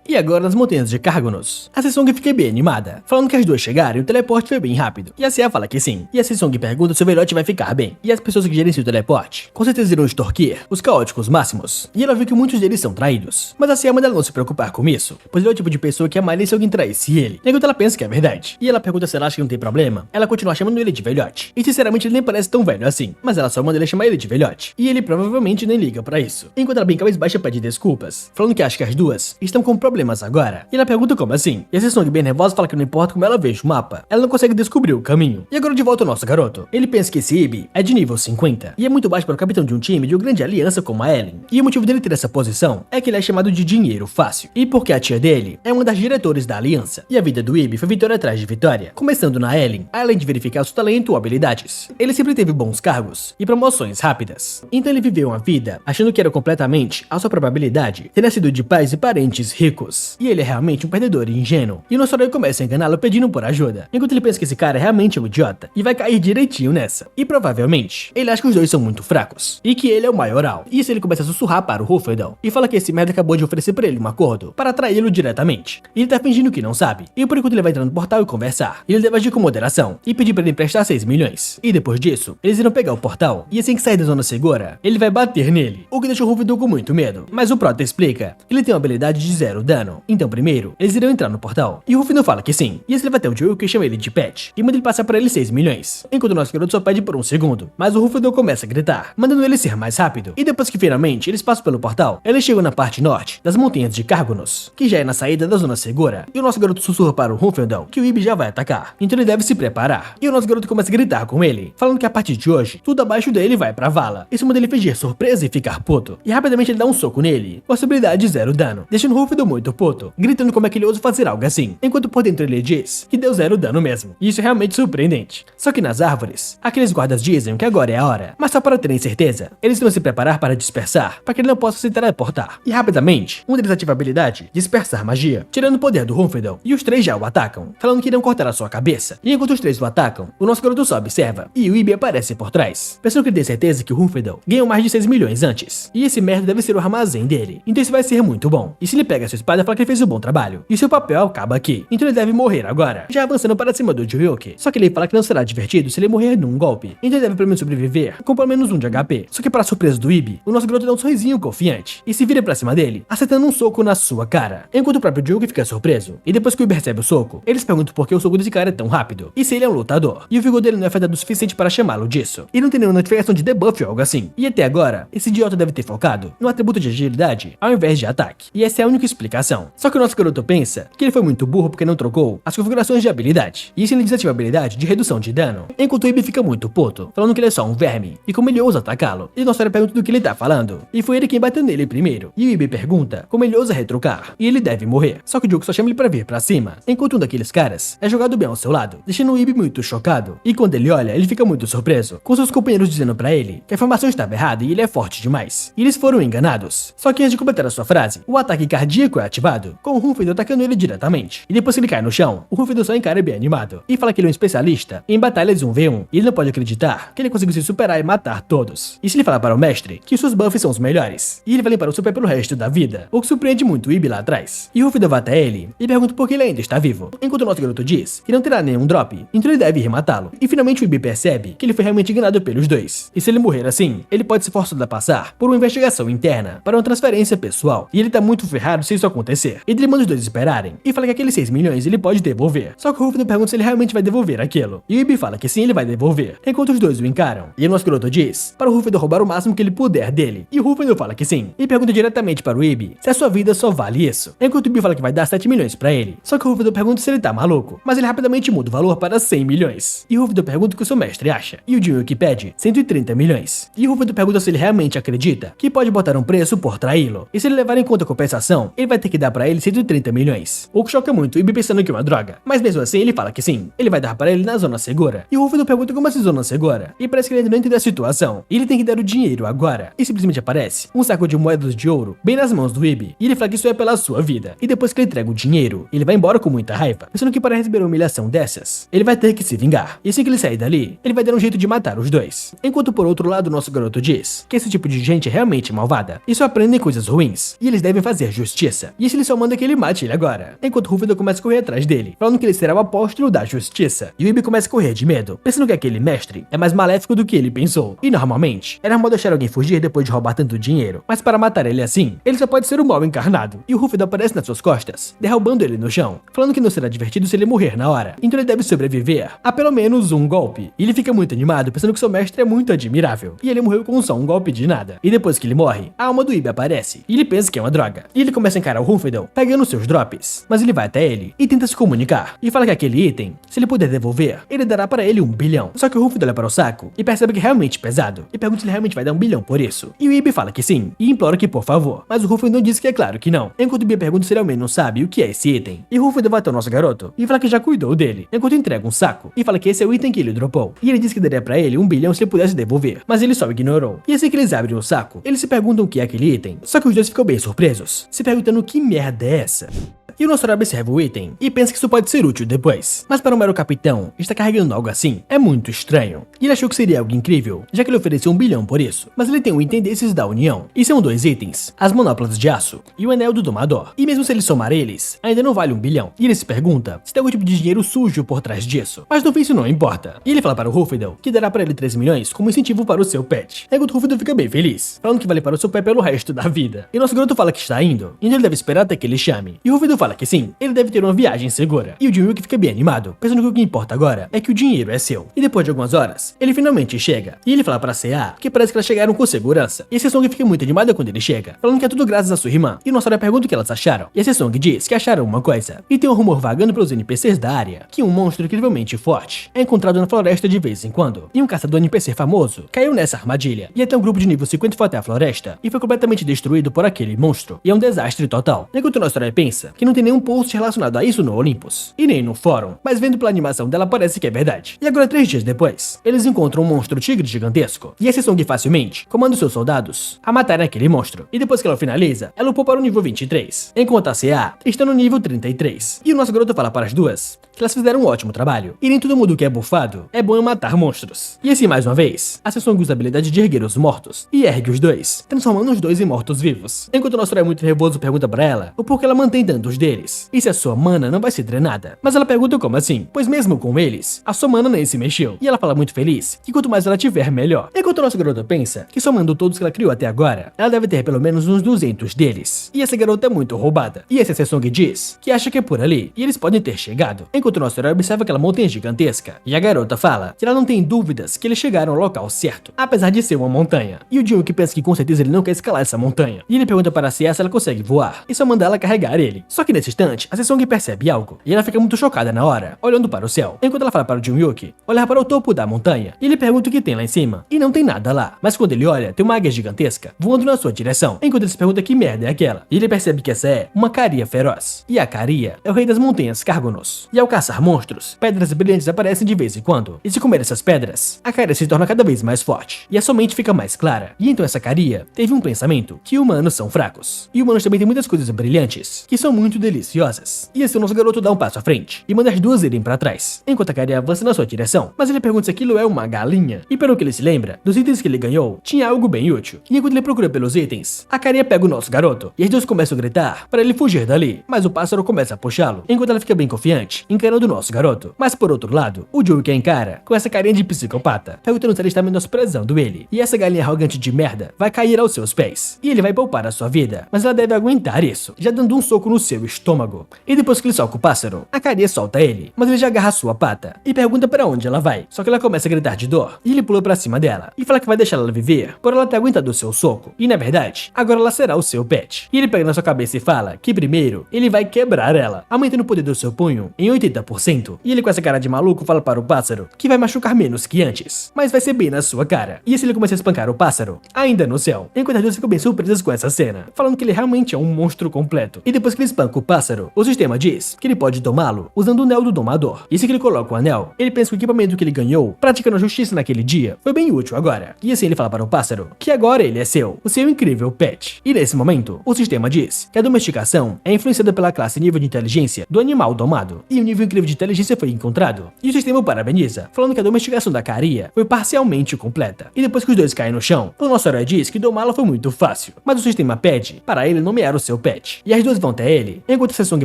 Speaker 1: E agora nas montanhas de Cargonos, a Sessong fica bem animada, falando que as duas chegaram e o teleporte foi bem rápido. E a Cia fala que sim, e a Sessong pergunta se o velhote vai ficar bem. E as pessoas que gerenciam o teleporte com certeza irão extorquir os caóticos máximos. E ela viu que muitos deles são traídos. Mas a Cia manda ela não se preocupar com isso, pois ele é o tipo de pessoa que amaria se alguém traísse ele. Enquanto ela pensa que é verdade. E ela pergunta se ela acha que não tem problema, ela continua chamando ele de velhote. E sinceramente ele nem parece tão velho assim, mas ela só manda ele chamar ele de velhote. E ele provavelmente nem liga pra isso. Enquanto ela bem cabisbaixa pede desculpas, falando que acha que as duas estão com problemas agora. E ela pergunta como assim. E a Sessong bem nervosa fala que não importa como ela veja o mapa, ela não consegue descobrir o caminho. E agora de volta ao nosso garoto. Ele pensa que esse Ibi é de nível 50 e é muito baixo para o capitão de um time de uma grande aliança como a Ellen. E o motivo dele ter essa posição é que ele é chamado de dinheiro fácil. E porque a tia dele é uma das diretoras da aliança. E a vida do Ibi foi vitória atrás de vitória. Começando na Ellen, além de verificar seu talento ou habilidades. Ele sempre teve bons cargos e promoções rápidas. Então ele viveu uma vida achando que era completamente a sua probabilidade ter nascido de pais e parentes ricos. E ele é realmente um perdedor e ingênuo, e o nosso herói começa a enganá-lo pedindo por ajuda, enquanto ele pensa que esse cara é realmente um idiota, e vai cair direitinho nessa. E provavelmente, ele acha que os dois são muito fracos, e que ele é o maioral. E isso ele começa a sussurrar para o Ruffledon, e fala que esse merda acabou de oferecer pra ele um acordo, para atraí-lo diretamente. E ele tá fingindo que não sabe, e por enquanto ele vai entrar no portal e conversar. Ele deve agir com moderação, e pedir pra ele emprestar 6 milhões. E depois disso, eles irão pegar o portal, e assim que sair da zona segura, ele vai bater nele, o que deixa o Ruffledon com muito medo. Mas o Prota explica que ele tem uma habilidade de 0 dano, então primeiro, eles irão entrar no portal. E o Ruffledon fala que sim. E esse ele vai até o Joel que chama ele de pet. E manda ele passar para ele 6 milhões. Enquanto o nosso garoto só pede por um segundo. Mas o Ruffledon começa a gritar, mandando ele ser mais rápido. E depois que finalmente eles passam pelo portal, eles chegam na parte norte das montanhas de Cargonos, que já é na saída da zona segura. E o nosso garoto sussurra para o Ruffledon que o Ibi já vai atacar. Então ele deve se preparar. E o nosso garoto começa a gritar com ele, falando que a partir de hoje, tudo abaixo dele vai pra vala. Isso manda ele fingir surpresa e ficar puto. E rapidamente ele dá um soco nele. Possibilidade de 0 dano. Deixando o Ruffledon muito puto, gritando como é que ele ousa fazer algo assim, enquanto por dentro ele diz que deu 0 dano mesmo. E isso é realmente surpreendente. Só que nas árvores, aqueles guardas dizem que agora é a hora, mas só para terem certeza, eles vão se preparar para dispersar, para que ele não possa se teleportar. E rapidamente, um deles ativa a habilidade dispersar magia, tirando o poder do Ruffledon, e os três já o atacam, falando que irão cortar a sua cabeça. E enquanto os três o atacam, o nosso garoto só observa, e o Ibi aparece por trás, pensando que ele tem certeza que o Ruffledon ganhou mais de 6 milhões antes, e esse merda deve ser o armazém dele, então isso vai ser muito bom. E se ele pega a sua espada, fala que ele fez um bom trabalho, e seu papel acaba aqui, então ele deve morrer agora, já avançando para cima do Joyuki. Só que ele fala que não será divertido se ele morrer num golpe, então ele deve pelo menos sobreviver com pelo menos 1 de HP. Só que para surpresa do Ibi, o nosso garoto dá um sorrisinho confiante e se vira pra cima dele, acertando um soco na sua cara, enquanto o próprio Joyuki fica surpreso. E depois que o Ibi recebe o soco, eles perguntam por que o soco desse cara é tão rápido, e se ele é um lutador, e o vigor dele não é afetado o suficiente para chamá-lo disso, e não tem nenhuma notificação de debuff ou algo assim. E até agora, esse idiota deve ter focado no atributo de agilidade ao invés de ataque, e essa é a única explicação. Só que o nosso garoto pensa que ele foi muito burro porque não trocou as configurações de habilidade, e isso ele desativa a habilidade de redução de dano, enquanto o Ibi fica muito puto, falando que ele é só um verme, e como ele ousa atacá-lo. E nossa hora pergunta do que ele tá falando, e foi ele quem bateu nele primeiro, e o Ibi pergunta como ele ousa retrucar, e ele deve morrer. Só que o Jogo só chama ele pra vir pra cima, enquanto um daqueles caras é jogado bem ao seu lado, deixando o Ibi muito chocado, e quando ele olha, ele fica muito surpreso, com seus companheiros dizendo pra ele que a informação estava errada e ele é forte demais, e eles foram enganados. Só que antes de completar a sua frase, o ataque cardíaco é ativado, com o Ruffledon atacando ele diretamente, e depois que ele cai no chão, o Ruffledon só encara bem animado, e fala que ele é um especialista em batalhas 1v1, e ele não pode acreditar que ele conseguiu se superar e matar todos. E se ele falar para o mestre que seus buffs são os melhores, e ele vai limpar o super pelo resto da vida, o que surpreende muito o Ibi lá atrás. E o Ruffledon vai até ele e pergunta por que ele ainda está vivo, enquanto o nosso garoto diz que não terá nenhum drop, então ele deve ir matá-lo. E finalmente o Ibi percebe que ele foi realmente enganado pelos dois, e se ele morrer assim, ele pode ser forçado a passar por uma investigação interna para uma transferência pessoal, e ele tá muito ferrado se isso acontecer. E ele manda os dois esperarem, e fala que aqueles 6 milhões ele pode devolver. Só que o Ruffledon pergunta se ele realmente vai devolver aquilo, e o Ibi fala que sim, ele vai devolver, enquanto os dois o encaram. E o nosso garoto diz para o Ruffledon roubar o máximo que ele puder dele, e o Ruffledon fala que sim, e pergunta diretamente para o Ibi se a sua vida só vale isso, enquanto o Ibi fala que vai dar 7 milhões pra ele. Só que o Ruffledon pergunta se ele tá maluco, mas ele rapidamente muda o valor para 100 milhões. E o Ruffledon pergunta o que o seu mestre acha, e o Joyuki pede 130 milhões. E o Ruffledon pergunta se ele realmente acredita que pode botar um preço por traí-lo, e se ele levar em conta a compensação, ele vai ter ter que dar pra ele 130 milhões. O que choca muito o Ibi pensando que é uma droga. Mas mesmo assim ele fala que sim, ele vai dar pra ele na zona segura. E o Rúfido pergunta como assim zona segura? E parece que ele ainda não entende a situação. E ele tem que dar o dinheiro agora. E simplesmente aparece um saco de moedas de ouro bem nas mãos do Ibi. E ele fala que isso é pela sua vida. E depois que ele entrega o dinheiro, ele vai embora com muita raiva, pensando que para receber uma humilhação dessas, ele vai ter que se vingar. E assim que ele sair dali, ele vai dar um jeito de matar os dois. Enquanto por outro lado, nosso garoto diz que esse tipo de gente é realmente malvada e só aprendem coisas ruins, e eles devem fazer justiça. E ele só manda que ele mate ele agora. Enquanto Rúfido começa a correr atrás dele, falando que ele será o apóstolo da justiça. E o Ibi começa a correr de medo, pensando que aquele mestre é mais maléfico do que ele pensou. E normalmente, era normal deixar alguém fugir depois de roubar tanto dinheiro, mas para matar ele assim, ele só pode ser o mal encarnado. E o Rúfido aparece nas suas costas, derrubando ele no chão, falando que não será divertido se ele morrer na hora, então ele deve sobreviver a pelo menos um golpe. E ele fica muito animado, pensando que seu mestre é muito admirável, e ele morreu com só um golpe de nada. E depois que ele morre, a alma do Ibi aparece, e ele pensa que é uma droga. E ele começa a encarar o Rúfido, pegando seus drops, mas ele vai até ele e tenta se comunicar, e fala que aquele item, se ele puder devolver, ele dará para ele 1 bilhão. Só que o Rúfido olha para o saco e percebe que é realmente pesado, e pergunta se ele realmente vai dar 1 bilhão por isso. E o Ibi fala que sim, e implora que por favor, mas o Rúfido diz que é claro que não. Enquanto o Ibi pergunta se ele ao menos sabe o que é esse item, e o Rúfido vai até o nosso garoto e fala que já cuidou dele, enquanto entrega um saco, e fala que esse é o item que ele dropou, e ele diz que daria pra ele 1 bilhão se ele pudesse devolver, mas ele só ignorou. E assim que eles abrem o saco, eles se perguntam o que é aquele item, só que os dois ficam bem surpresos, se perguntando que merda é essa. E o nosso herói observa o item e pensa que isso pode ser útil depois. Mas para um mero capitão, estar carregando algo assim é muito estranho. E ele achou que seria algo incrível, já que ele ofereceu 1 bilhão por isso. Mas ele tem um item desses da União. E são 2 itens, as manoplas de aço e o anel do domador. E mesmo se ele somar eles, ainda não vale 1 bilhão. E ele se pergunta se tem algum tipo de dinheiro sujo por trás disso. Mas no fim isso não importa. E ele fala para o Rúfido que dará para ele 13 milhões como incentivo para o seu pet. Enquanto o Rúfido fica bem feliz, falando que vale para o seu pet pelo resto da vida. E nosso garoto fala que está indo, então ele deve esperar até que ele chame. E o Rúfido fala que sim, ele deve ter uma viagem segura. E o Jin-Wook fica bem animado, pensando que o que importa agora é que o dinheiro é seu. E depois de algumas horas, ele finalmente chega. E ele fala pra CA que parece que elas chegaram com segurança. E a Sesong fica muito animada quando ele chega, falando que é tudo graças à sua irmã. E o nosso herói pergunta o que elas acharam. E a Sesong diz que acharam uma coisa. E tem um rumor vagando pelos NPCs da área que um monstro incrivelmente forte é encontrado na floresta de vez em quando. E um caçador NPC famoso caiu nessa armadilha. E até um grupo de nível 50 foi até a floresta e foi completamente destruído por aquele monstro. E é um desastre total. Enquanto o nosso herói pensa que não tem nenhum post relacionado a isso no Olympus, e nem no fórum, mas vendo pela animação dela parece que é verdade. E agora 3 dias depois, eles encontram um monstro tigre gigantesco, e a Sesong facilmente comanda seus soldados a matarem aquele monstro, e depois que ela finaliza, ela upou para o nível 23, enquanto a CA está no nível 33. E o nosso garoto fala para as duas que elas fizeram um ótimo trabalho, e nem todo mundo que é bufado é bom em matar monstros. E assim mais uma vez, a Sesong usa a habilidade de erguer os mortos, e ergue os dois, transformando os dois em mortos-vivos. Enquanto o nosso herói muito nervoso pergunta pra ela o porquê ela mantém tantos deles, e se a sua mana não vai ser drenada. Mas ela pergunta como assim, pois mesmo com eles, a sua mana nem se mexeu. E ela fala muito feliz que quanto mais ela tiver, melhor. Enquanto o nosso garoto pensa que somando todos que ela criou até agora, ela deve ter pelo menos uns 200 deles. E essa garota é muito roubada. E essa Sesong diz que acha que é por ali, e eles podem ter chegado. Enquanto o nosso herói observa aquela montanha gigantesca, e a garota fala que ela não tem dúvidas que eles chegaram ao local certo, apesar de ser uma montanha. E o Jin-Wook pensa que com certeza ele não quer escalar essa montanha. E ele pergunta para a Cia se ela consegue voar, e só manda ela carregar ele. Só que nesse instante, a Sesong percebe algo, e ela fica muito chocada na hora, olhando para o céu, enquanto ela fala para o Jin-Wook olhar para o topo da montanha, e ele pergunta o que tem lá em cima, e não tem nada lá. Mas quando ele olha, tem uma águia gigantesca voando na sua direção, enquanto ele se pergunta que merda é aquela, e ele percebe que essa é uma caria feroz, e a caria é o rei das montanhas Cargonos. E ao caçar monstros, pedras brilhantes aparecem de vez em quando, e se comer essas pedras, a caria se torna cada vez mais forte, e a sua mente fica mais clara. E então essa caria teve um pensamento que humanos são fracos, e humanos também têm muitas coisas brilhantes, que são muito deliciosas. E assim o nosso garoto dá um passo à frente, e manda as duas irem pra trás, enquanto a caria avança na sua direção, mas ele pergunta se aquilo é uma galinha, e pelo que ele se lembra, dos itens que ele ganhou, tinha algo bem útil. E enquanto ele procura pelos itens, a caria pega o nosso garoto, e as duas começam a gritar para ele fugir dali, mas o pássaro começa a puxá-lo, enquanto ela fica bem confiante, encarando o nosso garoto. Mas por outro lado, o Joey que a encara com essa carinha de psicopata, perguntando se ela está menosprezando ele, e essa galinha arrogante de merda vai cair aos seus pés, e ele vai poupar a sua vida, mas ela deve aguentar isso, já dando um soco no seu estômago. E depois que ele soca o pássaro, a carinha solta ele, mas ele já agarra sua pata e pergunta pra onde ela vai. Só que ela começa a gritar de dor e ele pula pra cima dela e fala que vai deixar ela viver por ela ter aguentado o seu soco. E na verdade, agora ela será o seu pet. E ele pega na sua cabeça e fala que primeiro ele vai quebrar ela, aumentando o poder do seu punho em 80%. E ele com essa cara de maluco fala para o pássaro que vai machucar menos que antes, mas vai ser bem na sua cara. E assim ele começa a espancar o pássaro, ainda no céu. Enquanto as duas ficam bem surpresas com essa cena, falando que ele realmente é um monstro completo. E depois que ele espanca o pássaro, o sistema diz que ele pode domá-lo usando o anel do domador. E se ele coloca o anel, ele pensa que o equipamento que ele ganhou praticando a justiça naquele dia foi bem útil agora. E assim ele fala para o pássaro que agora ele é seu, o seu incrível pet. E nesse momento, o sistema diz que a domesticação é influenciada pela classe e nível de inteligência do animal domado. E um nível incrível de inteligência foi encontrado. E o sistema o parabeniza, falando que a domesticação da caria foi parcialmente completa. E depois que os dois caem no chão, o nosso herói diz que domá-la foi muito fácil, mas o sistema pede para ele nomear o seu pet. E as duas vão até ele, enquanto a Sessong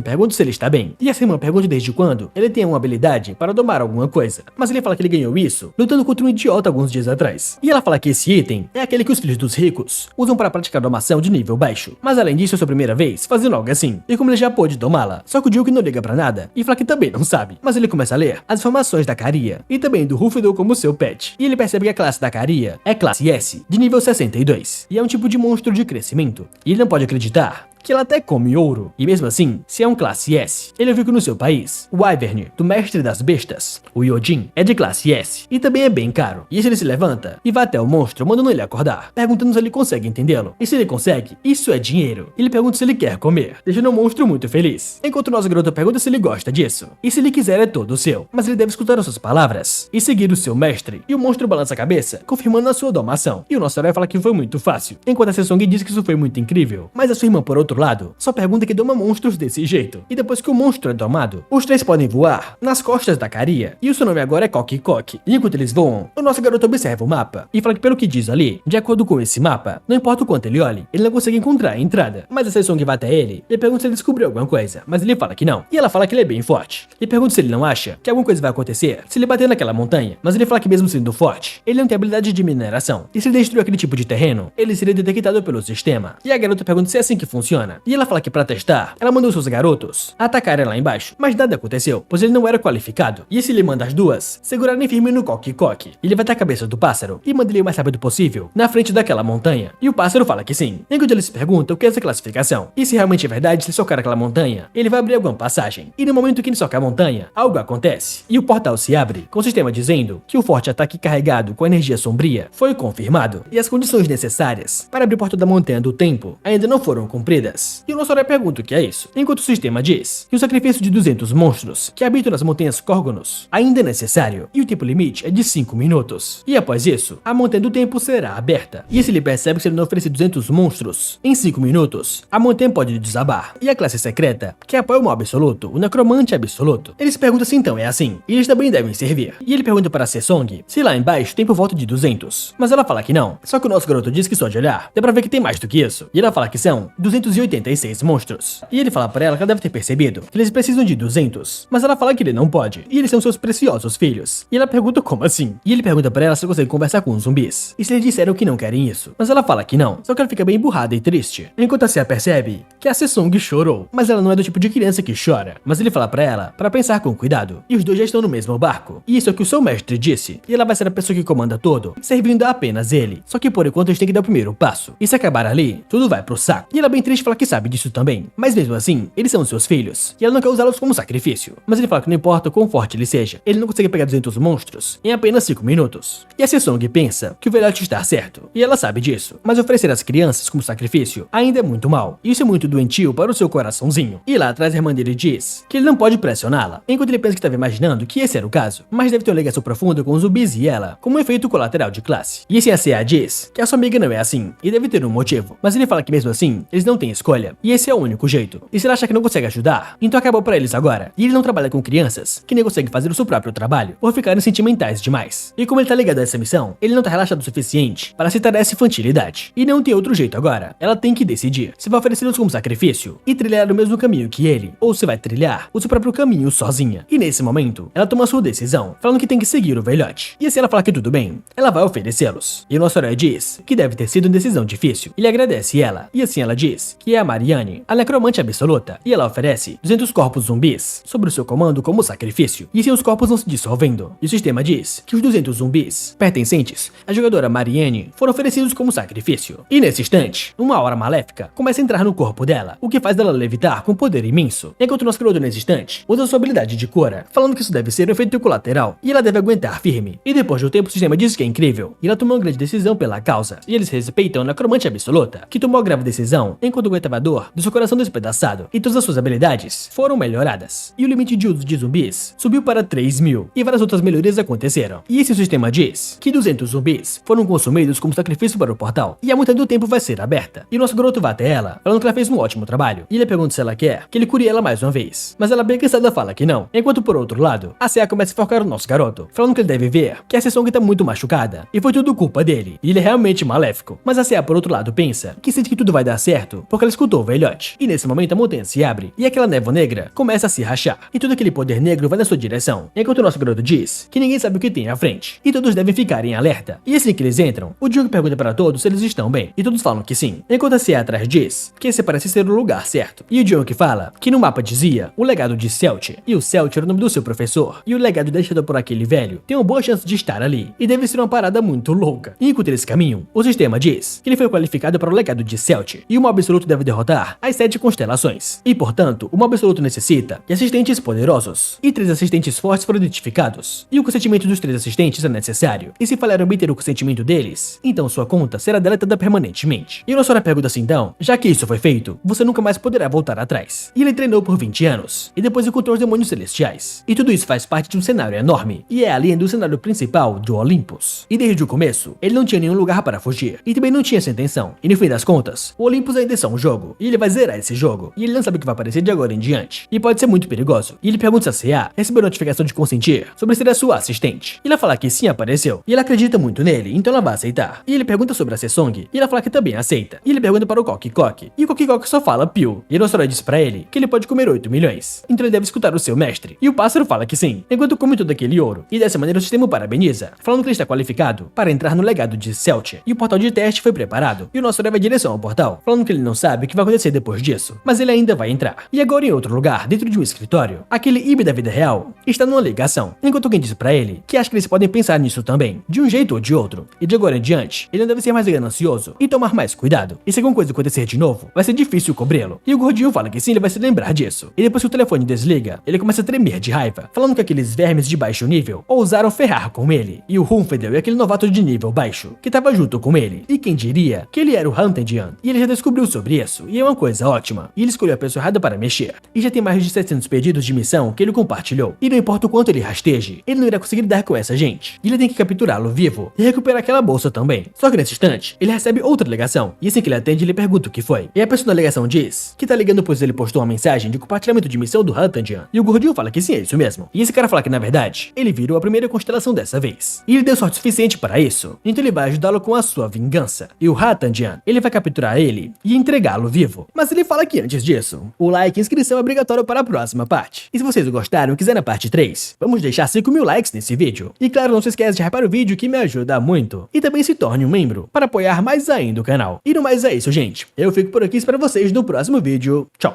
Speaker 1: pergunta se ele está bem. E a irmã pergunta desde quando ele tem uma habilidade para domar alguma coisa. Mas ele fala que ele ganhou isso lutando contra um idiota alguns dias atrás. E ela fala que esse item é aquele que os filhos dos ricos usam para praticar domação de nível baixo. Mas além disso, é sua primeira vez fazendo algo assim. E como ele já pôde domá-la, só que o Duke não liga pra nada e fala que também não sabe. Mas ele começa a ler as informações da caria e também do Rúfido como seu pet. E ele percebe que a classe da caria é classe S, de nível 62. E é um tipo de monstro de crescimento. E ele não pode acreditar que ela até come ouro. E mesmo assim, se é um classe S, ele viu que no seu país, o Wyvern, do mestre das bestas, o Yojin, é de classe S e também é bem caro. E ele se levanta e vai até o monstro, mandando ele acordar, perguntando se ele consegue entendê-lo. E se ele consegue, isso é dinheiro. Ele pergunta se ele quer comer, deixando o monstro muito feliz. Enquanto o nosso garoto pergunta se ele gosta disso. E se ele quiser, é todo seu. Mas ele deve escutar as suas palavras e seguir o seu mestre. E o monstro balança a cabeça, confirmando a sua domação. E o nosso herói fala que foi muito fácil, enquanto a Sessong diz que isso foi muito incrível. Mas a sua irmã, por outro lado, só pergunta que doma monstros desse jeito. E depois que o monstro é domado, os três podem voar nas costas da caria. E o seu nome agora é Coque. E enquanto eles voam, o nosso garoto observa o mapa e fala que pelo que diz ali, de acordo com esse mapa, não importa o quanto ele olhe, ele não consegue encontrar a entrada. Mas a Sessong vai até ele e pergunta se ele descobriu alguma coisa, mas ele fala que não. E ela fala que ele é bem forte. E pergunta se ele não acha que alguma coisa vai acontecer se ele bater naquela montanha. Mas ele fala que mesmo sendo forte, ele não tem habilidade de mineração. E se ele destruir aquele tipo de terreno, ele seria detectado pelo sistema. E a garota pergunta se é assim que funciona. E ela fala que pra testar, ela mandou seus garotos atacarem lá embaixo, mas nada aconteceu, pois ele não era qualificado. E se ele manda as duas segurarem firme no Coque, ele vai até a cabeça do pássaro e manda ele o mais rápido possível na frente daquela montanha. E o pássaro fala que sim. Enquanto ele se pergunta o que é essa classificação. E se realmente é verdade, se socar aquela montanha, ele vai abrir alguma passagem. E no momento que ele soca a montanha, algo acontece. E o portal se abre, com o sistema dizendo que o forte ataque carregado com energia sombria foi confirmado. E as condições necessárias para abrir o portal da montanha do tempo ainda não foram cumpridas. E o nosso herói pergunta o que é isso, enquanto o sistema diz que o sacrifício de 200 monstros que habitam nas montanhas Córgonos ainda é necessário, e o tempo limite é de 5 minutos. E após isso, a montanha do tempo será aberta. E se ele percebe que se ele não oferecer 200 monstros em 5 minutos, a montanha pode desabar. E a classe secreta, que apoia o mal absoluto, o necromante absoluto, ele se pergunta se então é assim, e eles também devem servir. E ele pergunta para a Sessong se lá embaixo tem por volta de 200, mas ela fala que não. Só que o nosso garoto diz que só de olhar, dá pra ver que tem mais do que isso. E ela fala que são 286 monstros. E ele fala para ela que ela deve ter percebido que eles precisam de 200, mas ela fala que ele não pode, e eles são seus preciosos filhos. E ela pergunta como assim? E ele pergunta para ela se consegue conversar com os zumbis, e se eles disseram que não querem isso, mas ela fala que não, só que ela fica bem burrada e triste. Enquanto a Cia percebe que a Sessong chorou, mas ela não é do tipo de criança que chora, mas ele fala para ela para pensar com cuidado, e os dois já estão no mesmo barco, e isso é o que o seu mestre disse, e ela vai ser a pessoa que comanda todo, servindo a apenas ele, só que por enquanto eles têm que dar o primeiro passo, e se acabar ali, tudo vai pro saco. E ela bem triste fala que sabe disso também, mas mesmo assim, eles são seus filhos, e ela não quer usá-los como sacrifício, mas ele fala que não importa o quão forte ele seja, ele não consegue pegar 200 monstros em apenas 5 minutos. E a Sessong pensa que o velhote está certo, e ela sabe disso, mas oferecer as crianças como sacrifício ainda é muito mal, e isso é muito doentio para o seu coraçãozinho. E lá atrás a irmã dele diz que ele não pode pressioná-la, enquanto ele pensa que estava imaginando que esse era o caso, mas deve ter uma ligação profunda com os zumbis e ela, como um efeito colateral de classe. E assim a Cia diz que a sua amiga não é assim, e deve ter um motivo, mas ele fala que mesmo assim, eles não têm escolha, e esse é o único jeito. E se ela achar que não consegue ajudar, então acabou pra eles agora. E ele não trabalha com crianças que nem conseguem fazer o seu próprio trabalho, por ficarem sentimentais demais. E como ele tá ligado a essa missão, ele não tá relaxado o suficiente para aceitar essa infantilidade. E não tem outro jeito agora. Ela tem que decidir se vai oferecê-los como sacrifício e trilhar o mesmo caminho que ele, ou se vai trilhar o seu próprio caminho sozinha. E nesse momento, ela toma sua decisão, falando que tem que seguir o velhote. E se ela falar que tudo bem, ela vai oferecê-los. E o nosso herói diz que deve ter sido uma decisão difícil. Ele agradece ela. E assim ela diz que é a Marianne, a necromante absoluta, e ela oferece 200 corpos zumbis sob o seu comando como sacrifício, e assim os corpos vão se dissolvendo. E o sistema diz que os 200 zumbis pertencentes à jogadora Marianne foram oferecidos como sacrifício. E nesse instante, uma aura maléfica começa a entrar no corpo dela, o que faz dela levitar com poder imenso, enquanto o nosso criador nesse instante usa sua habilidade de cura, falando que isso deve ser um efeito colateral, e ela deve aguentar firme. E depois de um tempo o sistema diz que é incrível, e ela tomou uma grande decisão pela causa, e eles respeitam a necromante absoluta, que tomou a grave decisão enquanto aguentava a dor do seu coração despedaçado, e todas as suas habilidades foram melhoradas. E o limite de uso de zumbis subiu para 3.000, e várias outras melhorias aconteceram. E esse sistema diz que 200 zumbis foram consumidos como sacrifício para o portal, e a muita do tempo vai ser aberta. E o nosso garoto vai até ela, falando que ela fez um ótimo trabalho, e ele pergunta se ela quer que ele cure ela mais uma vez. Mas ela bem cansada fala que não, enquanto por outro lado, a CA começa a focar no nosso garoto, falando que ele deve ver que a Sessong tá muito machucada, e foi tudo culpa dele, e ele é realmente maléfico. Mas a CA por outro lado pensa que sente que tudo vai dar certo, porque ela escutou o velhote. E nesse momento a montanha se abre, e aquela névoa negra começa a se rachar, e todo aquele poder negro vai na sua direção, enquanto o nosso garoto diz que ninguém sabe o que tem à frente, e todos devem ficar em alerta. E assim que eles entram, o Diogo pergunta para todos se eles estão bem, e todos falam que sim, enquanto a CA atrás diz que esse parece ser o lugar certo. E o Diogo fala que no mapa dizia o legado de Celt, e o Celt era o nome do seu professor, e o legado deixado por aquele velho tem uma boa chance de estar ali, e deve ser uma parada muito louca. E enquanto eles caminham, o sistema diz que ele foi qualificado para o legado de Celt, e o mob absoluto deve derrotar as 7 constelações, e portanto, o mob absoluto necessita de assistentes poderosos, e 3 assistentes fortes foram identificados, e o consentimento dos 3 assistentes é necessário, e se falhar obter o consentimento deles, então sua conta será deletada permanentemente. E o nosso pergunta assim então, já que isso foi feito, você nunca mais poderá voltar atrás. E ele treinou por 20 anos, e depois encontrou os demônios celestiais, e tudo isso faz parte de um cenário enorme, e é além do cenário principal do Olympus. E desde o começo, ele não tinha nenhum lugar para fugir, e também não tinha essa intenção, e no fim das contas, o Olympus ainda é só um jogo, e ele vai zerar esse jogo, e ele não sabe o que vai aparecer de agora em diante, e pode ser muito perigoso. E ele pergunta se a CA recebeu notificação de consentir sobre ser a sua assistente, e ela fala que sim, apareceu, e ela acredita muito nele, então ela vai aceitar. E ele pergunta sobre a Sessong, e ela fala que também aceita, e ele pergunta para o Coque, e o Coque só fala Pio, e a Nossora diz pra ele que ele pode comer 8 milhões, então ele deve escutar o seu mestre, e o pássaro fala que sim, enquanto come todo aquele ouro, e dessa maneira o sistema o parabeniza, falando que ele está qualificado para entrar no legado de Celt, e o portal de teste foi preparado, e o nosso leva em direção ao portal, falando que ele não sabe o que vai acontecer depois disso, mas ele ainda vai entrar. E agora em outro lugar, dentro de um escritório, aquele Ibe da vida real está numa ligação, enquanto alguém diz pra ele que acha que eles podem pensar nisso também, de um jeito ou de outro, e de agora em diante, ele não deve ser mais ganancioso e tomar mais cuidado, e se alguma coisa acontecer de novo, vai ser difícil cobri-lo. E o gordinho fala que sim, ele vai se lembrar disso. E depois que o telefone desliga, ele começa a tremer de raiva, falando que aqueles vermes de baixo nível ousaram ferrar com ele, e o Humfedel é aquele novato de nível baixo, que tava junto com ele, e quem diria que ele era o Huntendian, e ele já descobriu sobre isso, e é uma coisa ótima, e ele escolheu a pessoa errada para mexer, e já tem mais de 700 pedidos de missão que ele compartilhou, e não importa o quanto ele rasteje, ele não irá conseguir lidar com essa gente, e ele tem que capturá-lo vivo, e recuperar aquela bolsa também. Só que nesse instante, ele recebe outra ligação, e assim que ele atende, ele pergunta o que foi, e a pessoa da ligação diz que tá ligando pois ele postou uma mensagem de compartilhamento de missão do Huntendian, e o gordinho fala que sim, é isso mesmo, e esse cara fala que na verdade, ele virou a primeira constelação dessa vez, e ele deu sorte suficiente para isso, então ele vai ajudá-lo com a sua vingança, e o Huntendian, ele vai capturar ele e entregá-lo vivo, mas ele fala que antes disso, o like e inscrição é obrigatório para a próxima parte, e se vocês gostaram e quiserem a parte 3, vamos deixar 5.000 likes nesse vídeo, e claro, não se esquece de hypar o vídeo que me ajuda muito, e também se torne um membro, para apoiar mais ainda o canal, e no mais é isso gente, eu fico por aqui, espero vocês no próximo vídeo, tchau!